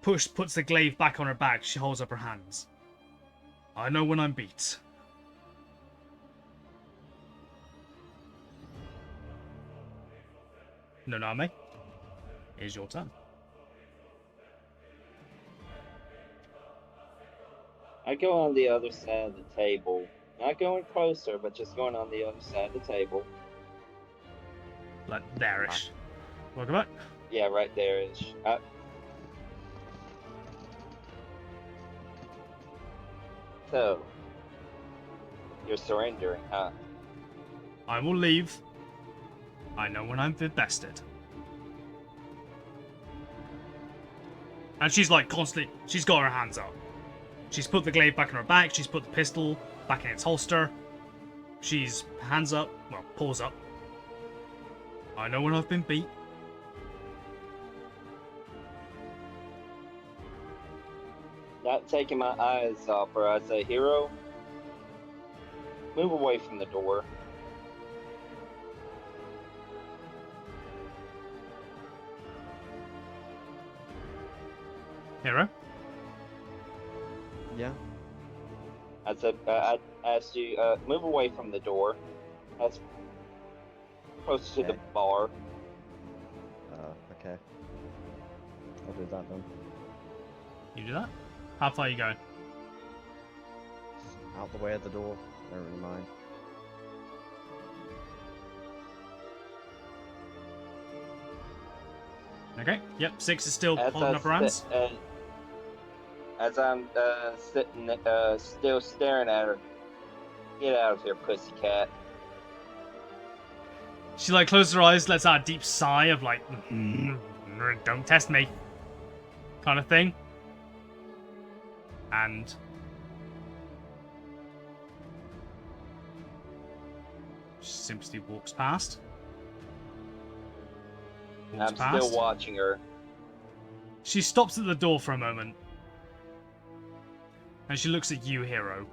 puts the glaive back on her back. She holds up her hands. I know when I'm beat. Noname, it's your turn. I go on the other side of the table. Not going closer, but just going on the other side of the table. Like, there-ish. Welcome back. Yeah, right there is. So, you're surrendering, huh? I will leave. I know when I'm bested. And she's like constantly, she's got her hands up. She's put the glaive back in her back, she's put the pistol back in its holster. She's hands up, well, paws up. I know when I've been beat. Not taking my eyes off her, I say, Hero, move away from the door. Hero? Yeah. I said, I asked you, move away from the door. That's close to the Okay. bar. Okay. I'll do that then. You do that? How far are you going? Out the way of the door. Don't really mind. Okay, yep, 6 is still As holding I up her hands. as I'm sitting, still staring at her. Get out of here, pussycat. She like closes her eyes, lets out a deep sigh of like, don't test me, kind of thing. And she simply walks past. Walks I'm past. still watching her. She stops at the door for a moment. And she looks at you, Hero.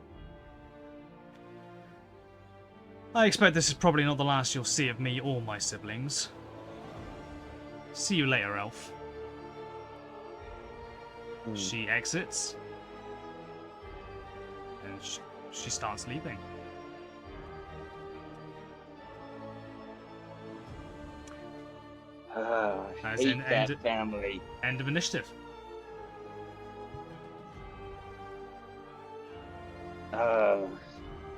I expect this is probably not the last you'll see of me or my siblings. See you later, Elf. She exits. And she starts leaving. I As hate in that end- family. End of initiative.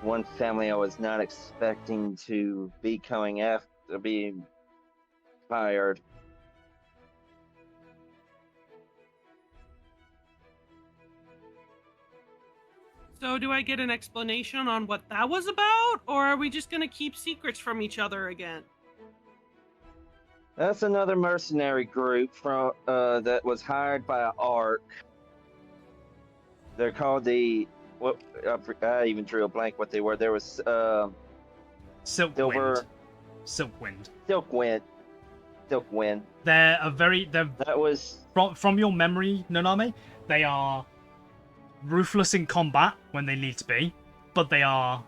One family I was not expecting to be coming after being fired. So do I get an explanation on what that was about, or are we just gonna keep secrets from each other again? That's another mercenary group from that was hired by Ark. They're called the what? I even drew a blank what they were. There was Silkwind. Silkwind. Silkwind. Silkwind. They're That was from your memory, Naname, they are ruthless in combat when they need to be, but they are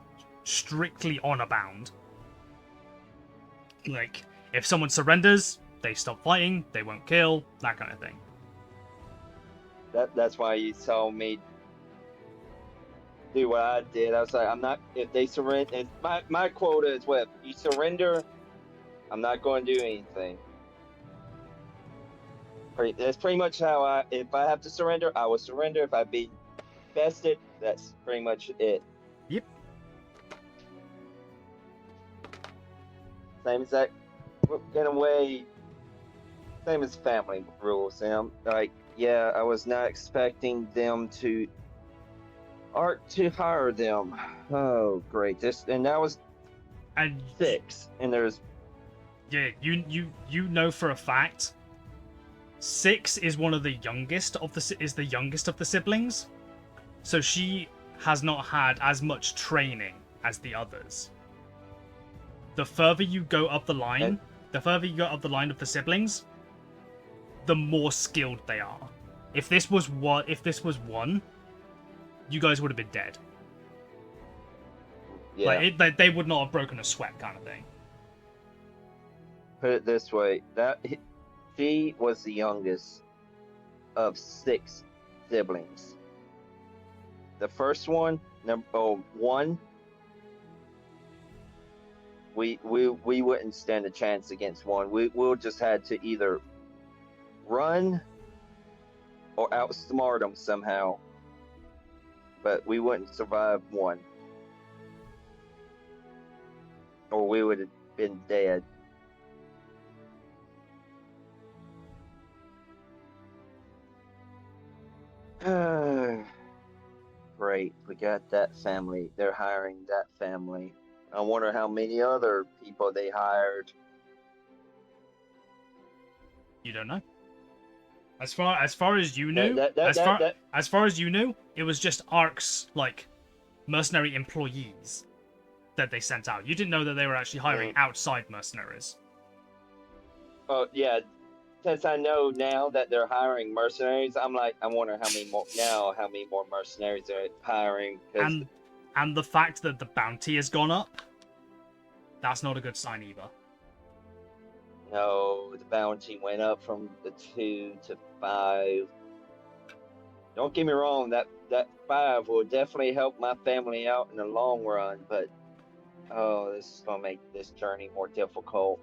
strictly honor bound. Like, if someone surrenders, they stop fighting, they won't kill, that kind of thing. That's why you saw me do what I did. I was like, I'm not. If they surrender, and my quota is what you surrender. I'm not going to do anything. That's pretty much how I. If I have to surrender, I will surrender. If I be bested, that's pretty much it. Yep. Same as that. In a way, same as family rules. And I'm like, yeah, I was not expecting them to. Art to hire them. Oh, great! That was And 6, and there's. yeah, you know for a fact, 6 is one of the youngest of the youngest of the siblings, so she has not had as much training as the others. The further you go up the line, of the siblings, the more skilled they are. If this was one, you guys would have been dead. Yeah. Like they would not have broken a sweat, kind of thing. Put it this way: she was the youngest of 6 siblings. The first one, one, we wouldn't stand a chance against one. We'll just had to either run or outsmart them somehow. But we wouldn't survive one, or we would have been dead. Great, we got that family. They're hiring that family. I wonder how many other people they hired. You don't know. As far as you knew, as far as you knew, it was just Ark's like mercenary employees that they sent out. You didn't know that they were actually hiring outside mercenaries. Oh yeah, since I know now that they're hiring mercenaries, I'm like, I wonder how many more mercenaries they're hiring. And the fact that the bounty has gone up, that's not a good sign either. No, the bounty went up from the 2 to 5. Don't get me wrong, that 5 will definitely help my family out in the long run, but this is gonna make this journey more difficult.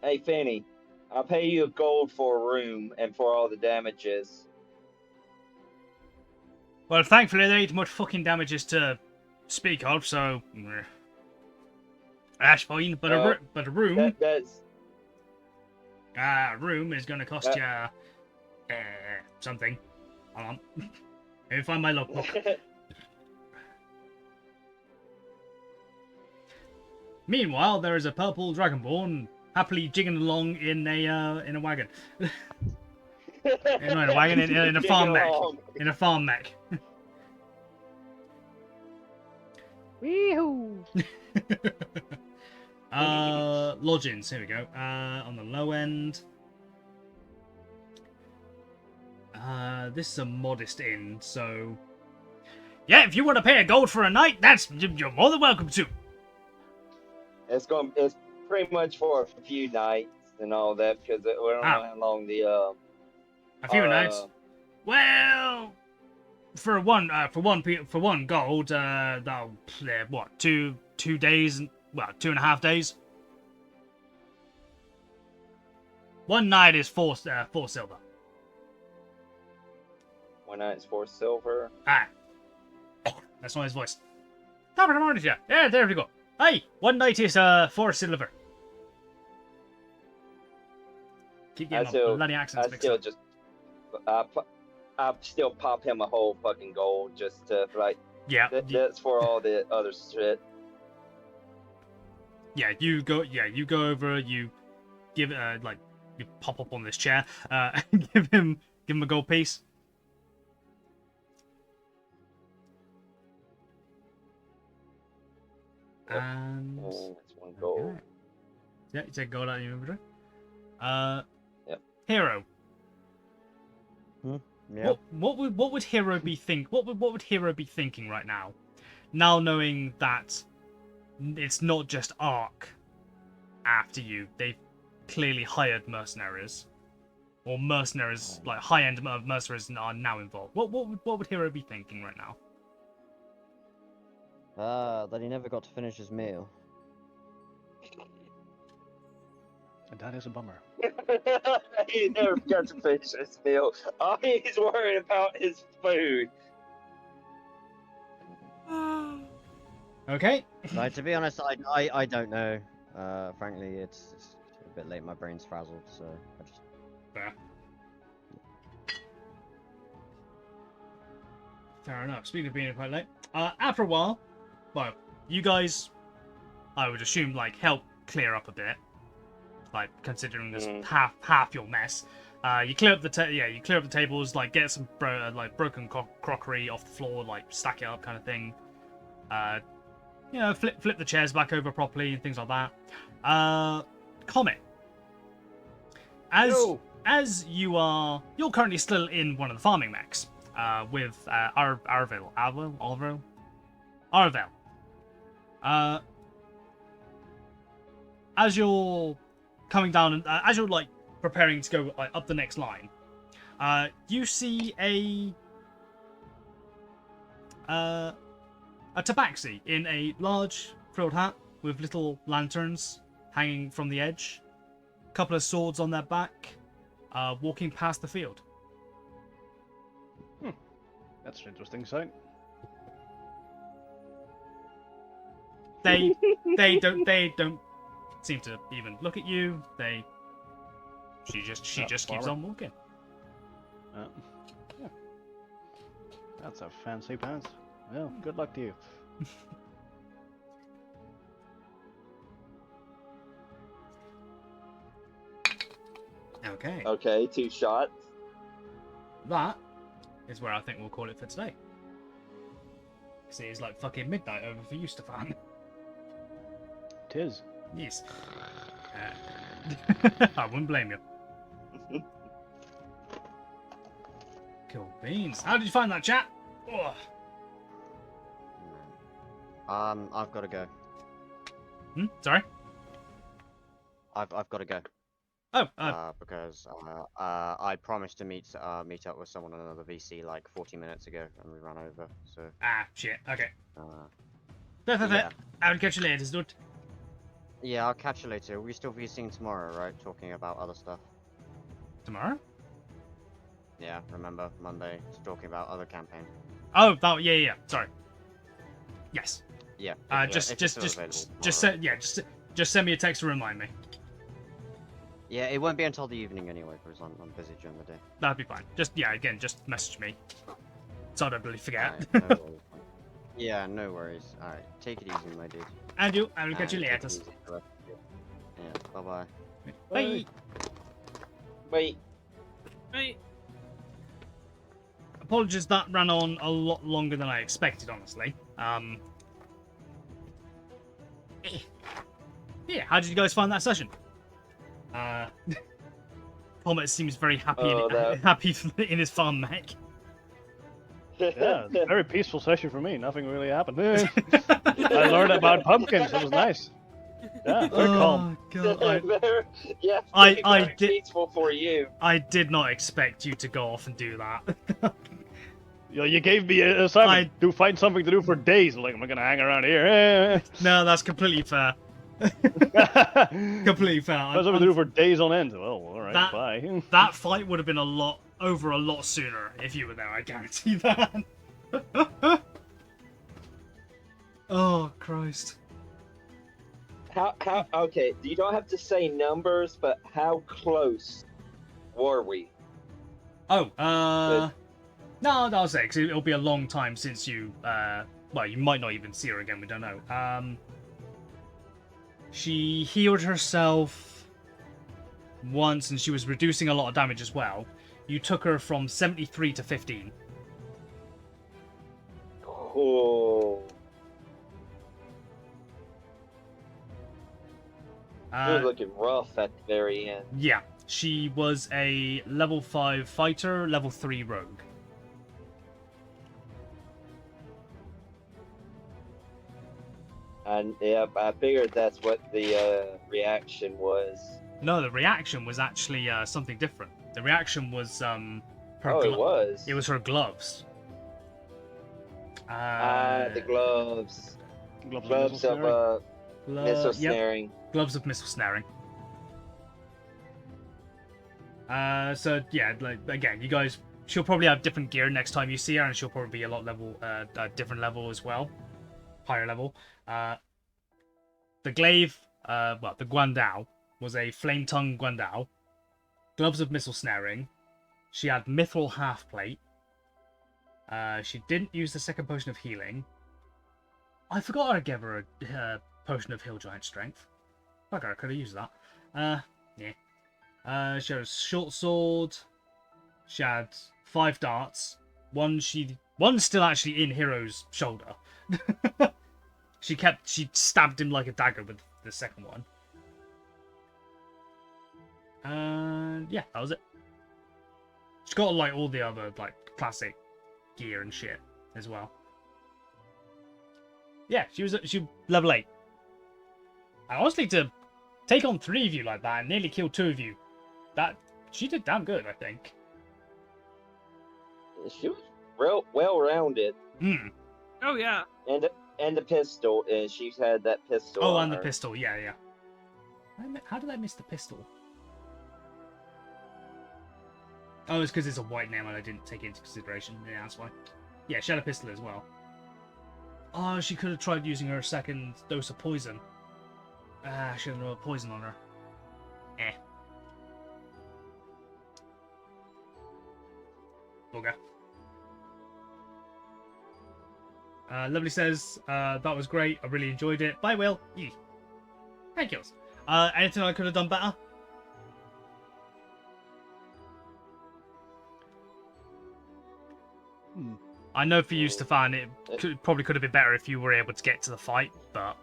Hey, Fanny, I'll pay you a gold for a room and for all the damages. Well, thankfully there ain't much fucking damages to speak of, so that's fine. But a room, room is gonna cost you something. Hold on, let me find my logbook. Meanwhile, there is a purple dragonborn happily jigging along in a wagon. Not in a wagon, in a farm mech. In a farm mech. Weehoo! Lodgings, here we go. On the low end. This is a modest inn, so yeah, if you want to pay a gold for a night, you're more than welcome to. It's pretty much for a few nights and all that, because we don't know how long the a few nights. Well, for one gold, that'll what 2 days, well 2.5 days. One night is 4 silver. One night is 4 silver. That's not his voice. Yeah, there we go. Hey, one night is 4 silver. Keep getting my bloody accents mixed up. I still pop him a whole fucking gold just to like. Yeah. That's for all the other shit. Yeah, you go over. You give you pop up on this chair. Give him a gold piece. And that's 1 gold. Okay. Yeah, you take gold out of your inventory. Yep. Hero. Yeah. What would Hero be what would Hero be thinking right now? Now knowing that it's not just Ark after you, they've clearly hired mercenaries, or mercenaries like high-end mercenaries are now involved. What would Hero be thinking right now? That he never got to finish his meal. And that is a bummer. He never got to finish his meal. Oh, he's worried about his food. Okay. Like, to be honest, I don't know. Frankly, it's a bit late. My brain's frazzled, so I just. Fair. Fair enough. Speaking of being quite late, after a while, well, you guys, I would assume, like, help clear up a bit. Like, considering this half your mess, you clear up the you clear up the tables, like get some broken crockery off the floor, like stack it up, kind of thing. You know, flip the chairs back over properly and things like that. Comet, as you're currently still in one of the farming mechs, with Arvel. As you're coming down and as you're like preparing to go like up the next line, you see a tabaxi in a large frilled hat with little lanterns hanging from the edge, a couple of swords on their back, walking past the field. That's an interesting sight. They don't seem to even look at you. She just keeps on walking. Yeah. That's a fancy pants. Well, good luck to you. Okay. Okay, 2 shots. That is where I think we'll call it for today. See, it's like fucking midnight over for you, Stefan. Tis. Yes. I wouldn't blame you. Cool beans. How did you find that, chat? Oh. I've got to go. Sorry? I've got to go. Oh, because I promised to meet up with someone on another VC like 40 minutes ago, and we ran over. So. Shit. Okay. Yeah. Fair. I'll catch you later, dude. Yeah, I'll catch you later. We're still VCing tomorrow, right? Talking about other stuff. Tomorrow? Yeah, remember Monday? Talking about other campaign. Oh, yeah. Sorry. Yes. Yeah. Just send me a text to remind me. Yeah, it won't be until the evening anyway, because I'm busy during the day. That'd be fine. Just message me, so I don't really forget. Right, no worries. Yeah, no worries. All right, take it easy, my dude. And you, I will catch you later. Yeah, bye-bye. Bye. Wait. Right. Apologies, that ran on a lot longer than I expected, honestly. Yeah, how did you guys find that session? Comet seems very happy happy in his farm mech. Yeah, very peaceful session for me. Nothing really happened. I learned about pumpkins. It was nice. Yeah, very calm. God, yeah, I did. Peaceful for you. I did not expect you to go off and do that. You gave me an assignment to find something to do for days. Like, I'm not gonna hang around here. No, that's completely fair. Completely fair. Find something to do for days on end. Well, all right, bye. That fight would have been a lot sooner if you were there. I guarantee that. Oh Christ. How? Okay, you don't have to say numbers, but how close were we? Oh, no, I'll say because it'll be a long time since you. Well, you might not even see her again. We don't know. She healed herself once, and she was reducing a lot of damage as well. You took her from 73 to 15. Cool. She was looking rough at the very end. Yeah, she was a level 5 fighter, level 3 rogue. And yeah, I figured that's what the reaction was. No, the reaction was actually something different. The reaction was her It was. It was her gloves. The gloves. Gloves Gloves of missile yep, snaring. gloves of missile snaring. So yeah, like again, you guys, she'll probably have different gear next time you see her, and she'll probably be a lot different level as well, higher level. The glaive, the Guandao was a flame tongue Guandao, gloves of missile snaring. She had mithril half plate. She didn't use the second potion of healing. I forgot I gave her a potion of Hill Giant Strength. Fuck, I could have used that. Yeah. She had a short sword. She had 5 darts. One's still actually in Hero's shoulder. She stabbed him like a dagger with the second one. And yeah, that was it. She's got like all the other like classic gear and shit as well. Yeah, she level 8. And honestly, to take on 3 of you like that and nearly kill 2 of you, she did damn good, I think. She was real well-rounded. Oh yeah. And the pistol, and she's had that pistol. Oh, on and the her. pistol, yeah. How did I miss the pistol? Oh, it's because it's a white name and I didn't take it into consideration. Yeah, that's why. Yeah, she had a pistol as well. Oh, she could have tried using her second dose of poison. She had no poison on her. Bugger. Lovely says, that was great. I really enjoyed it. Bye, Will. Yee. Thank you. Anything I could have done better? I know for you, Stefan, it probably could have been better if you were able to get to the fight, but...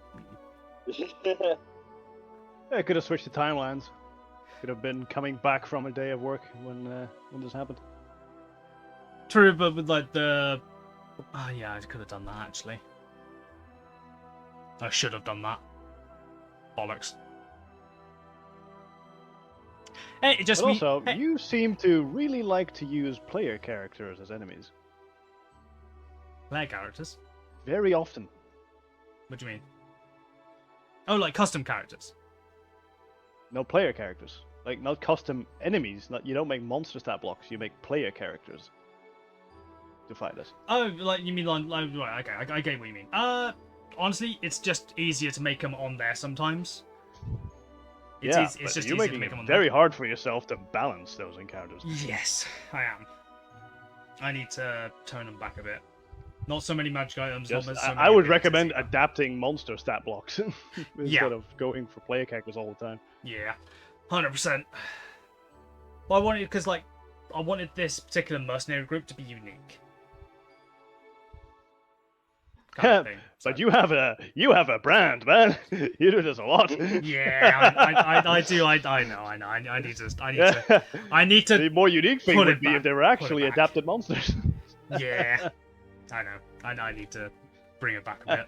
I could have switched the timelines. Could have been coming back from a day of work when this happened. True, but with like the... Oh yeah, I could have done that actually. I should have done that. Bollocks. Hey, just But me. also, Hey. you seem to really like to use player characters as enemies. Player characters? Very often. What do you mean? Oh, like custom characters? No, player characters. Like, not custom enemies. You don't make monster stat blocks, you make player characters to fight us. Oh, like you mean like right? Okay, I get what you mean. Honestly, it's just easier to make them on there sometimes. It's Yeah, it's but just you're easier to making make it them on very there. hard for yourself to balance those encounters. Yes, I am. I need to tone them back a bit. Not so many magic items. Just, not so many I would abilities recommend either. adapting monster stat blocks instead of going for player characters all the time. Yeah, 100%. Well, I wanted because like I wanted this particular mercenary group to be unique. Kind of thing. But you have a brand, man. You do this a lot. Yeah, I do. I know. I need to. The more unique thing put would it be back, if they were put it actually back. adapted monsters. Yeah, I know. I need to bring it back a bit.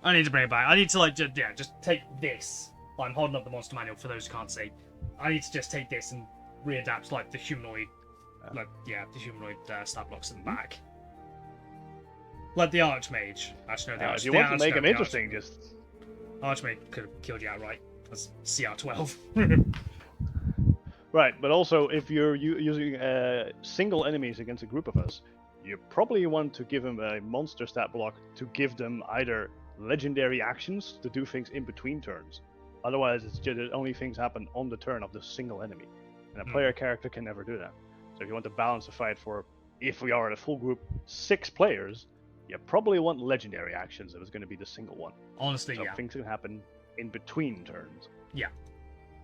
I need to bring it back. I need to just take this. I'm holding up the monster manual for those who can't see. I need to just take this and readapt like the humanoid, the humanoid stat blocks in the back. Like the Archmage. Actually, no, If you want to make them interesting, just Archmage could have killed you outright. That's CR12. right. But also, if you're using single enemies against a group of us, you probably want to give them a monster stat block to give them either legendary actions to do things in between turns. Otherwise, it's just only things happen on the turn of the single enemy, and a player character can never do that. So if you want to balance the fight for, if we are in a full group, 6 players, you probably want legendary actions if it's going to be the single one. Honestly, So yeah. things can happen in between turns. Yeah.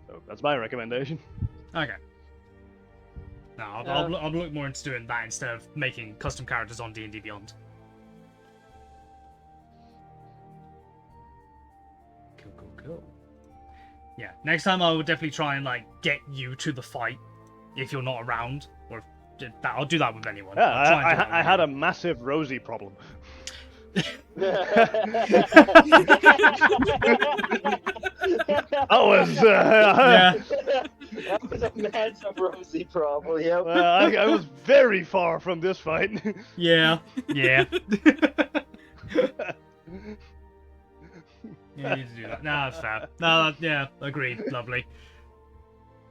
So that's my recommendation. Okay. No, I'll look more into doing that instead of making custom characters on D&D Beyond. cool. Yeah, next time I will definitely try and like get you to the fight if you're not around, or if I'll do that with anyone. Yeah, I'll try and do that with I had a anyone. massive Rosie problem. I was, Yeah. That was a massive Rosie problem, yep. I was very far from this fight. Yeah. Yeah. Yeah, you need to do that. No, that's fair. No, yeah, agreed. Lovely.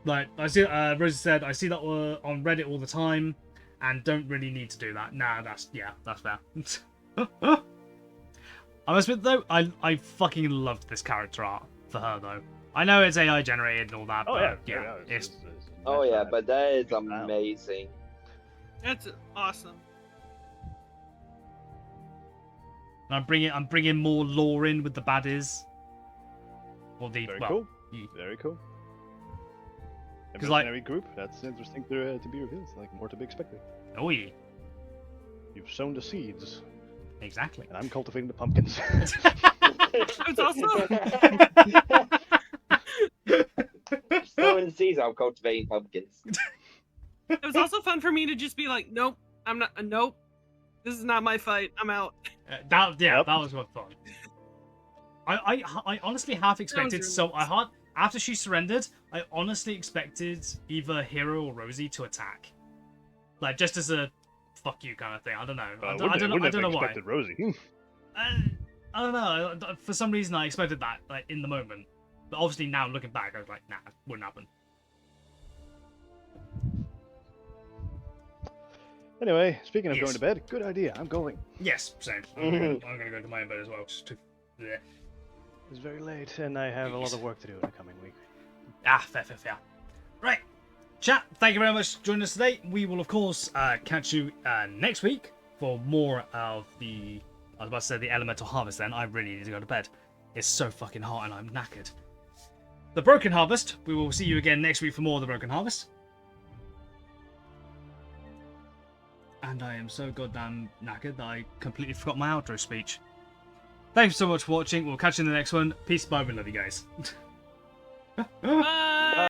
Like, I see, Rosie said, I see that on Reddit all the time, and don't really need to do that. Nah, that's fair. I must admit, though, I fucking loved this character art for her, though. I know it's AI generated and all that, Oh but yeah, it's Oh yeah, but that is amazing. That's awesome. I'm bringing more lore in with the baddies. Or the very well, cool. you- Very cool. A 'Cause, like- mercenary group. That's interesting to be revealed. Like more to be expected. Oh yeah, You've sown the seeds, exactly. and I'm cultivating the pumpkins. It's also So in the season, I'm cultivating pumpkins. it was also fun for me to just be like, nope, I'm not. Nope, this is not my fight. I'm out. That Yep. was what fun. I honestly half expected. really So after she surrendered, I honestly expected either Hero or Rosie to attack, like just as a fuck you kind of thing. I don't know. I don't know why. Expected Rosie. I don't know. For some reason, I expected that like in the moment, but obviously now looking back, I was like, nah, wouldn't happen. Anyway, speaking of Yes. going to bed, good idea. I'm going. Yes, same. I'm gonna go to my own bed as well. Just to, yeah. It's very late, and I have a lot of work to do in the coming week. Fair. Right. Chat, thank you very much for joining us today. We will, of course, catch you next week for more of the... I was about to say the Elemental Harvest then. I really need to go to bed. It's so fucking hot and I'm knackered. The Broken Harvest. We will see you again next week for more of the Broken Harvest. And I am so goddamn knackered that I completely forgot my outro speech. Thank you so much for watching. We'll catch you in the next one. Peace, bye, we love you guys. Bye.